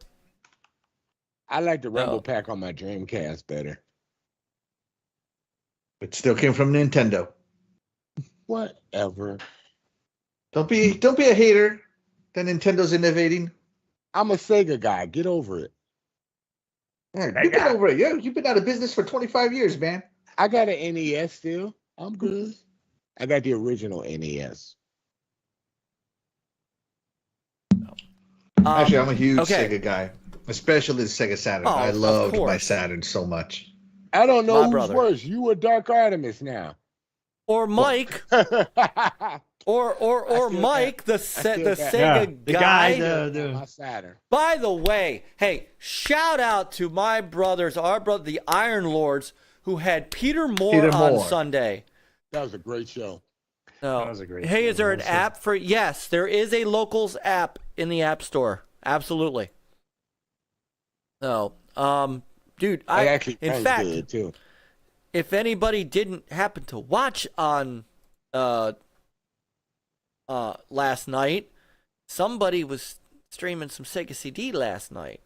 I like the Rumble Oh. Pack on my Dreamcast better. It still came from Nintendo. Whatever. Don't be a hater that Nintendo's innovating. I'm a Sega guy. Get over it. Yeah, you've been over it. You've been out of business for 25 years, man. I got an NES still. I'm good. I got the original NES. Actually, I'm a huge okay. Sega guy, especially the Sega Saturn. Oh, I of loved my course. Saturn so much. I don't know My who's brother. worse. You or Dark Artemis now. Or Mike, or still Mike, the still got- Sega the guy. My Saturn. By the way, hey, shout out to my brothers, our brother, the Iron Lords, who had Peter Moore on Moore. Sunday. That was a great show. No. That was a great Hey, show, is there an honestly. app for? Yes, there is a locals app in the App Store. Absolutely. No, dude, It I actually in sounds fact, good too. if anybody didn't happen to watch on last night, somebody was streaming some Sega CD last night.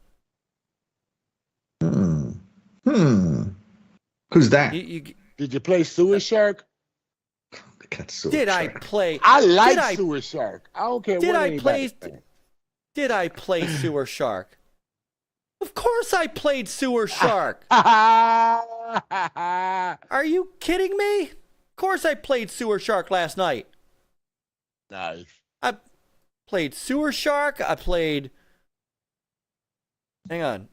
Who's that? You Did you play Sewer Shark? Got so did I sharp. play? I like I- Sewer Shark. I don't care did what I anybody play- says. did I play Sewer Shark? Of course I played Sewer Shark. Nice. Are you kidding me? Of course I played Sewer Shark last night. I played Sewer Shark. I played... Hang on.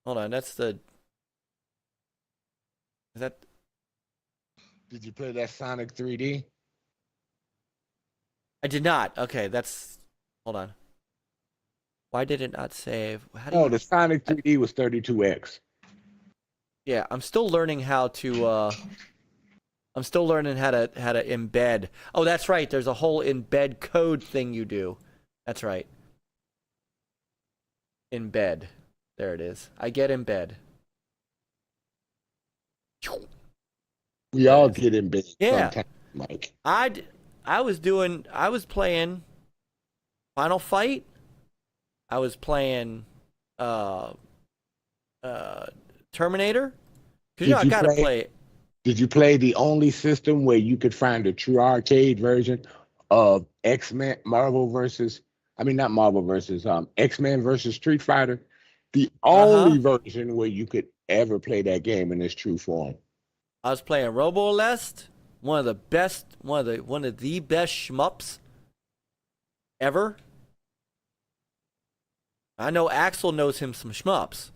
Hold on, that's the... Is that... Did you play that Sonic 3D? I did not. Okay, that's... Hold on. Why did it not save? How do No, you... the Sonic 3D was 32X. Yeah, I'm still learning how to... I'm still learning how to embed. Oh, that's right. There's a whole embed code thing you do. That's right. Embed. There it is. I get embed. We all get in bed Yeah. sometimes, Mike. I was playing Final Fight. I was playing Terminator. Because you know I gotta play it. Did you play the only system where you could find a true arcade version of X-Men, Marvel versus, I mean, not Marvel versus, X-Men versus Street Fighter? The only version where you could ever play that game in its true form. I was playing Robo-Lest, one of the best shmups ever. I know Axel knows him some shmups.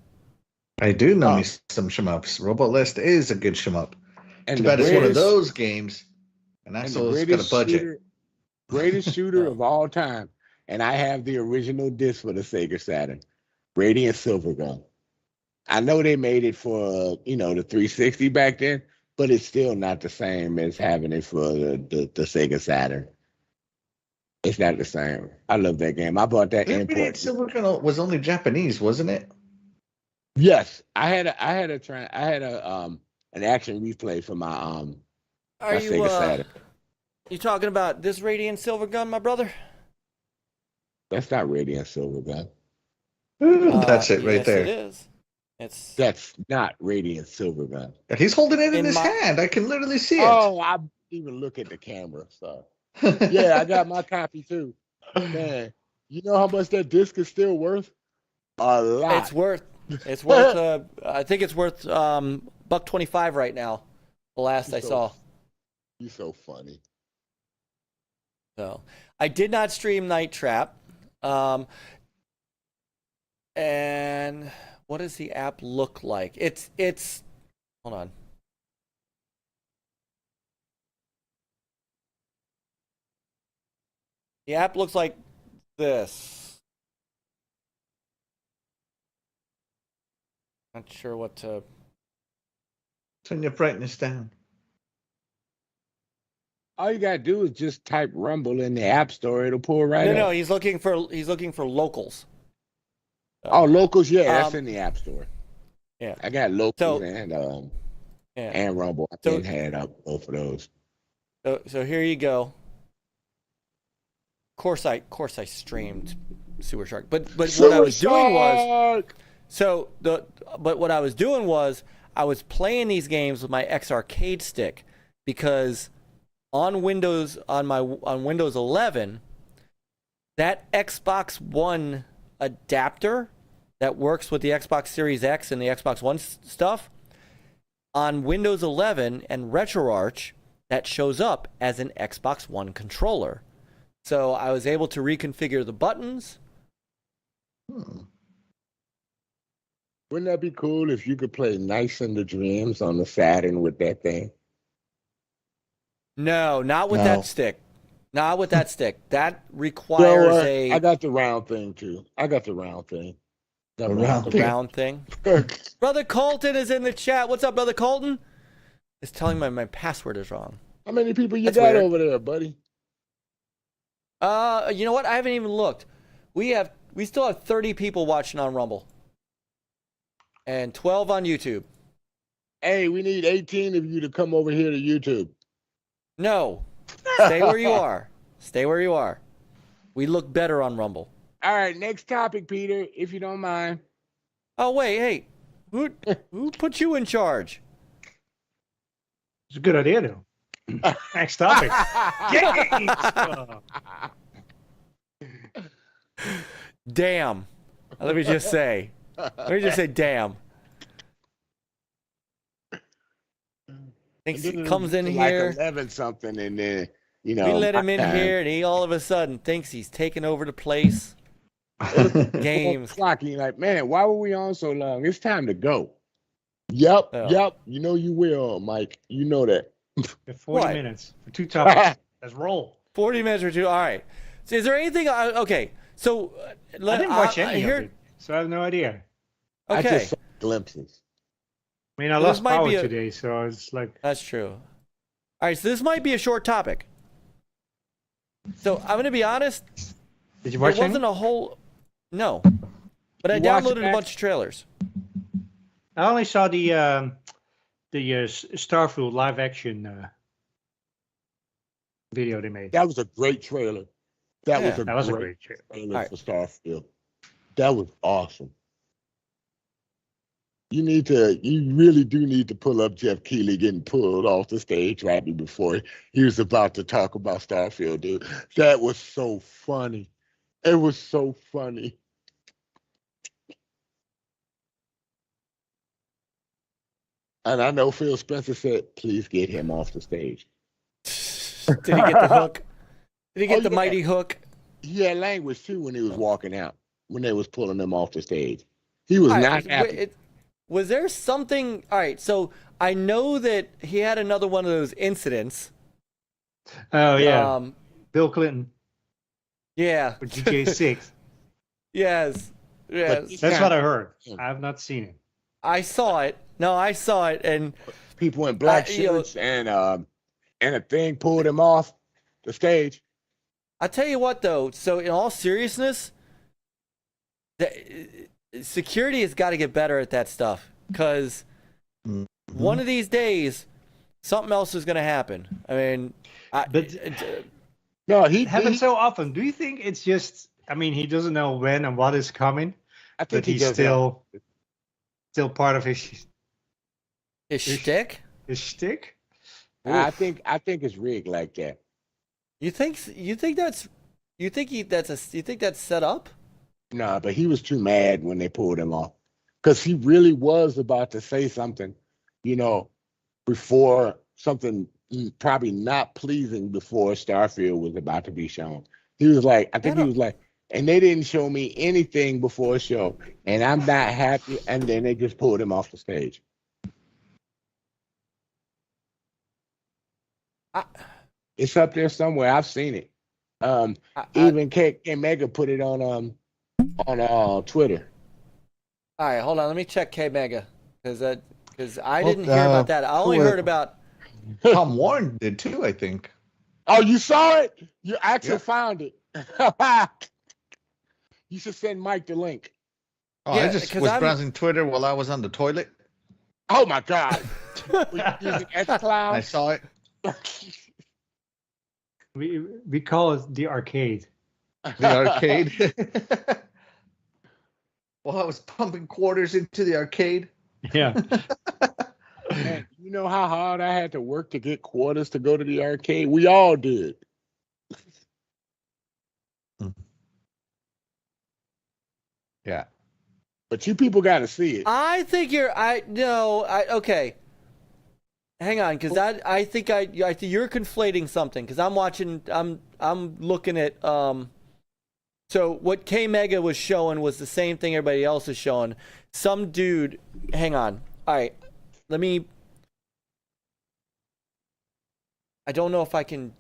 I do know me some shmups. Robot List is a good shmup. And Too bad it's one of those games. And Axel's got a budget. Greatest shooter of all time. And I have the original disc for the Sega Saturn. Radiant Silvergun. I know they made it for, the 360 back then, but it's still not the same as having it for the Sega Saturn. It's not the same. I love that game. I bought that import. Radiant Silvergun was only Japanese, wasn't it? Yes, I had an action replay for my Are you Sega Saturn. You talking about this Radiant Silvergun, my brother? That's not Radiant Silvergun. That's it right yes, there. It is. That's not Radiant Silvergun. He's holding it in his hand. I can literally see it. Oh, I even look at the camera. So yeah, I got my copy too. Man, you know how much that disc is still worth? A lot. It's worth. I think it's worth $125 right now. The last I saw. You're so funny. So I did not stream Night Trap. And what does the app look like? It's hold on. The app looks like this. Not sure what to... Turn your brightness down. All you gotta do is just type Rumble in the App Store. It'll pull right up. No, he's looking for locals. Oh, locals, yeah, that's in the App Store. Yeah, I got locals and Rumble. I didn't have up both of those. So here you go. Of course I streamed Sewer Shark, but what I was doing was what I was doing was I was playing these games with my X Arcade stick because on Windows 11, that Xbox One adapter that works with the Xbox Series X and the Xbox One stuff on Windows 11 and RetroArch, that shows up as an Xbox One controller. So I was able to reconfigure the buttons. Wouldn't that be cool if you could play Nights in the Dreams on the Saturn with that thing? No, not with that stick. Not with that stick. That requires I got the round thing too. I got the round thing. The round thing. Brother Colton is in the chat. What's up, Brother Colton? It's telling me my password is wrong. How many people you got over there, buddy? You know what? I haven't even looked. We still have 30 people watching on Rumble. And 12 on YouTube. Hey, we need 18 of you to come over here to YouTube. No. Stay where you are. Stay where you are. We look better on Rumble. All right, next topic, Peter, if you don't mind. Oh, wait, hey. Who put you in charge? It's a good idea, though. Next topic. Games! Damn. Let me just say. Damn. Thinks he comes in like here. 11 something, and then We let him in here, and he all of a sudden thinks he's taking over the place. Games. Clock, and you're like, man, why were we on so long? It's time to go. Yep, Oh. yep. You know you will, Mike. You know that. 40 What? minutes for 2 topics. Let's roll. 40 minutes or 2. All right. So is there anything? Okay. So I didn't watch any of it, so I have no idea. I Okay. just saw glimpses. I mean, I This lost might power be a- today, so it's like... That's true. All right. So this might be a short topic. So I'm going to be honest. Did you There watch any? wasn't a whole. No. But I You watched downloaded a that? bunch of trailers. I only saw the Starfield live action video they made. That was a great trailer. That Yeah, was a a great great trailer. trailer Alright. for Starfield. That was awesome. You really do need to pull up Jeff Keighley getting pulled off the stage right before he was about to talk about Starfield, dude. That was so funny. It was so funny. And I know Phil Spencer said, please get him off the stage. Did he get the hook? Did he get Oh, the yeah. mighty hook? He had language too when he was walking out, when they was pulling him off the stage. He was All not right, happy. was there something? All right. So I know that he had another one of those incidents. Oh, yeah. Um, Bill Clinton yeah. for GTA 6. Yes. Yes. That's what I heard. I have not seen it. I saw it. No, I saw it, and People in black you know- shirts and a thing pulled him off the stage. I tell you what, though. So in all seriousness, the security has got to get better at that stuff, because one of these days, something else is going to happen. I mean, But- No, It happens so often. Do you think it's just... I mean, he doesn't know when and what is coming, I but think he he's does still part of his his shtick. shtick? I think it's rigged like that. You think that's set up? No, but he was too mad when they pulled him off, because he really was about to say something, before something probably not pleasing before Starfield was about to be shown. He was like, and they didn't show me anything before a show, and I'm not happy. And then they just pulled him off the stage. It's up there somewhere. I've seen it. Even K Mega put it on Twitter. All right, hold on. Let me check K Mega, because I didn't hear about that. I only heard about. Tom Warren did too, I think. Oh, you saw it? You actually found it. You should send Mike the link. Oh, Yeah, I just 'cause was I'm- browsing Twitter while I was on the toilet. Oh my God! Were you using I xCloud? saw it. We call it the arcade. The arcade. Well, I was pumping quarters into the arcade. Yeah. Man, you know how hard I had to work to get quarters to go to the arcade? We all did. Yeah. But you people got to see it. I think okay. Hang on, because I think you're conflating something, because I'm looking at so what K Mega was showing was the same thing everybody else is showing. Some dude, hang on. All right, I don't know if I can.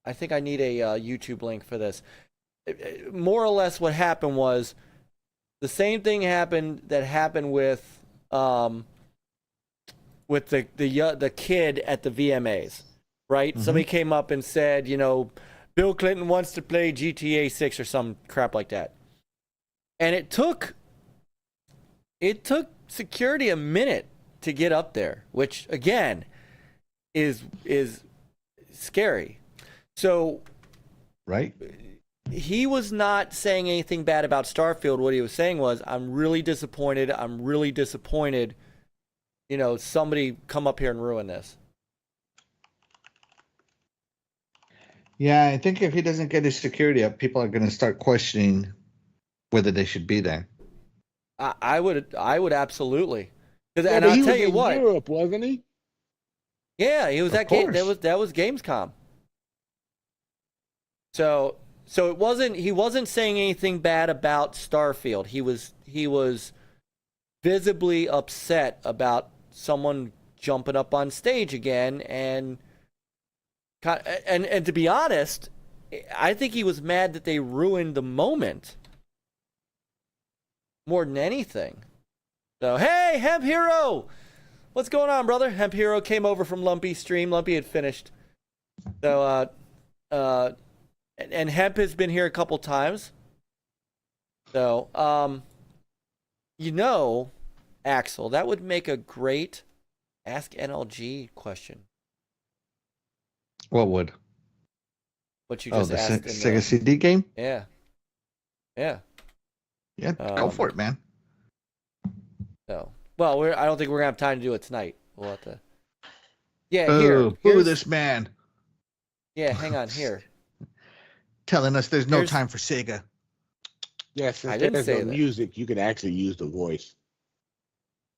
I think I need a YouTube link for this. More or less, what happened was the same thing happened with the kid at the VMAs, right? Somebody came up and said, Bill Clinton wants to play GTA 6 or some crap like that. And it took security a minute to get up there, which again is scary. So Right? he was not saying anything bad about Starfield. What he was saying was, I'm really disappointed. Somebody come up here and ruin this. Yeah, I think if he doesn't get his security up, people are going to start questioning whether they should be there. I would absolutely. Yeah, And but I'll he tell was you in what. Europe, wasn't he? Yeah, he was Of at game. course. That was Gamescom. So it wasn't. He wasn't saying anything bad about Starfield. He was visibly upset about someone jumping up on stage again, and to be honest, I think he was mad that they ruined the moment more than anything. So hey, Hemp Hero, what's going on, brother? Hemp Hero came over from Lumpy's stream. Lumpy had finished. So and Hemp has been here a couple times. So Axel, that would make a great Ask NLG question. What would? What you just the asked. Sega CD game? Yeah. Yeah. Yeah, go for it, man. So, well, I don't think we're gonna have time to do it tonight. We'll have to. Yeah, Boo here's this man. Yeah, hang on here. Telling us there's no Here's- time for Sega. Yes, I since didn't there's say no that. music, you can actually use the voice.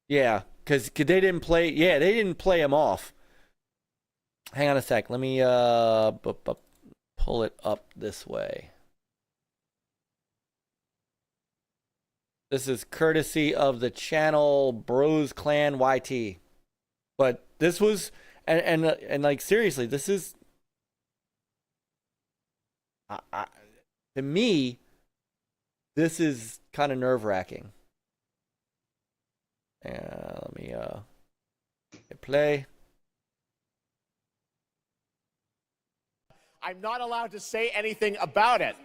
Yeah, because they didn't play. Yeah, they didn't play him off. Hang on a sec. Let me pull it up this way. This is courtesy of the channel Bros Clan YT. But this was and like seriously, this is to me, this is kind of nerve-wracking. Let me hit play. I'm not allowed to say anything about it.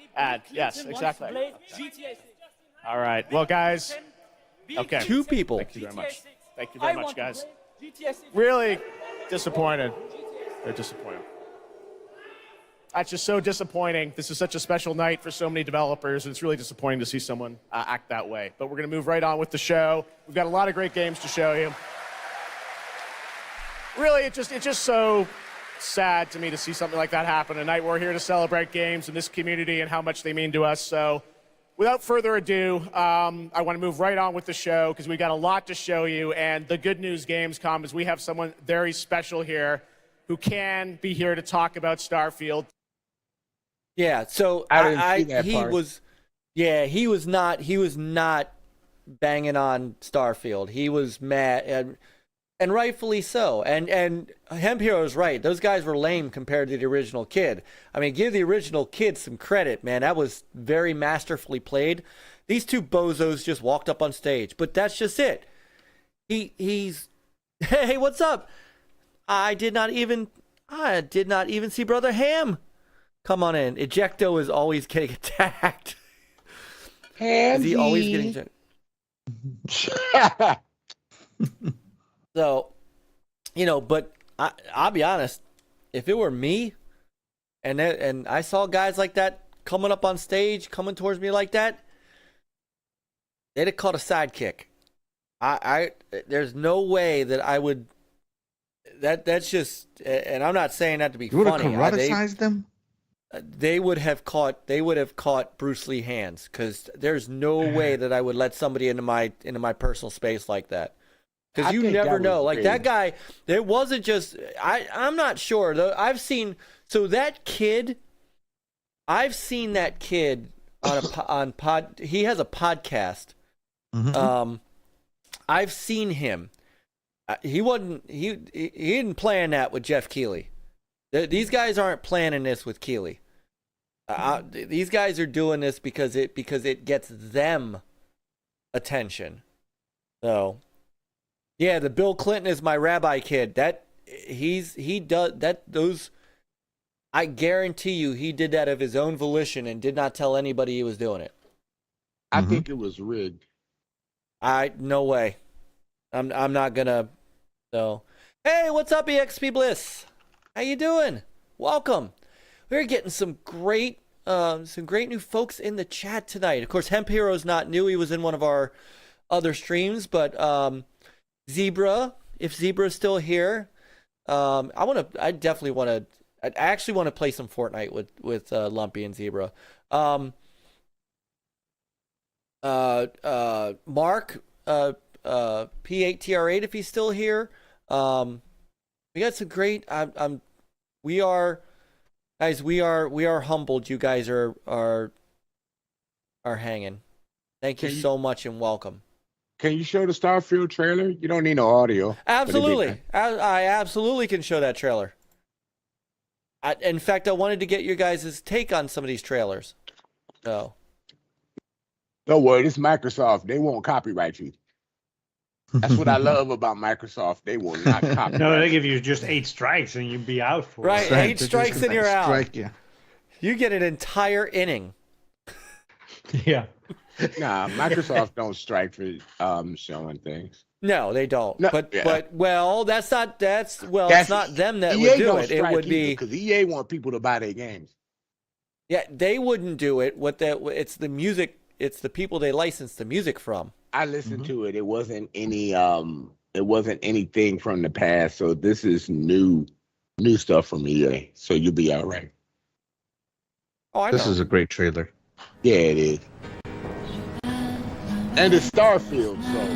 Yes, exactly. All right. Well, guys. Okay. Two people. Thank you very much. Thank you very much, guys. Really disappointed. They're disappointed. That's just so disappointing. This is such a special night for so many developers, and it's really disappointing to see someone act that way. But we're going to move right on with the show. We've got a lot of great games to show you. Really, it's just so sad to me to see something like that happen tonight. We're here to celebrate games in this community and how much they mean to us. So without further ado, I want to move right on with the show because we've got a lot to show you. And the good news, Gamescom, is we have someone very special here who can be here to talk about Starfield. Yeah, so I didn't see that he part. he was not banging on Starfield. He was mad, and rightfully so. And Hemp Hero is right. Those guys were lame compared to the original Kid. I mean, give the original Kid some credit, man. That was very masterfully played. These two bozos just walked up on stage, but that's just it. He's hey, what's up? I did not even see Brother Ham. Come on in. Ejecto is always getting attacked. Is he always getting attacked? So, but I'll be honest. If it were me, and I saw guys like that coming up on stage, coming towards me like that, they'd have caught a sidekick. There's no way that I would. That's just, and I'm not saying that to be You would have funny. karaticized them? They would have caught Bruce Lee hands, because there's no way that I would let somebody into my personal space like that. Because I you think never that know. was Like that great. guy, it wasn't just I'm not sure though. I've seen that kid on he has a podcast. Mhm. I've seen him. He didn't plan that with Jeff Keighley. These guys aren't planning this with Keighley. These guys are doing this because it gets them attention. So, yeah, the Bill Clinton is my rabbi kid. He does that. Those, I guarantee you, he did that of his own volition and did not tell anybody he was doing it. I think it was rigged. No way. I'm not gonna. So, hey, what's up, EXP Bliss? How you doing? Welcome. We're getting some great new folks in the chat tonight. Of course, Hemp Hero's not new. He was in one of our other streams, but Zebra, if Zebra's still here, I actually want to play some Fortnite with Lumpy and Zebra. Mark, P8TR8 if he's still here. We got some great. We are humbled. You guys are hanging. Thank you so much and welcome. Can you show the Starfield trailer? You don't need no audio. Absolutely. I absolutely can show that trailer. In fact, I wanted to get your guys' take on some of these trailers. So. Don't worry, it's Microsoft. They won't copyright you. That's what I love about Microsoft. They will not copyright. No, they give you just 8 strikes and you'd be out for right, it. Right, 8 strikes and you're out. Strike, yeah. You get an entire inning. Yeah. Nah, Microsoft don't strike for showing things. No, they don't. No, but yeah. but well, it's not them that EA would do don't it. It strike would be because EA want people to buy their games. Yeah, they wouldn't do it. It's the music. It's the people they license the music from. I listened to it. It wasn't any it wasn't anything from the past. So this is new stuff from EA. So you'll be all right. Oh, I know. This is a great trailer. Yeah, it is. And it's Starfield, so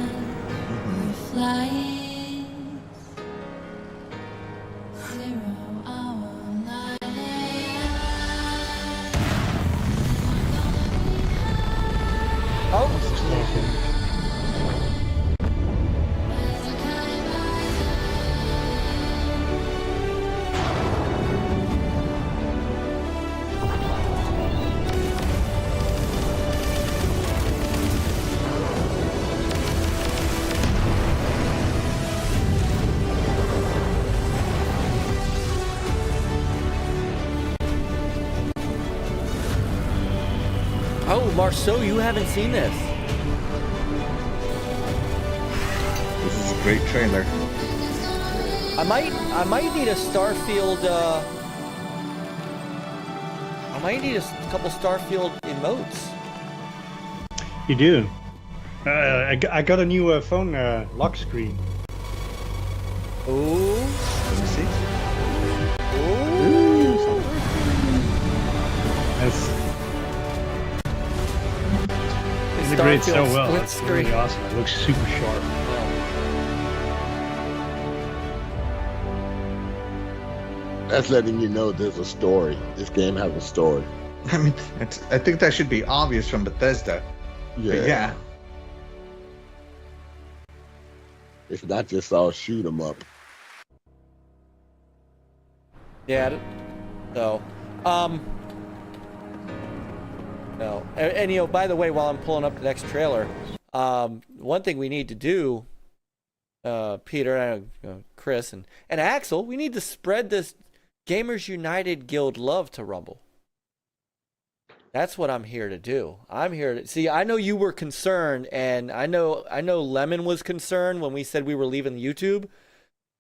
Marceau, you haven't seen this. This is a great trailer. I might need a Starfield. I might need a couple Starfield emotes. You do. I got a new phone lock screen. Ooh. Let me see. Ooh. That's integrates so well. Split It's screen. really awesome. It looks super sharp. that's letting you know there's a story. This game has a story. I mean, I think that should be obvious from Bethesda. Yeah. But yeah. It's not just all shoot 'em up. Yeah. So, no. And you know, by the way, while I'm pulling up the next trailer, one thing we need to do, Peter, Chris, and Axel, we need to spread this Gamers United Guild love to Rumble. That's what I'm here to do. I'm here to see. I know you were concerned, and I know Lemon was concerned when we said we were leaving YouTube,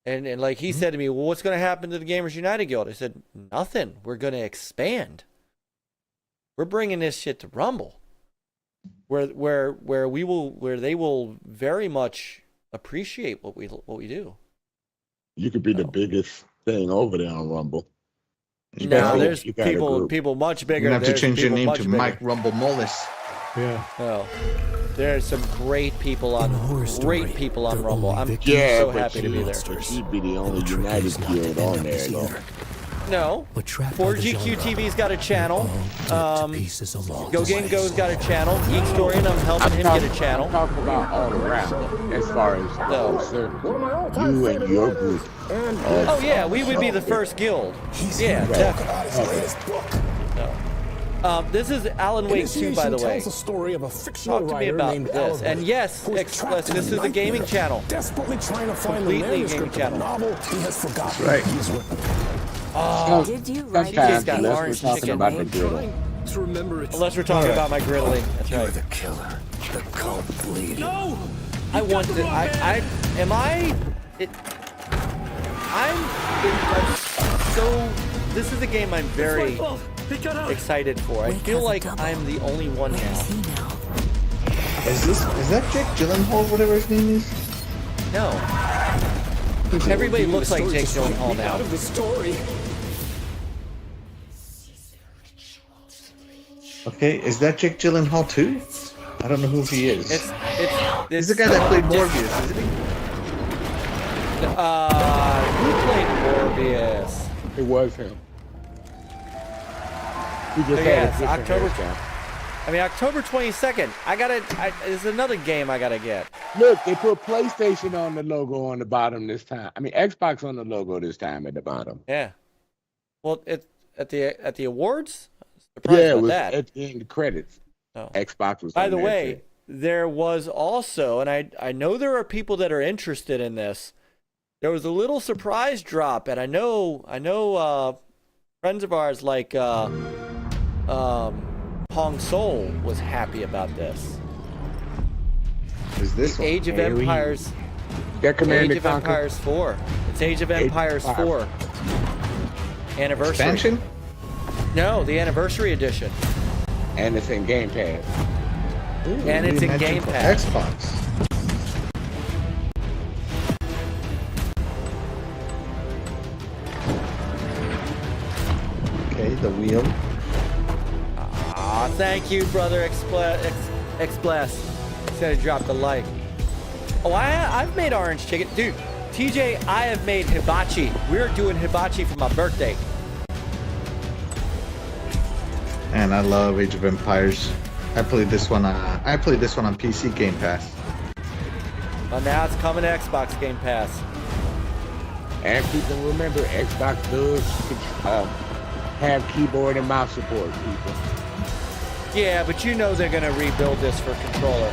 and like he said to me, "Well, what's going to happen to the Gamers United Guild?" I said, "Nothing. We're going to expand. We're bringing this shit to Rumble, where they will very much appreciate what we do." You could be the biggest thing over there on Rumble. No, there's You got a group. people much You're bigger. going to have to There's change your people name much to bigger. Mike Rumble Mullis. Yeah. No, there's some great people on Rumble. I'm so happy to be there. But you'd be the only United Guild on there, though. No, 4GQTV's got a channel. Go Game Go's got a channel. Geek Story, and I'm helping him get a channel. I'm talking about all around, as far as No. you and your group. Oh yeah, we would be the first guild. Yeah, definitely. No. This is Alan Wake 2, by the way. Talk to me about this. And yes, explicit. This is a gaming channel. Completely gaming channel. Right. Oh, Did you write Sometimes, this? got unless we're orange talking chicken. about the griddle. To remember it's unless we're talking about my griddling. That's You're right. the killer, the cult bleeding. No! I want to. I'm so. This is a game I'm very excited for. I feel like I'm the only one now. Is that Jake Gyllenhaal, whatever his name is? No. Everybody looks like Jake Gyllenhaal now. Out of the story. Okay, is that Jake Gyllenhaal too? I don't know who he is. It's He's the guy that played Morbius, isn't he? Who played Morbius? It was him. He just So had a yes, different October. hairstyle. I mean, October 22nd. There's another game I gotta get. Look, they put PlayStation on the logo on the bottom this time. I mean, Xbox on the logo this time at the bottom. Yeah. Well, it at the awards. Surprised Yeah, it about was that. at the end of credits. Oh. Xbox was. By on the there, way, too. there was also, and I know there are people that are interested in this. There was a little surprise drop, and I know friends of ours like Hong Soul was happy about this. Is this one? Age of Hey, we- Empires. That Command Age of and Conquer Empires 4. It's Age of Empires 4. Anniversary. Expansion? No, the anniversary edition. and it's in Game Pass. Ooh, And it's in reimagined Game for Pass. Xbox. Okay, the wheel. Aw, thank you, brother Express. Said to drop the like. Oh, I've made orange chicken. Dude, TJ, I have made hibachi. We're doing hibachi for my birthday. And I love Age of Empires. I played this one. I played this one on PC Game Pass. Well, now it's coming to Xbox Game Pass. And people remember, Xbox does have keyboard and mouse support, people. Yeah, but you know they're gonna rebuild this for controller.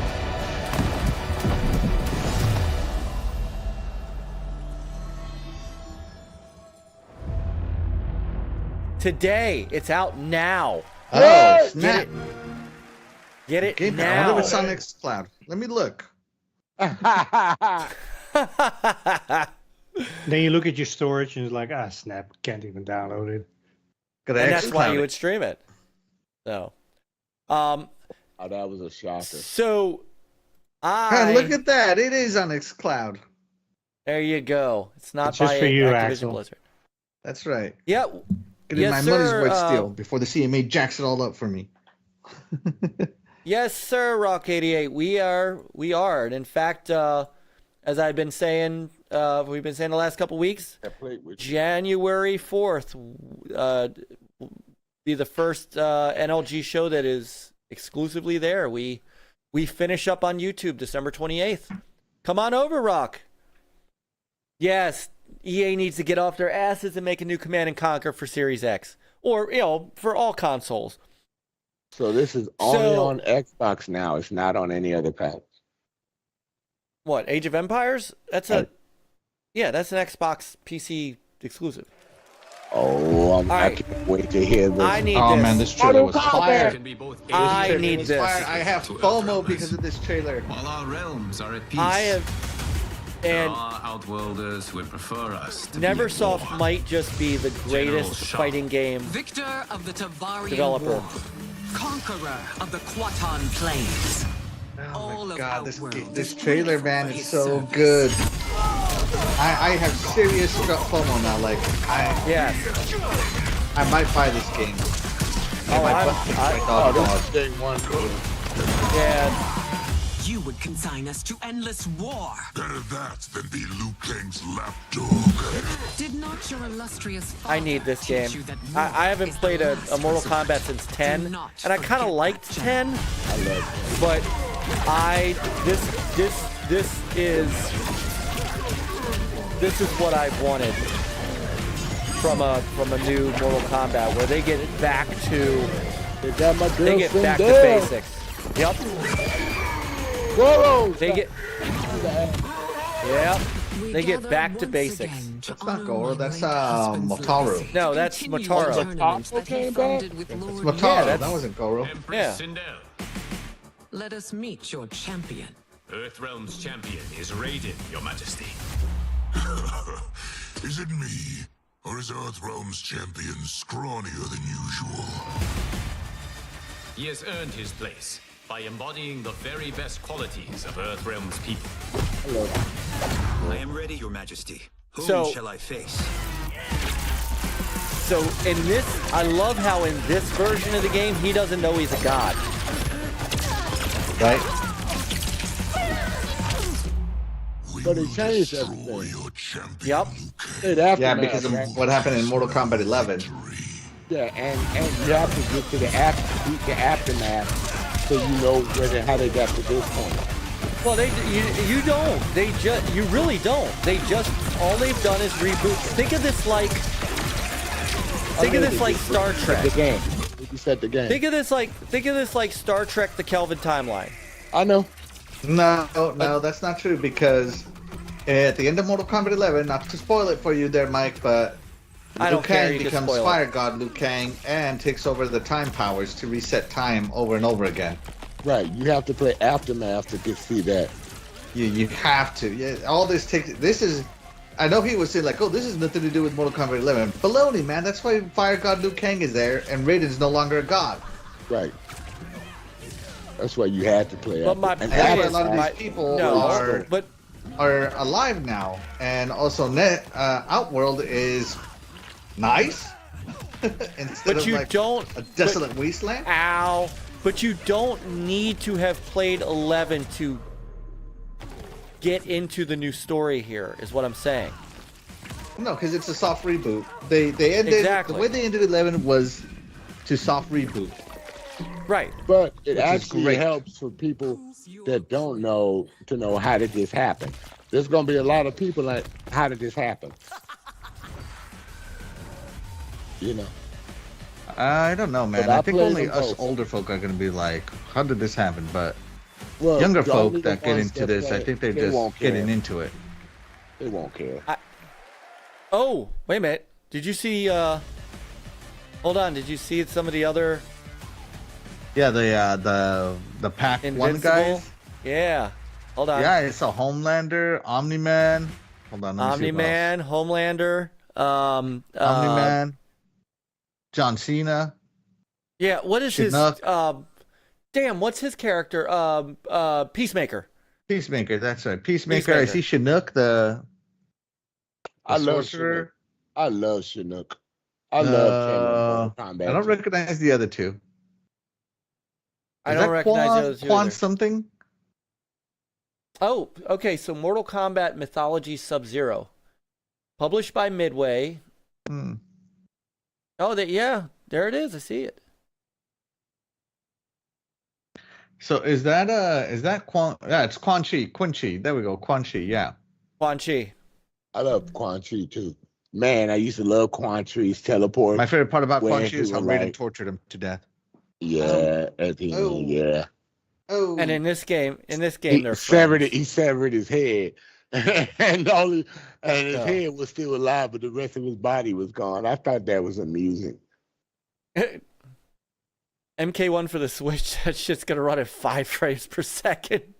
Today, it's out now. Oh, What? snap. Get it Game Pass. I now. wonder if it's on xCloud. Let me look. Then you look at your storage and it's like, ah, snap, can't even download it. Got And that's why xCloud you it. would stream it. So, Oh, that was a shocker. so Ah, I look at that. It is on xCloud. there you go. It's not It's just by for you, Activision Axel. Blizzard. That's right. Yeah, Getting Yes, my sir, money's worth still before the CMA jacks it all up for me. yes, sir. Rock 88. We are. And in fact, as I've been saying, we've been saying the last couple weeks, I played with you. January 4th will be the first NLG show that is exclusively there. We finish up on YouTube December 28th. Come on over, Rock. Yes, EA needs to get off their asses and make a new Command and Conquer for Series X, or for all consoles. So this is only So- on Xbox now. It's not on any other patch. What, Age of Empires? That's that's an Xbox PC exclusive. Oh, I right. can't wait to hear this. I need Oh this. man, this trailer was fire. Can be both I alien need was this. fire. I have FOMO because of this trailer. While our realms are at peace, I have, there and are outworlders who would prefer us to be at Neversoft war. might just be the greatest Shaw. fighting game. Victor of the Tavarian Developer. War, conqueror of the Quatan Plains. Oh All my of god, Outworld this is trailer, grateful man, for is his so service. good. I have serious FOMO now. Like Yes. I might buy this game. Oh, Day one. Yeah. You would consign us to endless war. Better that than be Liu Kang's lapdog. Did not your illustrious I need father this teach game. you that I war haven't is the played a last Mortal resort? Kombat since Do 10, not and I kind of forget liked that, 10, I love but this is what I've wanted from a new Mortal Kombat, where they get it back to They got my girl they get back to Sindel. basics. Yep. Whoa! They get. Yep. We They get gather back to once basics. again to That's not honor Goro, my that's, late husband's Motaru. legacy. No, that's Continue Motaru. the tournaments that he Motaru founded with It's Lord Motaru. that's- That wasn't Goro. Empress Yeah. Sindel, Let us meet your champion. Earthrealm's champion is Raiden, your majesty. Is it me? Or is Earthrealm's champion scrawnier than usual? He has earned his place by embodying the very best qualities of Earthrealm's people. I am ready, Your Majesty. Whom So- shall I face? So in this, I love how in this version of the game he doesn't know he's a god. right? But it changed Destroy everything. your champion, Yep. It aftermath, Yeah, because of right? what happened in Mortal Kombat 11. Yeah, and you have to get to beat the aftermath so you know how they got to this point. Well, you don't. You really don't. All they've done is reboot. Think of this like Star Trek. The game. You said the game. Think of this like Star Trek: The Kelvin Timeline. I know. No, that's not true because at the end of Mortal Kombat 11, not to spoil it for you there, Mike, but I don't Liu care, Kang you can becomes spoil it. Fire God Liu Kang and takes over the time powers to reset time over and over again. Right. You have to play Aftermath to get see that. You have to. Yeah, all this takes. This is. I know he was saying like, oh, this has nothing to do with Mortal Kombat 11. Baloney, man. That's why Fire God Liu Kang is there and Raiden's no longer a god. Right. That's why you had to play. But my And point That's why is, a lot of these people are alive now, and also Outworld is nice instead but of you like don't. a desolate wasteland. Ow! But you don't need to have played 11 to get into the new story here. Is what I'm saying. No, because it's a soft reboot. They ended Exactly. the way they ended 11 was to soft reboot. Right. But it Which is actually great. helps for people that don't know to know how did this happen. There's gonna be a lot of people like, how did this happen? You know. I don't know, man. But I I think played only them us both. older folk are gonna be like, how did this happen? But Well, younger the folk only that get ones into that this, play I it, think they're they just won't care. getting into it. They won't care. Oh, wait a minute. Did you see? Hold on. Did you see some of the other Yeah, the pack one Invincible? guys. Yeah. Hold on. Yeah, it's a Homelander, Omni-Man. Hold on, let me see who Omni-Man, Homelander. else. Omni-Man, John Cena. Yeah. What is his? Chinook. Damn. What's his character? Peacemaker. Peacemaker, that's right. Peacemaker. I see Peacemaker. Chinook, the I love sorcerer. Chinook. I love Chinook. I love him in Mortal Kombat. I don't recognize the other two. I Is don't that recognize the other two Quan either. something? Oh, okay. So Mortal Kombat Mythology Sub-Zero, published by Midway. Hmm. Oh, yeah, there it is. I see it. So is that Quan? Yeah, it's Quan Chi. There we go, Quan Chi. Yeah. Quan Chi. I love QuanSu too. Man, I used to love QuanSu's teleport. My favorite part about When Quan Chi is he how was Raiden like- tortured him to death. Yeah, at the Oh. end, yeah. Oh. And in this game, He they're severed friends. it. He severed his head, and his Yeah. head was still alive, but the rest of his body was gone. I thought that was amusing. MK1 for the Switch. That shit's gonna run at 5 frames per second.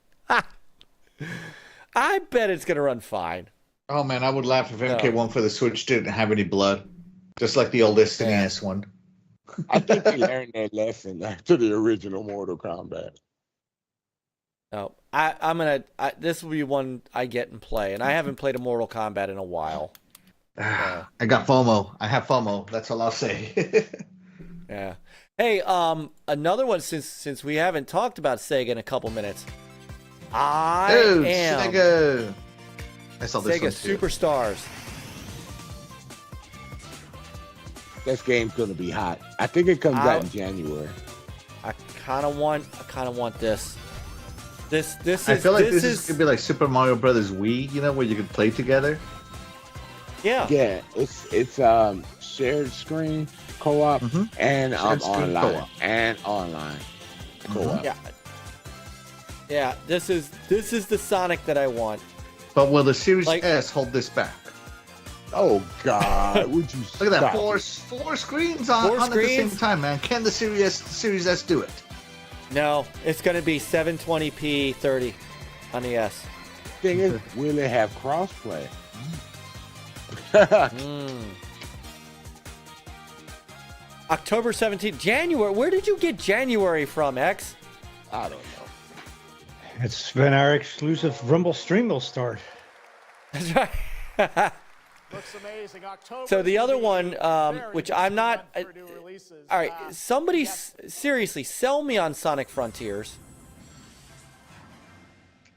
I bet it's gonna run fine. Oh man, I would laugh if MK1 for the Switch didn't have any blood, just like the old SNES one. I think they learned that lesson after the original Mortal Kombat. No, this will be one I get and play, and I haven't played a Mortal Kombat in a while. I got FOMO. I have FOMO. That's all I'll say. Yeah. Hey, another one since we haven't talked about Sega in a couple minutes. I Dude, am Sega. I saw this Sega one too. Superstars. This game's gonna be hot. I think it comes out in January. I kind of want this. This is. I feel like this is gonna be like Super Mario Brothers Wii, you know, where you could play together. Yeah. Yeah, it's shared screen co-op and Shared screen online co-op. and online co-op. Yeah. Yeah. This is the Sonic that I want. But will the Series Like- S hold this back? Oh God! Would you Look at that, stop four screens on Four at the same screens? time, man. Can the Series S do it? No, it's gonna be 720p 30 on the S. Thing is, will it have crossplay? October 17th, January. Where did you get January from, X? I don't know. It's when our exclusive Rumble stream will start. That's right. Looks amazing. October. So the other one, which I'm not. All right, somebody seriously sell me on Sonic Frontiers.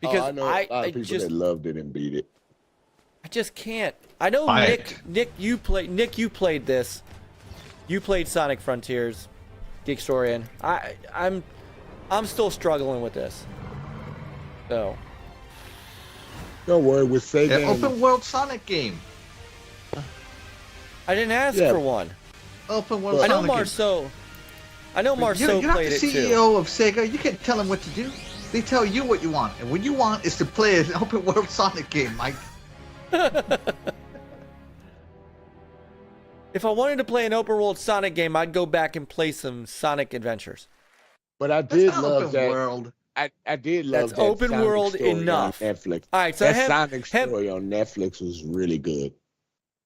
Because I know a lot of people just that loved it and beat it. I just can't. I know Mike. Nick, you played this. You played Sonic Frontiers, Geekstorian. I'm still struggling with this. So. Don't worry, with Sega. Open world Sonic game. I didn't ask for one. Open world I know Sonic Marceau. I know Marceau you're played not the it too. CEO of Sega. You can't tell them what to do. They tell you what you want, and what you want is to play an open world Sonic game, Mike. If I wanted to play an open world Sonic game, I'd go back and play some Sonic Adventures. But I did That's not love open that. world. I did love That's that open Sonic world story enough. on Netflix. All right, so that Sonic story on Netflix was really good.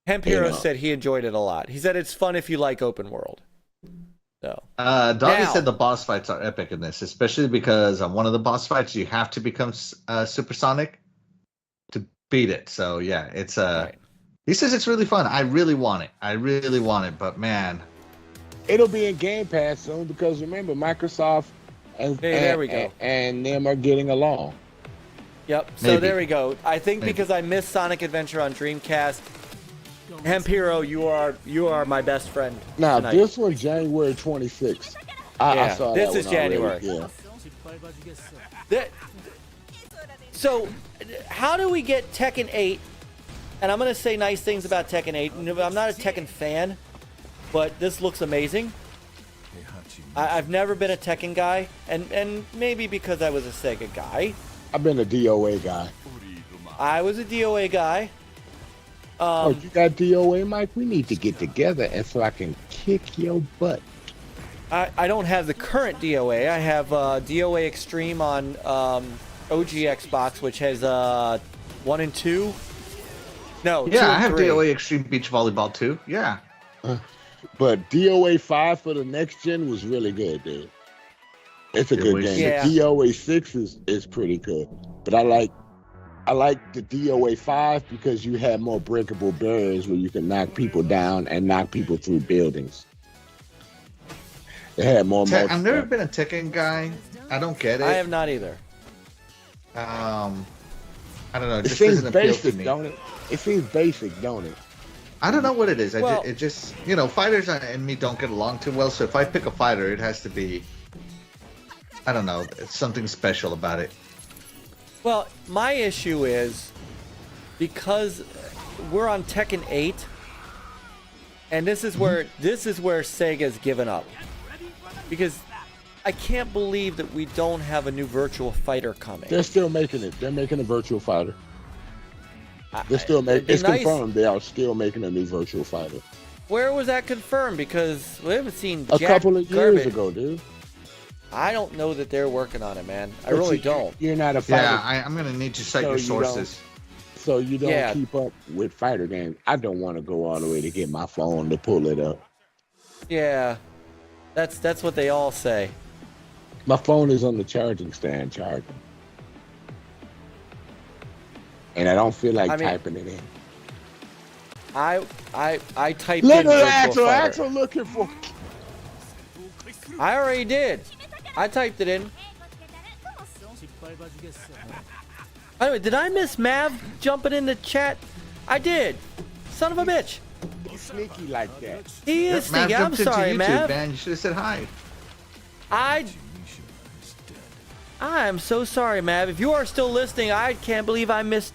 Hemp Hero said he enjoyed it a lot. He said it's fun if you like open world. So. Doggy said the boss fights are epic in this, especially because on one of the boss fights you have to become supersonic to beat it. So yeah, it's Right. He says it's really fun. I really want it. But man, It'll be in Game Pass soon because remember Microsoft and there we go. and them are getting along. Yep. So Maybe. there we go. I think Maybe. because I missed Sonic Adventure on Dreamcast, Hemp Hero, you are my best friend. Now tonight. this was January 26th. I saw this that is one already. January. Yeah. So, how do we get Tekken 8? And I'm going to say nice things about Tekken 8. I'm not a Tekken fan, but this looks amazing. I've never been a Tekken guy, and maybe because I was a Sega guy. I've been a DOA guy. I was a DOA guy. Oh, you got DOA, Mike? We need to get together and so I can kick your butt. I don't have the current DOA. I have DOA Extreme on OG Xbox, which has 1 and 2. No, 2 yeah, and I have 3. DOA Extreme Beach Volleyball too. Yeah. But DOA 5 for the next gen was really good, dude. It's a good game. Yeah. The DOA 6 is pretty good. But I like the DOA 5 because you have more breakable barriers where you can knock people down and knock people through buildings. They had more I've never been a Tekken guy. I don't get it. I have not either. I don't know. It It just seems doesn't appeal to basic, me. don't it? It seems basic, don't it? I don't know what it is. Well- It just fighters and me don't get along too well. So if I pick a fighter, it has to be, I don't know, it's something special about it. Well, my issue is because we're on Tekken 8, and this is where Sega's given up. Because I can't believe that we don't have a new Virtual Fighter coming. They're still making it. They're making a Virtual Fighter. They're still it'd making. be It's nice- confirmed they are still making a new Virtual Fighter. Where was that confirmed? Because we haven't seen A jack couple of years garbage. ago, dude. I don't know that they're working on it, man. I But really you- don't. You're not a fighter, Yeah, I'm gonna need to cite So your you don't- sources. so you don't Yeah. keep up with fighter games. I don't want to go all the way to get my phone to pull it up. Yeah, that's what they all say. My phone is on the charging stand charging, and I don't feel like I mean- typing it in. I typed Look in at Virtual Axel. Fighter. Axel looking for. I already did. I typed it in. By the way, did I miss Mav jumping in the chat? I did. Son of a bitch. He's sneaky like that. He is Mav sneaky. I'm jumped into sorry, YouTube, Mav. man. You should have said hi. I am so sorry, Mav. If you are still listening, I can't believe I missed.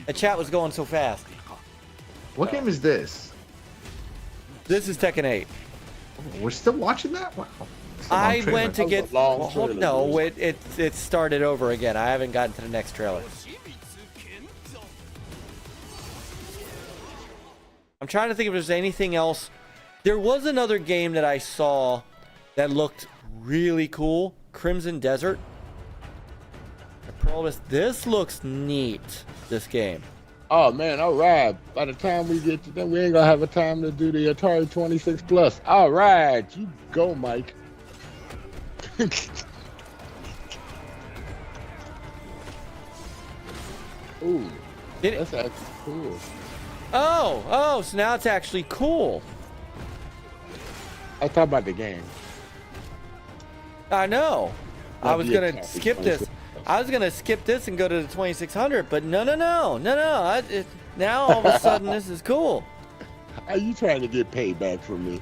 The chat was going so fast. What game is this? This is Tekken 8. We're still watching that? Wow. It's a long I trailer. went to That was get. a long well, hold- trailer, no, dude. it started over again. I haven't gotten to the next trailer. I'm trying to think if there's anything else. There was another game that I saw that looked really cool. Crimson Desert. This looks neat. This game. Oh man, all right. By the time we get to them, we ain't gonna have a time to do the Atari 26 Plus. All right, you go, Mike. Ooh, Did it- that's actually cool. Oh, so now it's actually cool. I thought about the game. I know. I Not was the gonna Atari skip this. 26. I was gonna skip this and go to the 2600, but no. Now all of a sudden this is cool. Are you trying to get paid back from me?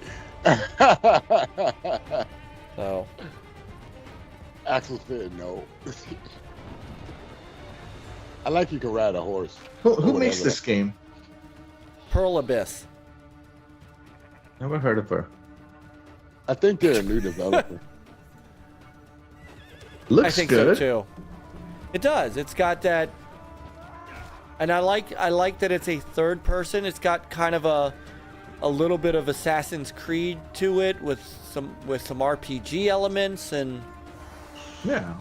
So Axel said no. I like you can ride a horse. Who makes this game? Pearl Abyss. Never heard of her. I think they're a new developer. Looks I think good. so too. It does. It's got that, and I like that it's a third person. It's got kind of a little bit of Assassin's Creed to it with some RPG elements and Yeah.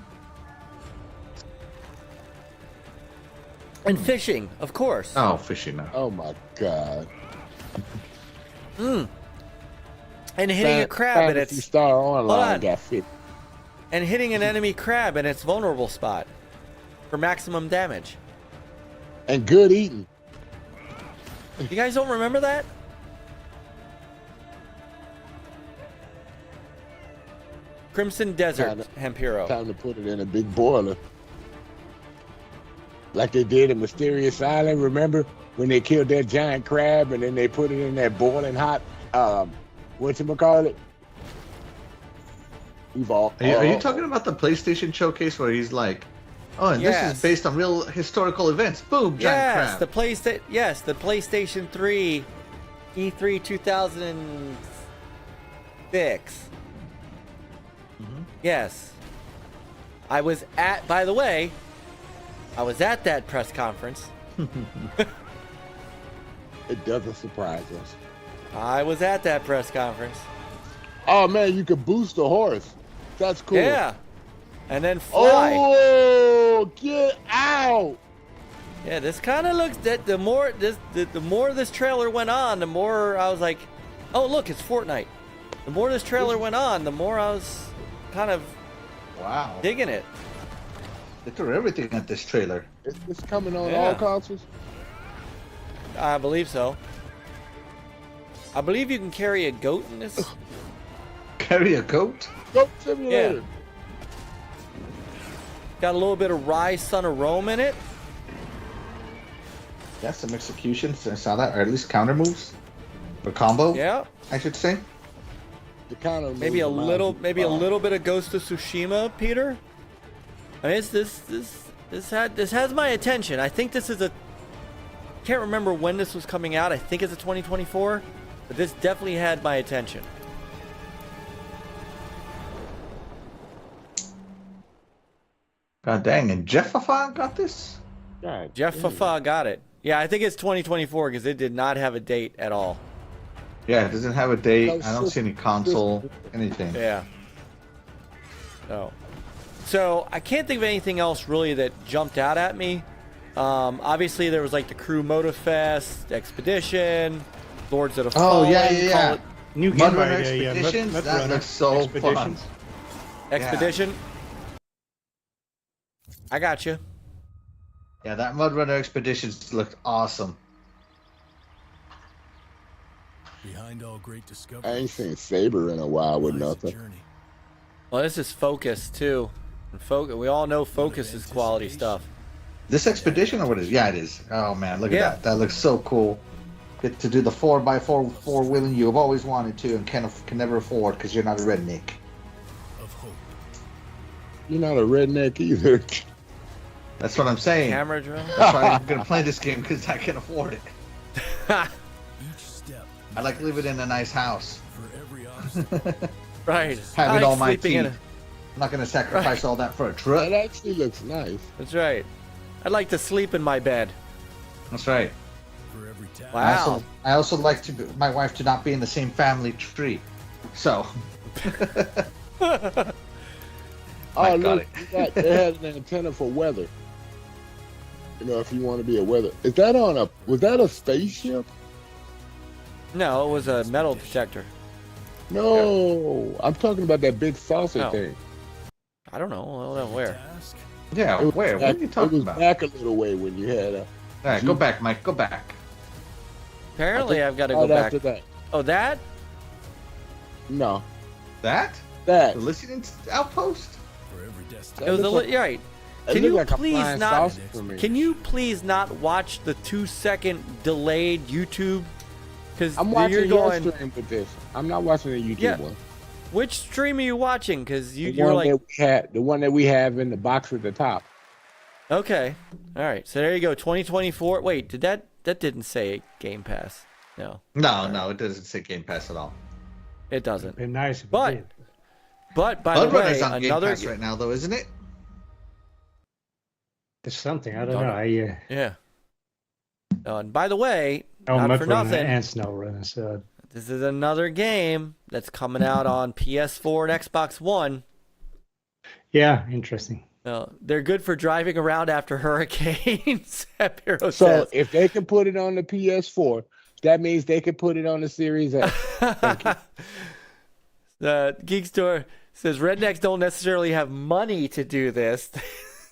and fishing, of course. Oh, fishing now. Oh my god. And hitting a crab in Fantasy its Star Hold on. Online got fit. and hitting an enemy crab in its vulnerable spot for maximum damage. And good eating. You guys don't remember that? Crimson Desert Hemp Hero. Time to put it in a big boiler. Like they did in Mysterious Island, remember? When they killed that giant crab and then they put it in that boiling hot, whatchamacallit? Are you talking about the PlayStation showcase where he's like, oh, and this is based on real historical events. Boom, giant crab. The PlayStation 3 E3 2006. Yes. By the way, I was at that press conference. It doesn't surprise us. I was at that press conference. Oh man, you could boost a horse. That's cool. Yeah. And then fly. Oh, get out! Yeah, this kind of looks that the more this trailer went on, the more I was like, oh look, it's Fortnite. The more this trailer went on, the more I was kind of digging it. They threw everything at this trailer. It's coming on all consoles? I believe so. I believe you can carry a goat in this. Carry a goat? Goat Simulator. Yeah. Got a little bit of Rise Son of Rome in it. Yeah, some executions. I saw that, or at least counter moves, or combo. Yeah. I should say. The counter Maybe a little bit of Ghost of Tsushima, Peter. I mean, this has my attention. I think this is can't remember when this was coming out. I think it's a 2024, but this definitely had my attention. God dang, and Jeff Fafa got this? Jeff Fafa got it. Yeah, I think it's 2024 because it did not have a date at all. Yeah, it doesn't have a date. I don't see any console, anything. Yeah. So I can't think of anything else really that jumped out at me. Obviously there was like the Crew Motorfest, Expedition, Lords of the Fallen. Oh yeah. New Mud game Runner idea, Expeditions. Mud That Runner looks so fun. Expeditions. Expedition. I got you. Yeah, that Mud Runner Expeditions looked awesome. Behind all great discoveries, I ain't seen Saber in a while with nothing. Well, this is Focus too. And we all know Focus is quality stuff. This Expedition or what is? Yeah, it is. Oh man, look at that. That looks so cool. Get to do the 4x4 four-wheeling you have always wanted to and can never afford because you're not a redneck. You're not a redneck either. That's what I'm saying. Camera drone. That's why I'm gonna play this game because I can afford it. I like living in a nice house. Right. Having all my teeth. in I'm not gonna sacrifice all that for a truck. That actually looks nice. That's right. I'd like to sleep in my bed. That's right. Wow. I also like my wife to not be in the same family tree. So. Oh, look, it has an antenna for weather. You know, if you want to be a weather. Was that a spaceship? No, it was a metal detector. No, I'm talking about that big saucer thing. I don't know. I don't know where. Yeah, where? What are you talking about? It was back a little way when you had a... All right, go back, Mike. Go back. Apparently, I've got to go back. After that. Oh, that? No. That? That. The listening outpost? It was right. It Can looked you like a please flying not? saucer for me. Can you please not watch the 2-second delayed YouTube? Because I'm watching you're your going. stream with this. I'm not watching the YouTube Yeah. one. Which stream are you watching? Because The you're one like, the one that we have in the box at the top. okay, all right. So there you go. 2024. Wait, that didn't say Game Pass? No, No, it doesn't say Game Pass at all. it doesn't. Been nice if it But did. But by the way, Bloodrunner's on Game another Pass right now, though, isn't it? It's something. I don't know. yeah. And by the way, Oh, not Mud for Runner nothing. and Snow Runner. So This is another game that's coming out on PS4 and Xbox One. yeah, interesting. They're good for driving around after hurricanes. Hero So says. if they can put it on the PS4, that means they can put it on the Series X. Thank you. The Geek Store says rednecks don't necessarily have money to do this.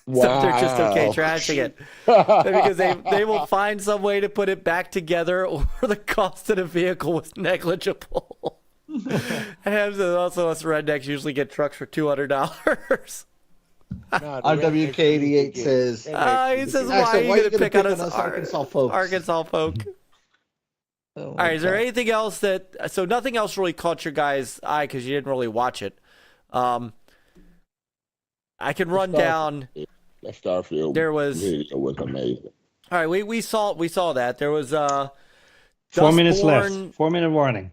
Wow. So they're just okay trashing it. Because they will find some way to put it back together, or the cost of the vehicle was negligible. And also us rednecks usually get trucks for $200. RWK88 says. He says, why are you going to pick on us Arkansas folks? Arkansas folk. Oh, All right, is there anything else so nothing else really caught your guys' eye because you didn't really watch it. I can run down. That Starfield There was. video was amazing. All right, we saw that. There was 4 minutes Dustborn- left. 4 minute warning.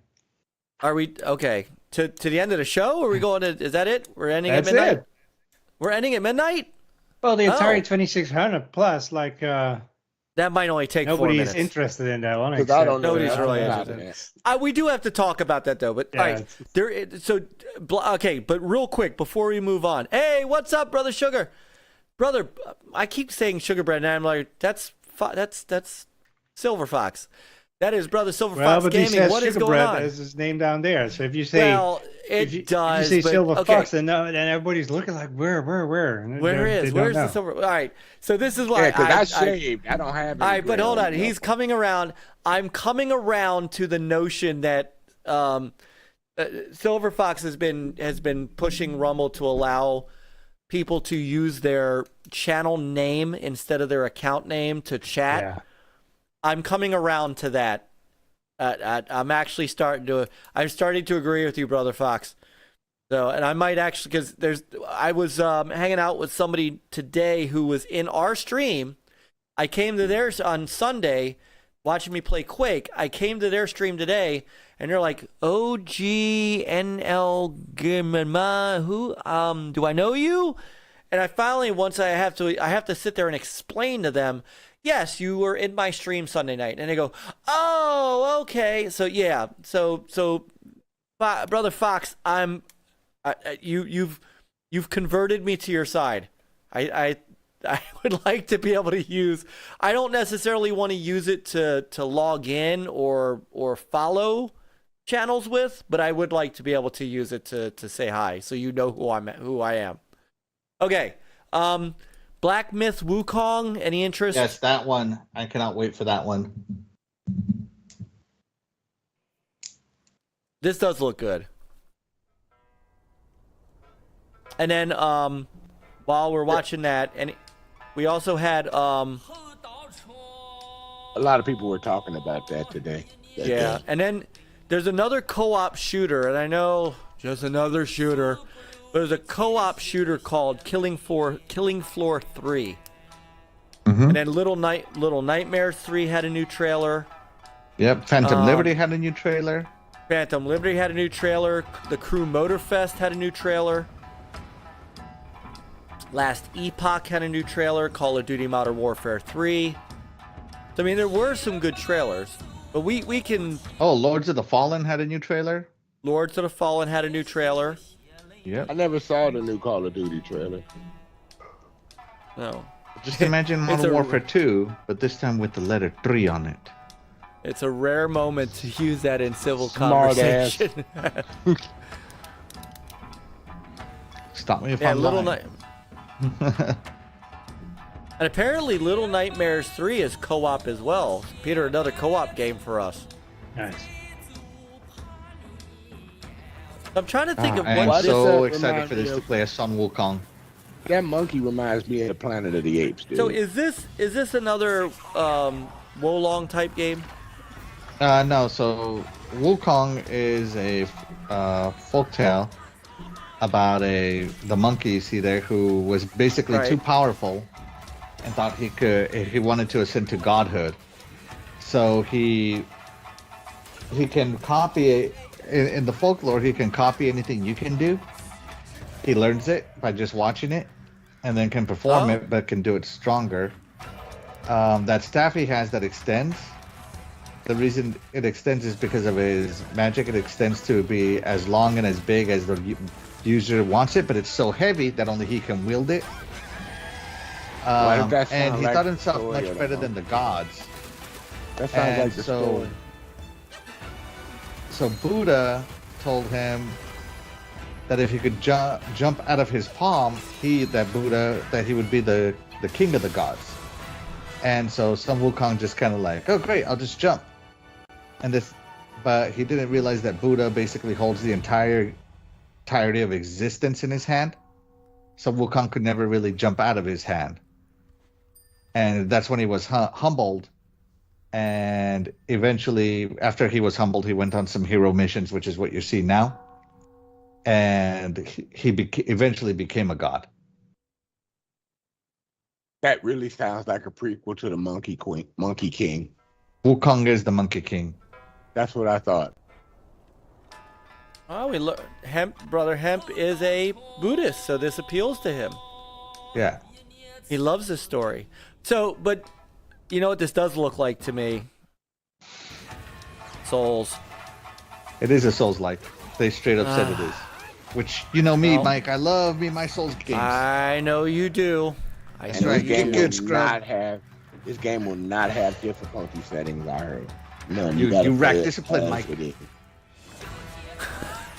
Are we okay to the end of the show? Or are we going to? Is that it? We're ending That's at midnight. it. We're ending at midnight. Well, the Atari Oh. 2600 plus, like That might only take 4 nobody minutes. is interested in that one. Because I don't know. Nobody's that. really I'm not interested. in that. We do have to talk about that though. But Yeah, all right, okay. But real quick before we move on, hey, what's up, brother Sugar? Brother, I keep saying Sugar Bread, and I'm like, that's Silver Fox. That is brother Silver well, Fox but he Gaming. says What is Sugar going Bread on? as his name down there. So if you say, Well, it if you does. say but, Silver okay. Fox, then everybody's looking like where? And Where's they don't the know. silver? All right, so this is why Yeah, because I shaved. I don't have. All any right, but gray hold on. no. He's coming around. I'm coming around to the notion that Silver Fox has been pushing Rumble to allow people to use their channel name instead of their account name to chat. Yeah. I'm coming around to that. I'm actually starting to agree with you, brother Fox. So, and I might actually, because I was hanging out with somebody today who was in our stream. I came to theirs on Sunday, watching me play Quake. I came to their stream today, and they're like, OG-NLG, who? Do I know you? And I finally, once I have to sit there and explain to them, yes, you were in my stream Sunday night. And they go, oh, okay. So yeah, so brother Fox, you've converted me to your side. I would like to be able to use. I don't necessarily want to use it to log in or follow channels with, but I would like to be able to use it to say hi, so you know who I am. Okay. Black Myth Wukong. Any interest? Yes, that one. I cannot wait for that one. This does look good. And then while we're watching that, and we also had A lot of people were talking about that today. yeah, and then there's another co-op shooter, and I know just another shooter. There's a co-op shooter called Killing Floor 3. Mm-hmm. And then Little Nightmares 3 had a new trailer. Yep, Phantom Liberty had a new trailer. Phantom Liberty had a new trailer. The Crew Motorfest had a new trailer. Last Epoch had a new trailer. Call of Duty Modern Warfare 3. So, I mean, there were some good trailers. But we can... Oh, Lords of the Fallen had a new trailer. Lords of the Fallen had a new trailer. Yep. I never saw the new Call of Duty trailer. No. Just imagine It's Modern a- Warfare 2, but this time with the letter 3 on it. It's a rare moment to use that in civil Smart ass. conversation. Stop me if Yeah, I'm Little lying. Night. And apparently, Little Nightmares 3 is co-op as well. Peter, another co-op game for us. Nice. I'm trying to think of I am what. does so that excited remind for me this to of? play as Sun Wukong. That monkey reminds me of the Planet of the Apes, dude. So is this another Wolong type game? No. So Wukong is a folktale about the monkey you see there who was basically too powerful and thought he wanted to ascend to godhood. So he can copy in the folklore. He can copy anything you can do. He learns it by just watching it, and then can perform it, but can do it stronger. That staff he has that extends. The reason it extends is because of his magic. It extends to be as long and as big as the user wants it, but it's so heavy that only he can wield it. And he thought himself much better than the gods. That sounds like the story. So Buddha told him that if he could jump out of his palm, he would be the king of the gods. And so some Wukong just kind of like, oh great, I'll just jump. But he didn't realize that Buddha basically holds the entirety of existence in his hand. So Wukong could never really jump out of his hand. And that's when he was humbled. And eventually, after he was humbled, he went on some hero missions, which is what you see now. And he eventually became a god. That really sounds like a prequel to the Monkey King. Wukong is the Monkey King. That's what I thought. Oh, Brother Hemp is a Buddhist, so this appeals to him. Yeah. He loves this story. So, but you know what this does look like to me? Souls. It is a Souls-like. They straight up said it is. Which, you know me, Mike, I love my Souls games. I know you do. This game will not have difficulty settings, I heard. No, you rack discipline, Mike.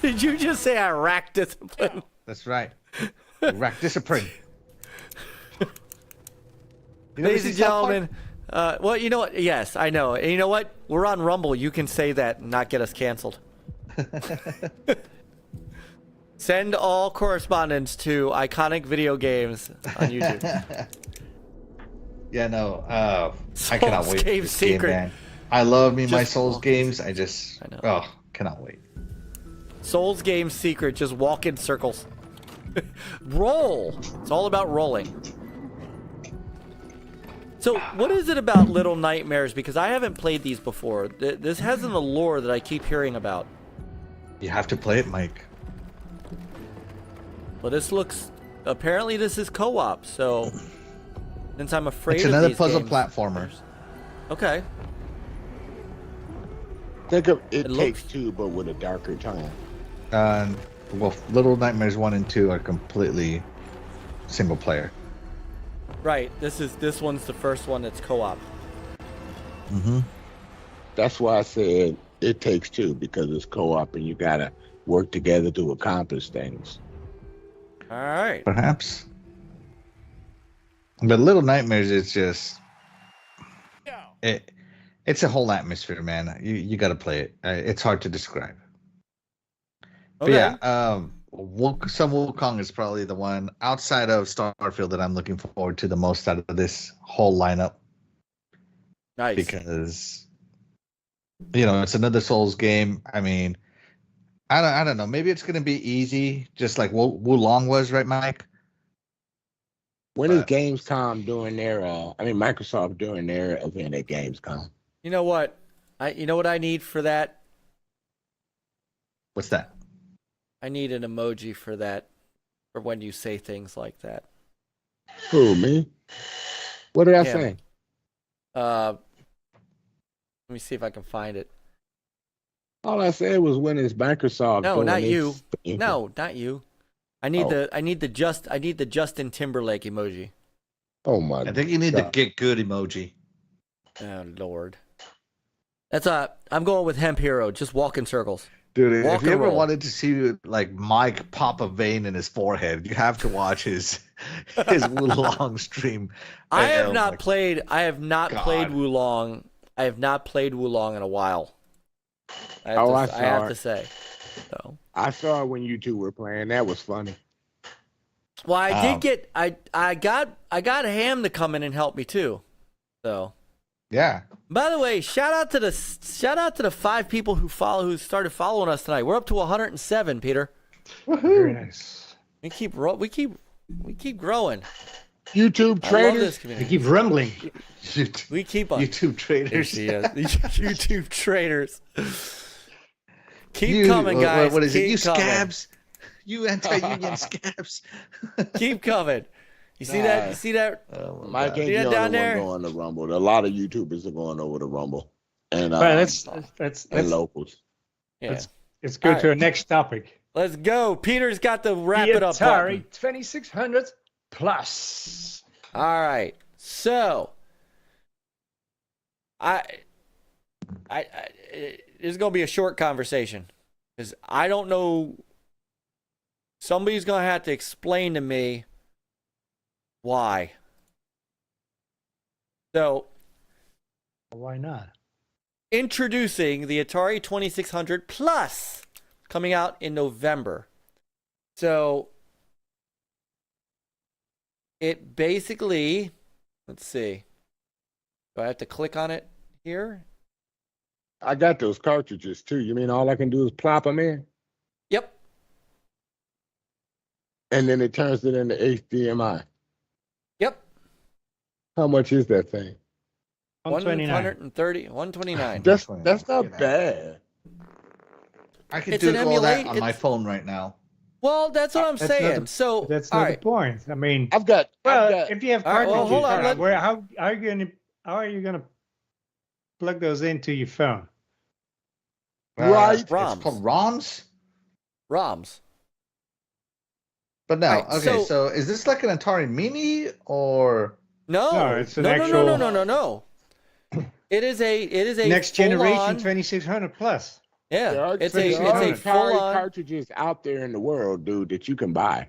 Did you just say I rack discipline? That's right. Rack discipline. Ladies and gentlemen, well, you know what? Yes, I know. And you know what? We're on Rumble. You can say that and not get us canceled. Send all correspondence to Iconic Video Games on YouTube. Yeah, no. I cannot wait. Game Secret. Game, man. I love my Souls games. I know. Cannot wait. Souls Game Secret. Just walk in circles. Roll. It's all about rolling. So, what is it about Little Nightmares? Because I haven't played these before. This has an allure that I keep hearing about. You have to play it, Mike. Well, this looks... Apparently, this is co-op, so... Since I'm afraid it's of another these puzzle games, platformer. Okay. Think of It Takes Two, but with a darker tone. Well, Little Nightmares 1 and 2 are completely single player. Right. This one's the first one that's co-op. Mm-hmm. That's why I said It Takes Two, because it's co-op and you gotta work together to accomplish things. All right. Perhaps. But Little Nightmares is just it's a whole atmosphere, man. You got to play it. It's hard to describe. Okay. But yeah, some Wukong is probably the one outside of Starfield that I'm looking forward to the most out of this whole lineup. Nice. Because it's another Souls game. I mean, I don't know. Maybe it's gonna be easy, just like Wulong was, right, Mike? When is Gamescom doing their? Microsoft doing their event at Gamescom? You know what? I need for that? What's that? I need an emoji for that, for when you say things like that. Who, me? What did I say? Let me see if I can find it. All I said was when is Microsoft? No, doing not its you. thing? No, not you. I need the Justin Timberlake emoji. Oh my! I think you need the Get Good emoji. Oh Lord. I'm going with Hemp Hero. Just walk in circles. Dude, if you ever wanted to see like Mike pop a vein in his forehead, you have to watch his Wulong stream. I have not played Wulong. I have not played Wulong in a while. I have to say. So. I saw it when you two were playing. That was funny. Well, I did get I got Ham to come in and help me too. So Yeah. by the way, shout out to the 5 people who started following us tonight. We're up to 107, Peter. Very nice. We keep growing. YouTube I love traders. this We community. keep rumbling. We keep on. YouTube traders. YouTube traders. Keep coming, guys. What is it? Keep You coming. scabs. You anti-union scabs. Keep coming. You see that? You see that? Oh, my Mike God. ain't See that the down only there? one going to Rumble. A lot of YouTubers are going over to Rumble, and Right, and let's locals. Yeah. let's go All to right. our next topic. Let's go. Peter's got the wrap The it up Atari button. 2600 Plus. All right. So, this is going to be a short conversation because I don't know. Somebody's going to have to explain to me why. So, Why not? introducing the Atari 2600 Plus coming out in November. So, it basically, let's see. Do I have to click on it here? I got those cartridges too. You mean all I can do is plop them in, Yep. and then it turns it into HDMI? Yep. How much is that thing? 129. 129. That's not bad. I can It's do an all that emulate- on my it's- phone right now. Well, that's what I'm That's not saying. the- So, That's all not right. the point. I mean, I've got. if you have All right, well, cartridges, hold on, how are you gonna plug those into your phone? Right. It's ROMs. called ROMs. ROMs. But no, Right, okay. so- So is this like an Atari Mini or? No, No, it's an no, actual- no. It is a Next generation full-on- 2600 Plus. There Yeah, are, it's there a are full Atari on. cartridges out there in the world, dude, that you can buy.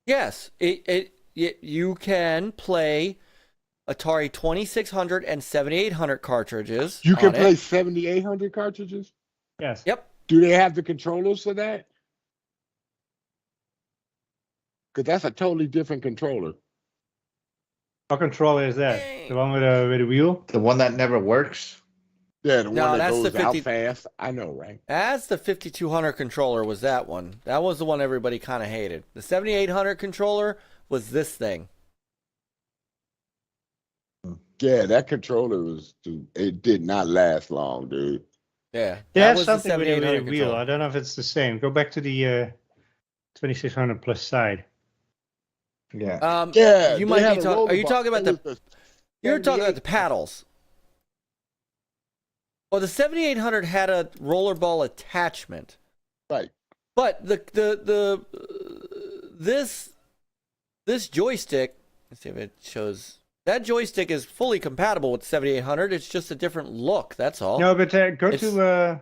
Yes, you can play Atari 2600 and 7800 cartridges. You can on play it. 7800 cartridges. Yes. Yep. Do they have the controllers for that? Because that's a totally different controller. What controller is that? The one with a wheel? The one that never works. Yeah, the No, one that that's goes the out 50 fast. I know, right? That's the 5200 controller. Was that one? That was the one everybody kind of hated. The 7800 controller was this thing. Yeah, that controller was. Dude, it did not last long, dude. Yeah. Yeah, that was the something with a 7800 wheel. controller. I don't know if it's the same. Go back to the 2600 Plus side. Yeah. Yeah, you they might had be a talking. Are you rollerball. talking about It the? was You're talking about the 78. paddles. Well, the 7800 had a rollerball attachment, Right. but this joystick. Let's see if it shows. That joystick is fully compatible with 7800. It's just a different look. That's all. No, but go It's- to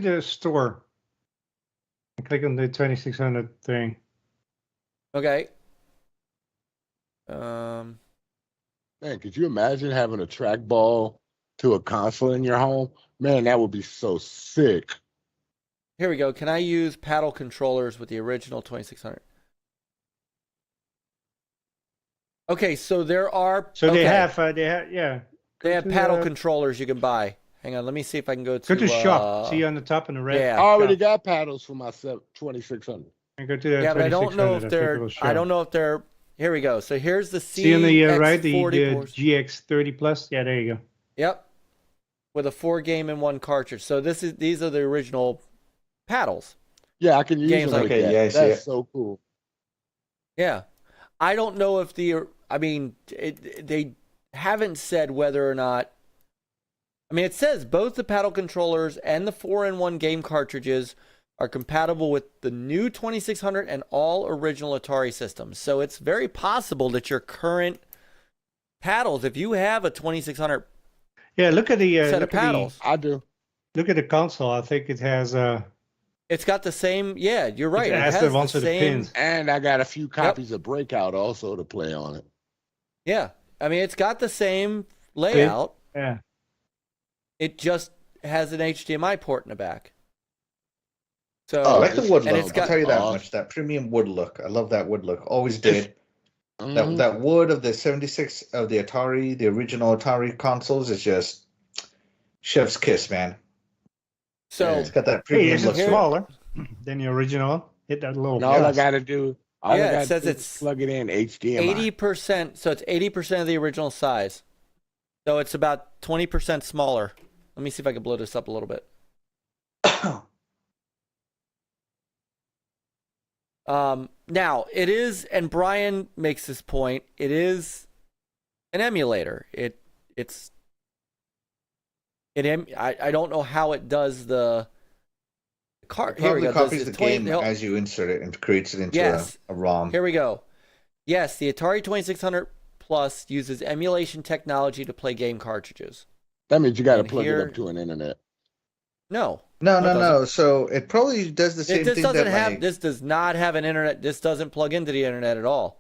the store and click on the 2600 thing. Okay. Man, could you imagine having a trackball to a console in your home? Man, that would be so sick. Here we go. Can I use paddle controllers with the original 2600? Okay, so there are. So okay. they have yeah. They Go have to, paddle controllers you can buy. Hang on, let me see if I can go to. Go to shop. See on the top in the red. yeah. I already shop. got paddles for my 2600. And go to the Yeah, but I don't know 2600. if I think they're. it will I show. don't know if they're. Here we go. So here's the See on the right the CX40 ports. GX30 Plus. Yeah, there you go. Yep. With a 4-game-in-1 cartridge. So these are the original paddles. Yeah, I can use Games them like like that. that. Yeah, I see That's it. so cool. Yeah. I don't know if I mean, they haven't said whether or not. I mean, it says both the paddle controllers and the 4-in-1 game cartridges are compatible with the new 2600 and all original Atari systems. So it's very possible that your current paddles, if you have a 2600 Yeah, look at the set of look at the- paddles, I do. Look at the console. I think it has it's got the same. Yeah, you're right. It has the ones with the pins. And I got a few copies of Breakout also to play on it. Yeah, I mean, it's got the same layout. Yeah. It just has an HDMI port in the back. So I like the wood and look. it's I'll got tell you that much. That premium wood look. I love that wood look. Always did. Mhm. That wood of the 76 of the Atari, the original Atari consoles, is just chef's kiss, man. so It's got that Hey, premium is look. it to it. smaller than the original? Hit that little And all I plus. gotta do, all Yeah, I it gotta says do it's is plug it in HDMI. 80%. So it's 80% of the original size. So it's about 20% smaller. Let me see if I can blow this up a little bit. Now it is, and Brian makes this point. It is an emulator. I don't know how it does the card. Here we Probably go. copies Does the 20 game as you insert it and creates it into a ROM. Here we go. Yes, the Atari 2600 Plus uses emulation technology to play game cartridges. That means you gotta And plug here- it up to an internet. No. No, it no, doesn't. no. So it probably does the same This thing doesn't that have. my... This does not have an internet. This doesn't plug into the internet at all.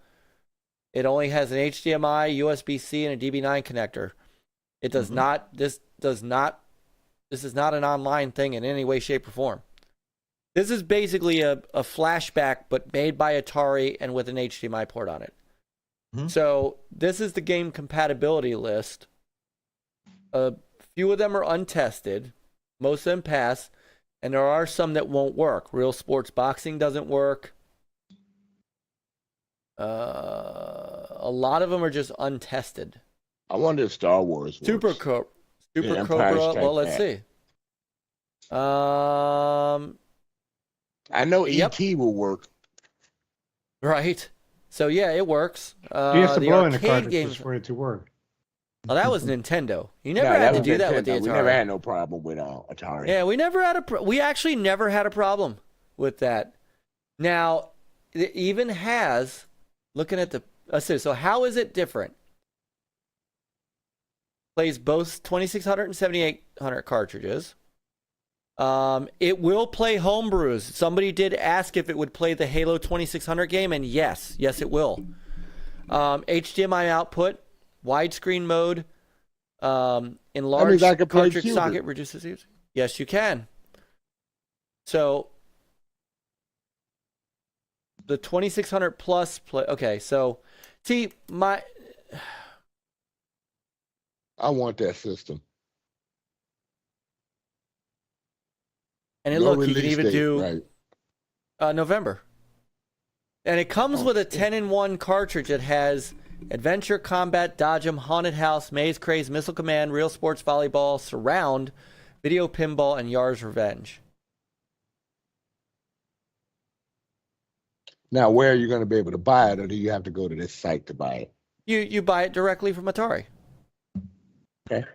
It only has an HDMI, USB-C, and a DB9 connector. It does not. This does not. This is not an online thing in any way, shape, or form. This is basically a flashback, but made by Atari and with an HDMI port on it. So this is the game compatibility list. A few of them are untested. Most of them pass. And there are some that won't work. Real Sports Boxing doesn't work. A lot of them are just untested. I wonder if Star Wars works. Super Empire Cobra. Strikes Well, let's Back. see. I know Yep. ET will work. Right. So yeah, it works. You have to the blow in the arcade cartridges games. for it to work. Oh, that was Nintendo. You No, never had that to was do that with the Nintendo. Atari. We never had no problem with Atari. Yeah, we never had we actually never had a problem with that. Now, it even has, looking at the, let's see, so how is it different? Plays both 2600 and 7800 cartridges. It will play homebrews. Somebody did ask if it would play the Halo 2600 game, and yes, it will. HDMI output, widescreen mode, enlarged I can play cartridge Qeorge. socket reduces use. Yes, you can. So the 2600 plus play. Okay, so see I want that system. and No look, you can release even date, do right. November. And it comes with a 10-in-1 cartridge that has Adventure, Combat, Dodge 'em, Haunted House, Maze Craze, Missile Command, Real Sports Volleyball, Surround, Video Pinball, and Yar's Revenge. Now, where are you going to be able to buy it, or do you have to go to this site to buy it? You buy it directly from Atari. Okay.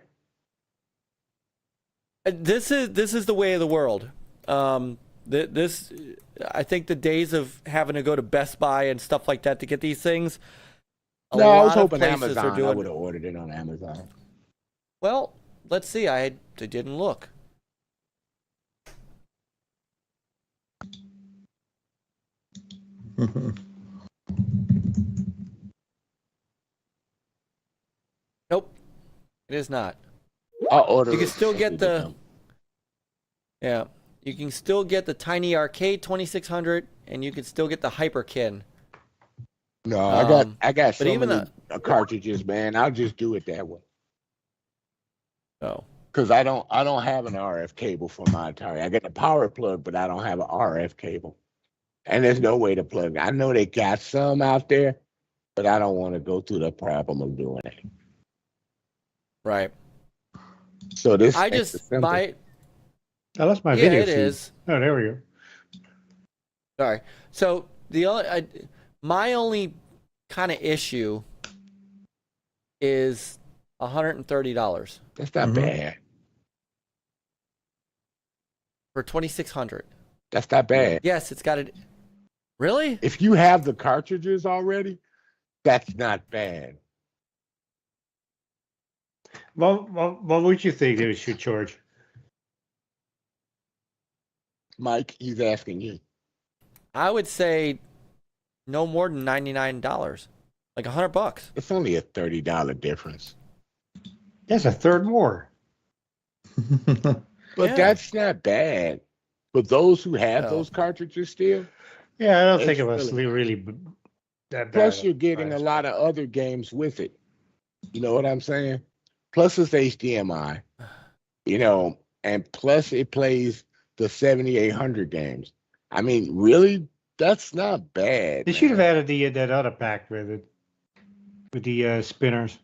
This is the way of the world. This I think the days of having to go to Best Buy and stuff like that to get these things. No, I was lot of hoping places are Amazon. I doing- would have ordered it on Amazon. Well, let's see. I didn't look. Nope, it is not. I'll order. You can it still when get it the comes. yeah. You can still get the Tiny Arcade 2600, and you can still get the Hyperkin. No, I got so but even many cartridges, man. I'll just do it that way. Oh, Because I don't have an RF cable for my Atari. I got a power plug, but I don't have an RF cable. And there's no way to plug it. I know they got some out there, but I don't want to go through the problem of doing it. right. So this I makes it just simple. my Oh, that's my yeah, video it feed. is. Oh, there we go. Sorry. So my only kind of issue is $130 That's not bad. for 2600. That's not bad. Yes, it's got it. Really? If you have the cartridges already, that's not bad. Well, what would you think they should charge? Mike, he's asking you. I would say no more than $99, like $100. It's only a $30 difference. That's a third more. But Yeah. that's not bad. But those who have No. those cartridges still, Yeah, I don't it's think it was really- really that bad. plus you're getting a lot of other games with it. You know what I'm saying? Plus it's HDMI, and plus it plays the 7800 games. I mean, really, that's not bad. They should have added that other pack with it, with the spinners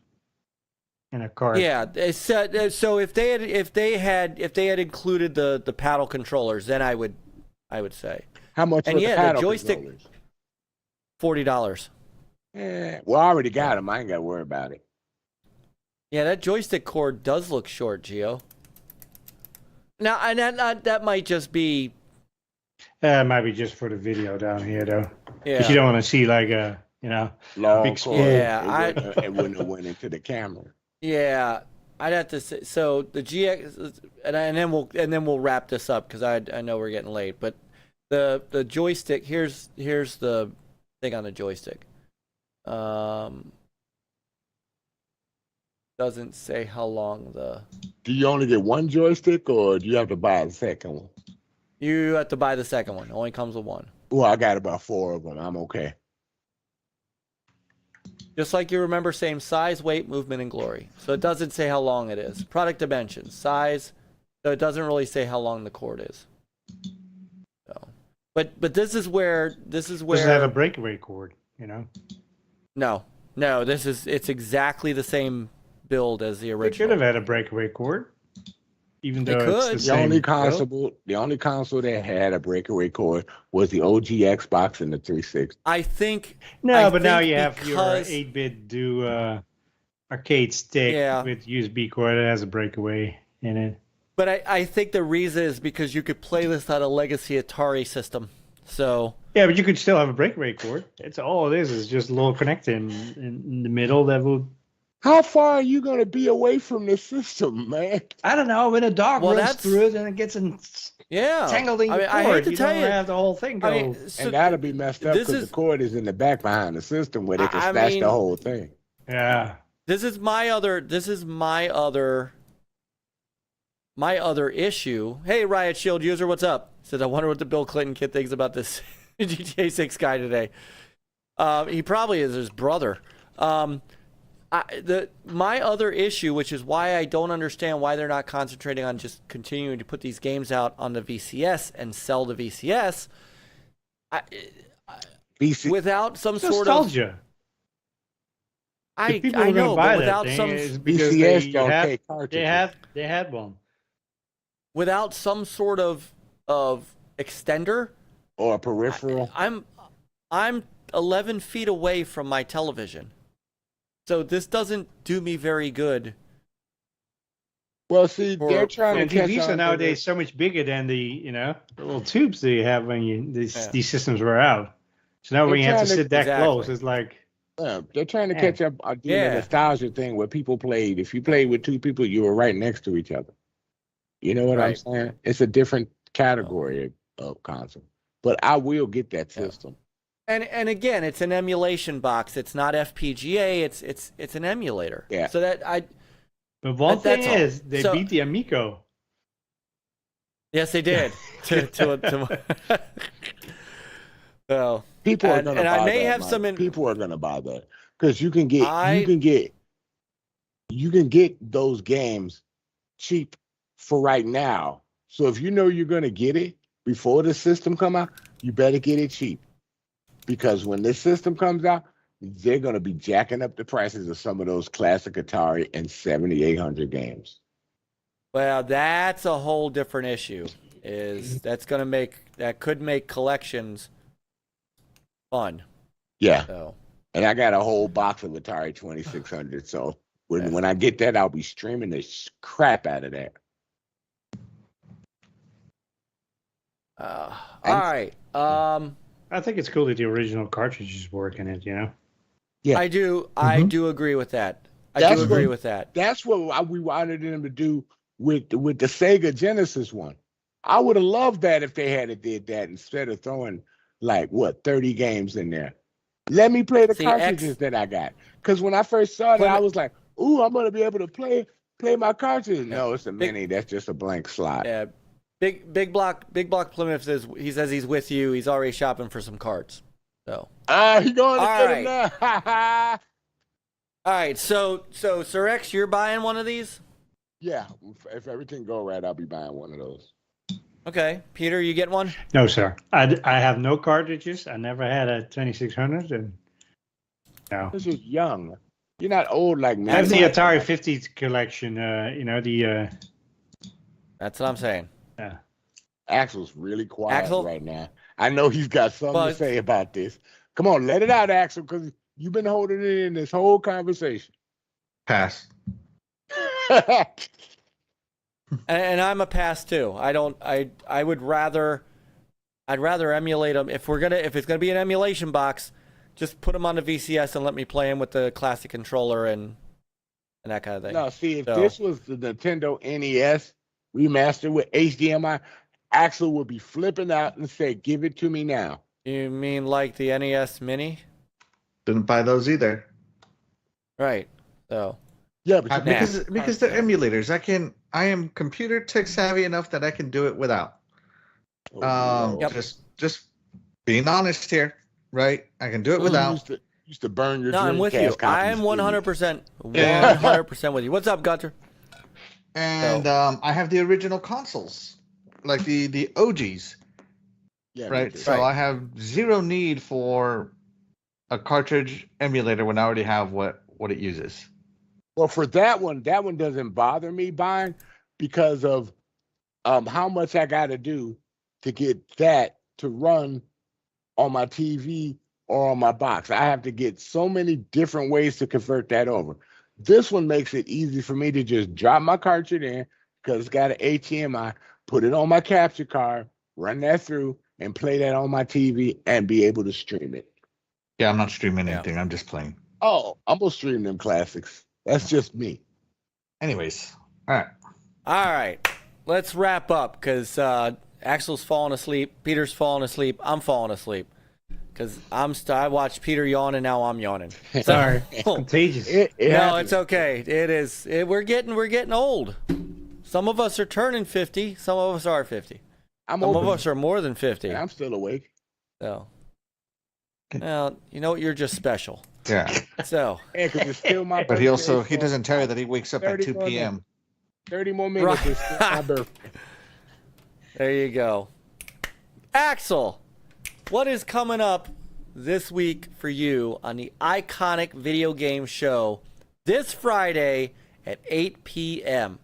and a card. Yeah. So if they had included the paddle controllers, then I would say How much And were yeah, the the paddle joystick- controllers? $40. Well, I already got them. I ain't got to worry about it. Yeah, that joystick cord does look short, Gio. Now, and that might just be. It might be just for the video down here, though. Yeah. Because you don't want to see like Long big cord. Yeah, it wouldn't have went into the camera. Yeah, I'd have to say. So the GX, and then we'll wrap this up because I know we're getting late. But the joystick, here's the thing on the joystick. Doesn't say how long the. Do you only get one joystick, or do you have to buy a second one? You have to buy the second one. It only comes with one. Well, I got about 4 of them. I'm okay. Just like you remember saying size, weight, movement, and glory. So it doesn't say how long it is. Product dimensions, size. So it doesn't really say how long the cord is. So, but this is where does it have a breakaway cord? No, it's exactly the same build as the They original. could have had a breakaway cord, even though They it's could. the The same only build. console that had a breakaway cord was the OG Xbox and the 360. I think. No, I but now think you have your because- 8-bit arcade stick Yeah. with USB cord that has a breakaway in it. But I think the reason is because you could play this on a legacy Atari system. So Yeah, but you could still have a breakaway cord. It's all it is just a little connector in the middle that will. How far are you going to be away from the system, man? I don't know. When a dog Well, runs that's- through it and it gets yeah, tangled in I your mean, I cord, hate to you tell don't you. have the whole thing go. I mean, so And that'll be messed up this because is- the cord is in the back behind the system where they can I snatch mean- the whole thing. yeah. This is my other issue. Hey, Riot Shield user, what's up? Says, I wonder what the Bill Clinton kid thinks about this GTA 6 guy today. He probably is his brother. My other issue, which is why I don't understand why they're not concentrating on just continuing to put these games out on the VCS and sell the VCS, without some sort of. Nostalgia. I People are gonna know, buy but that without thing some. is because VCS don't take cartridges. they had one. Without some sort of extender Or a peripheral. I'm 11 feet away from my television, so this doesn't do me very good. Well, see, For- they're trying And to catch TVs on are to nowadays so much bigger than the little tubes that you have when these systems were out. So now when They're you have to trying to- sit that Exactly. close, it's like They're trying to Yeah. catch up on doing Yeah. the nostalgia thing where people played. If you played with 2 people, you were right next to each other. You know what I'm Right. saying? It's a different category of console. But I will get that system. And again, it's an emulation box. It's not FPGA. It's an emulator. Yeah. So But one thing that's all. is they So- beat the Amico. yes, they did. So People are And- going to and buy I may that. have Mike. some in- People are going to buy that because you can get I- those games cheap for right now. So if you know you're going to get it before the system come out, you better get it cheap because when this system comes out, they're going to be jacking up the prices of some of those classic Atari and 7800 games. well, that's a whole different issue. That could make collections fun. Yeah. So And I got a whole box of Atari 2600. So when I get that, I'll be streaming the crap out of that. all right. I think it's cool that the original cartridges work in it. Yeah. I do agree with that. I That's do agree what- with that. That's what we wanted them to do with the Sega Genesis one. I would have loved that if they had did that instead of throwing 30 games in there. Let me play the See, cartridges that I got. Because when I first saw that, I was like, "Ooh, I'm gonna be able to play my cartridges." No, it's a mini. That's just a blank slot. Yeah. Big Block Plymouth says he's with you. He's already shopping for some cards. So. He going to All get him now. All right, so Sir X, you're buying one of these? Yeah, if everything go right, I'll be buying one of those. Okay, Peter, you get one? No, sir. I have no cartridges. I never had a 2600, and no. This is young. You're not old like me. I have the Atari 50 collection. The. That's what I'm saying. Yeah. Axel's really quiet Axel? right now. I know he's got something to say about this. Come on, let it out, Axel, because you've been holding it in this whole conversation. Pass. And I'm a pass too. I would rather. I'd rather emulate them. If it's gonna be an emulation box, just put them on the VCS and let me play them with the classic controller and that kind of thing. No, see, if this was the Nintendo NES remastered with HDMI, Axel would be flipping out and say, "Give it to me now." You mean like the NES Mini? Didn't buy those either. Right. So. Yeah, but because they're emulators. I am computer tech savvy enough that I can do it without. Just being honest here, right? I can do it without. Used to burn your. No, I'm with you. I am 100% with you. What's up, Gunter? And I have the original consoles, like the OGs. Yeah, right. So I have zero need for a cartridge emulator when I already have what it uses. Well, for that one doesn't bother me buying because of how much I got to do to get that to run on my TV or on my box. I have to get so many different ways to convert that over. This one makes it easy for me to just drop my cartridge in because it's got an HDMI, put it on my capture card, run that through, and play that on my TV and be able to stream it. Yeah, I'm not streaming anything. I'm just playing. Oh, I'm going to stream them classics. That's just me. Anyways, all right. Let's wrap up because Axel's falling asleep, Peter's falling asleep, I'm falling asleep because I watched Peter yawn and now I'm yawning. Sorry, it's contagious. No, it's okay. It is. We're getting old. Some of us are turning 50. Some of us are 50. Some of us are more than 50. I'm still awake. So, well, you know what? You're just special. Yeah. So. Yeah, because it's still my birthday. But he doesn't tell you that he wakes up at 2 p.m. 30 more minutes. Right. It's still my birthday. There you go. Axel, what is coming up this week for you on the Iconic Video Game Show this Friday at 8 p.m.?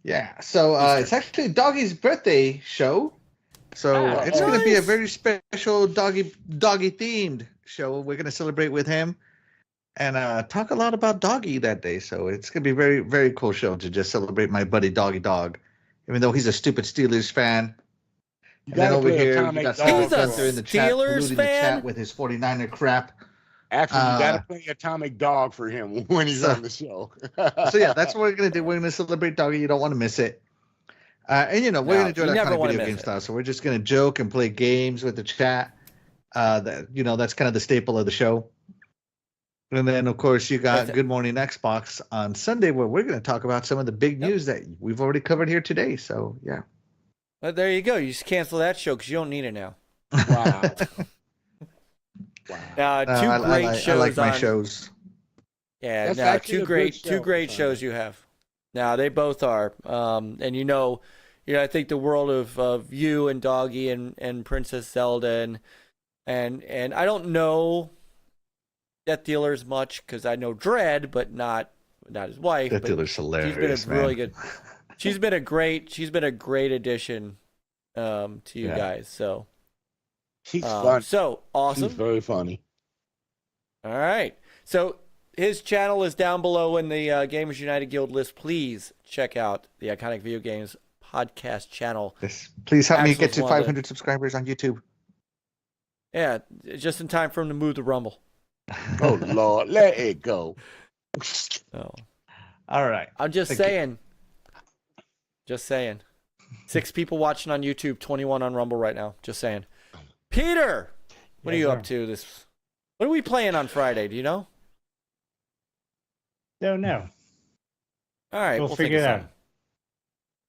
Yeah, so it's actually Doggy's birthday show. So it's going to be a very special doggy themed show. We're going to celebrate with him and talk a lot about Doggy that day. So it's going to be a very, very cool show to just celebrate my buddy Doggy Dog, even though he's a stupid Steelers fan. You and then over here, you got Gunther in the chat, polluting the chat with his 49er crap. Actually, you got to play Atomic Dog for him when he's on the show. So yeah, that's what we're going to do. We're going to celebrate Doggy. You don't want to miss it. And we're going to do it kind of video game style. So we're just going to joke and play games with the chat. That's kind of the staple of the show. And then, of course, you got Good Morning Xbox on Sunday, where we're going to talk about some of the big news that we've already covered here today. So, yeah. Well, there you go. You just cancel that show because you don't need it now. Wow. Wow. Two great shows. I like my shows. Yeah, two great shows you have. Now they both are. And I think the world of you and Doggy and Princess Zelda and I don't know Death Dealers much because I know Dread, but not his wife. Death Dealer's hilarious. She's been really good. She's been a great addition to you guys. So she's fun. So awesome. She's very funny. All right. So his channel is down below in the Gamers United Guild list. Please check out the Iconic Video Games podcast channel. Yes. Please help me get to 500 subscribers on YouTube. Yeah, just in time for him to move the Rumble. Oh Lord, let it go. Oh. All right. I'm just saying. Just saying. 6 people watching on YouTube, 21 on Rumble right now. Just saying. Peter, what are you up to this? What are we playing on Friday? Do you know? Don't know. All right, we'll figure it out.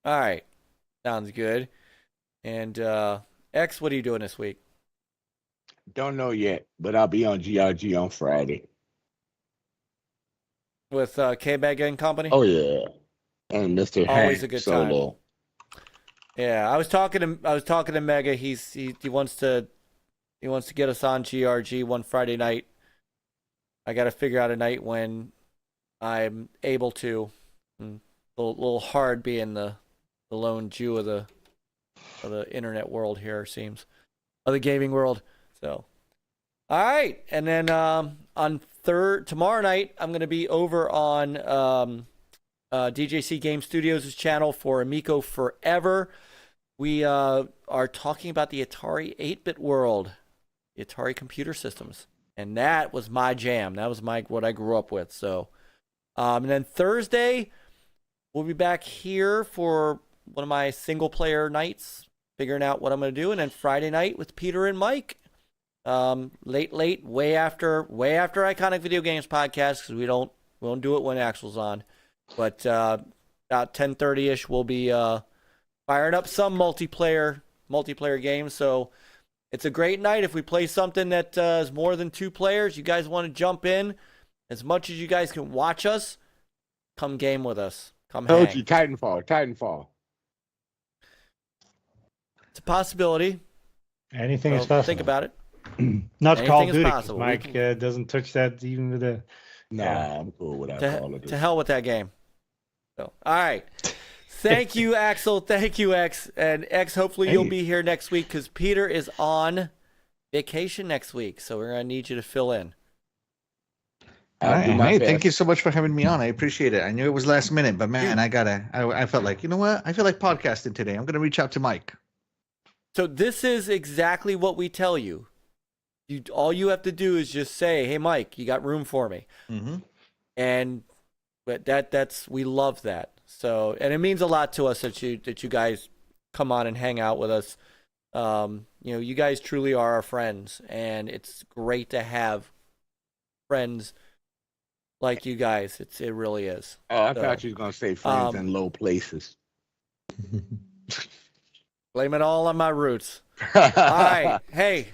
All right, sounds good. And X, what are you doing this week? Don't know yet, but I'll be on GRG on Friday. With K-Bag and Company? Oh yeah, and Mr. Always Hank a good Solo. time. Yeah, I was talking to Mega. He wants to get us on GRG one Friday night. I got to figure out a night when I'm able to. A little hard being the lone Jew of the internet world here, seems, of the gaming world. So, all right, and then on tomorrow night I'm going to be over on DJC Game Studios' channel for Amico Forever. We are talking about the Atari 8-bit world, the Atari computer systems, and that was my jam. That was what I grew up with. So, and then Thursday we'll be back here for one of my single-player nights, figuring out what I'm going to do, and then Friday night with Peter and Myke. Late, way after Iconic Video Games podcast, because we don't do it when Axel's on. But about 10:30ish, we'll be firing up some multiplayer games. So it's a great night. If we play something that is more than 2 players, you guys want to jump in as much as you guys can watch us. Come game with us. Come hang. Told you, Titanfall. It's a possibility. Anything is possible. Think about it. Not Anything Call of is Duty. possible. Mike doesn't touch that even with a. Nah, I'm cool without Call of Duty. To hell with that game. So, all right. Thank you, Axel. Thank you, X. And X, hopefully you'll be here next week because Peter is on vacation next week. So we're going to need you to fill in. Hey, thank you so much for having me on. I appreciate it. I knew it was last minute, but man, I felt like, you know what? I feel like podcasting today. I'm going to reach out to Myke. So this is exactly what we tell you. All you have to do is just say, "Hey, Myke, you got room for me?" Mm-hmm. And that's we love that. So, and it means a lot to us that you guys come on and hang out with us. You guys truly are our friends, and it's great to have friends like you guys. It really is. Oh, I thought you were gonna say friends in low places. Blame it all on my roots. All right. Hey,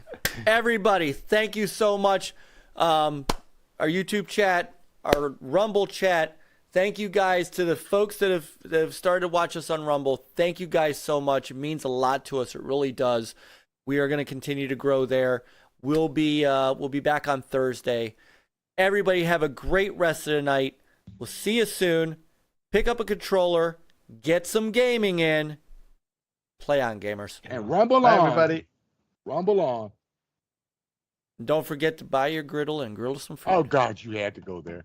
everybody, thank you so much. Our YouTube chat, our Rumble chat, thank you guys to the folks that have started to watch us on Rumble. Thank you guys so much. It means a lot to us. It really does. We are going to continue to grow there. We'll be back on Thursday. Everybody have a great rest of the night. We'll see you soon. Pick up a controller. Get some gaming in. Play on, gamers. And rumble Bye, on. everybody. Rumble on. And don't forget to buy your griddle and grill some food. Oh, God, you had to go there.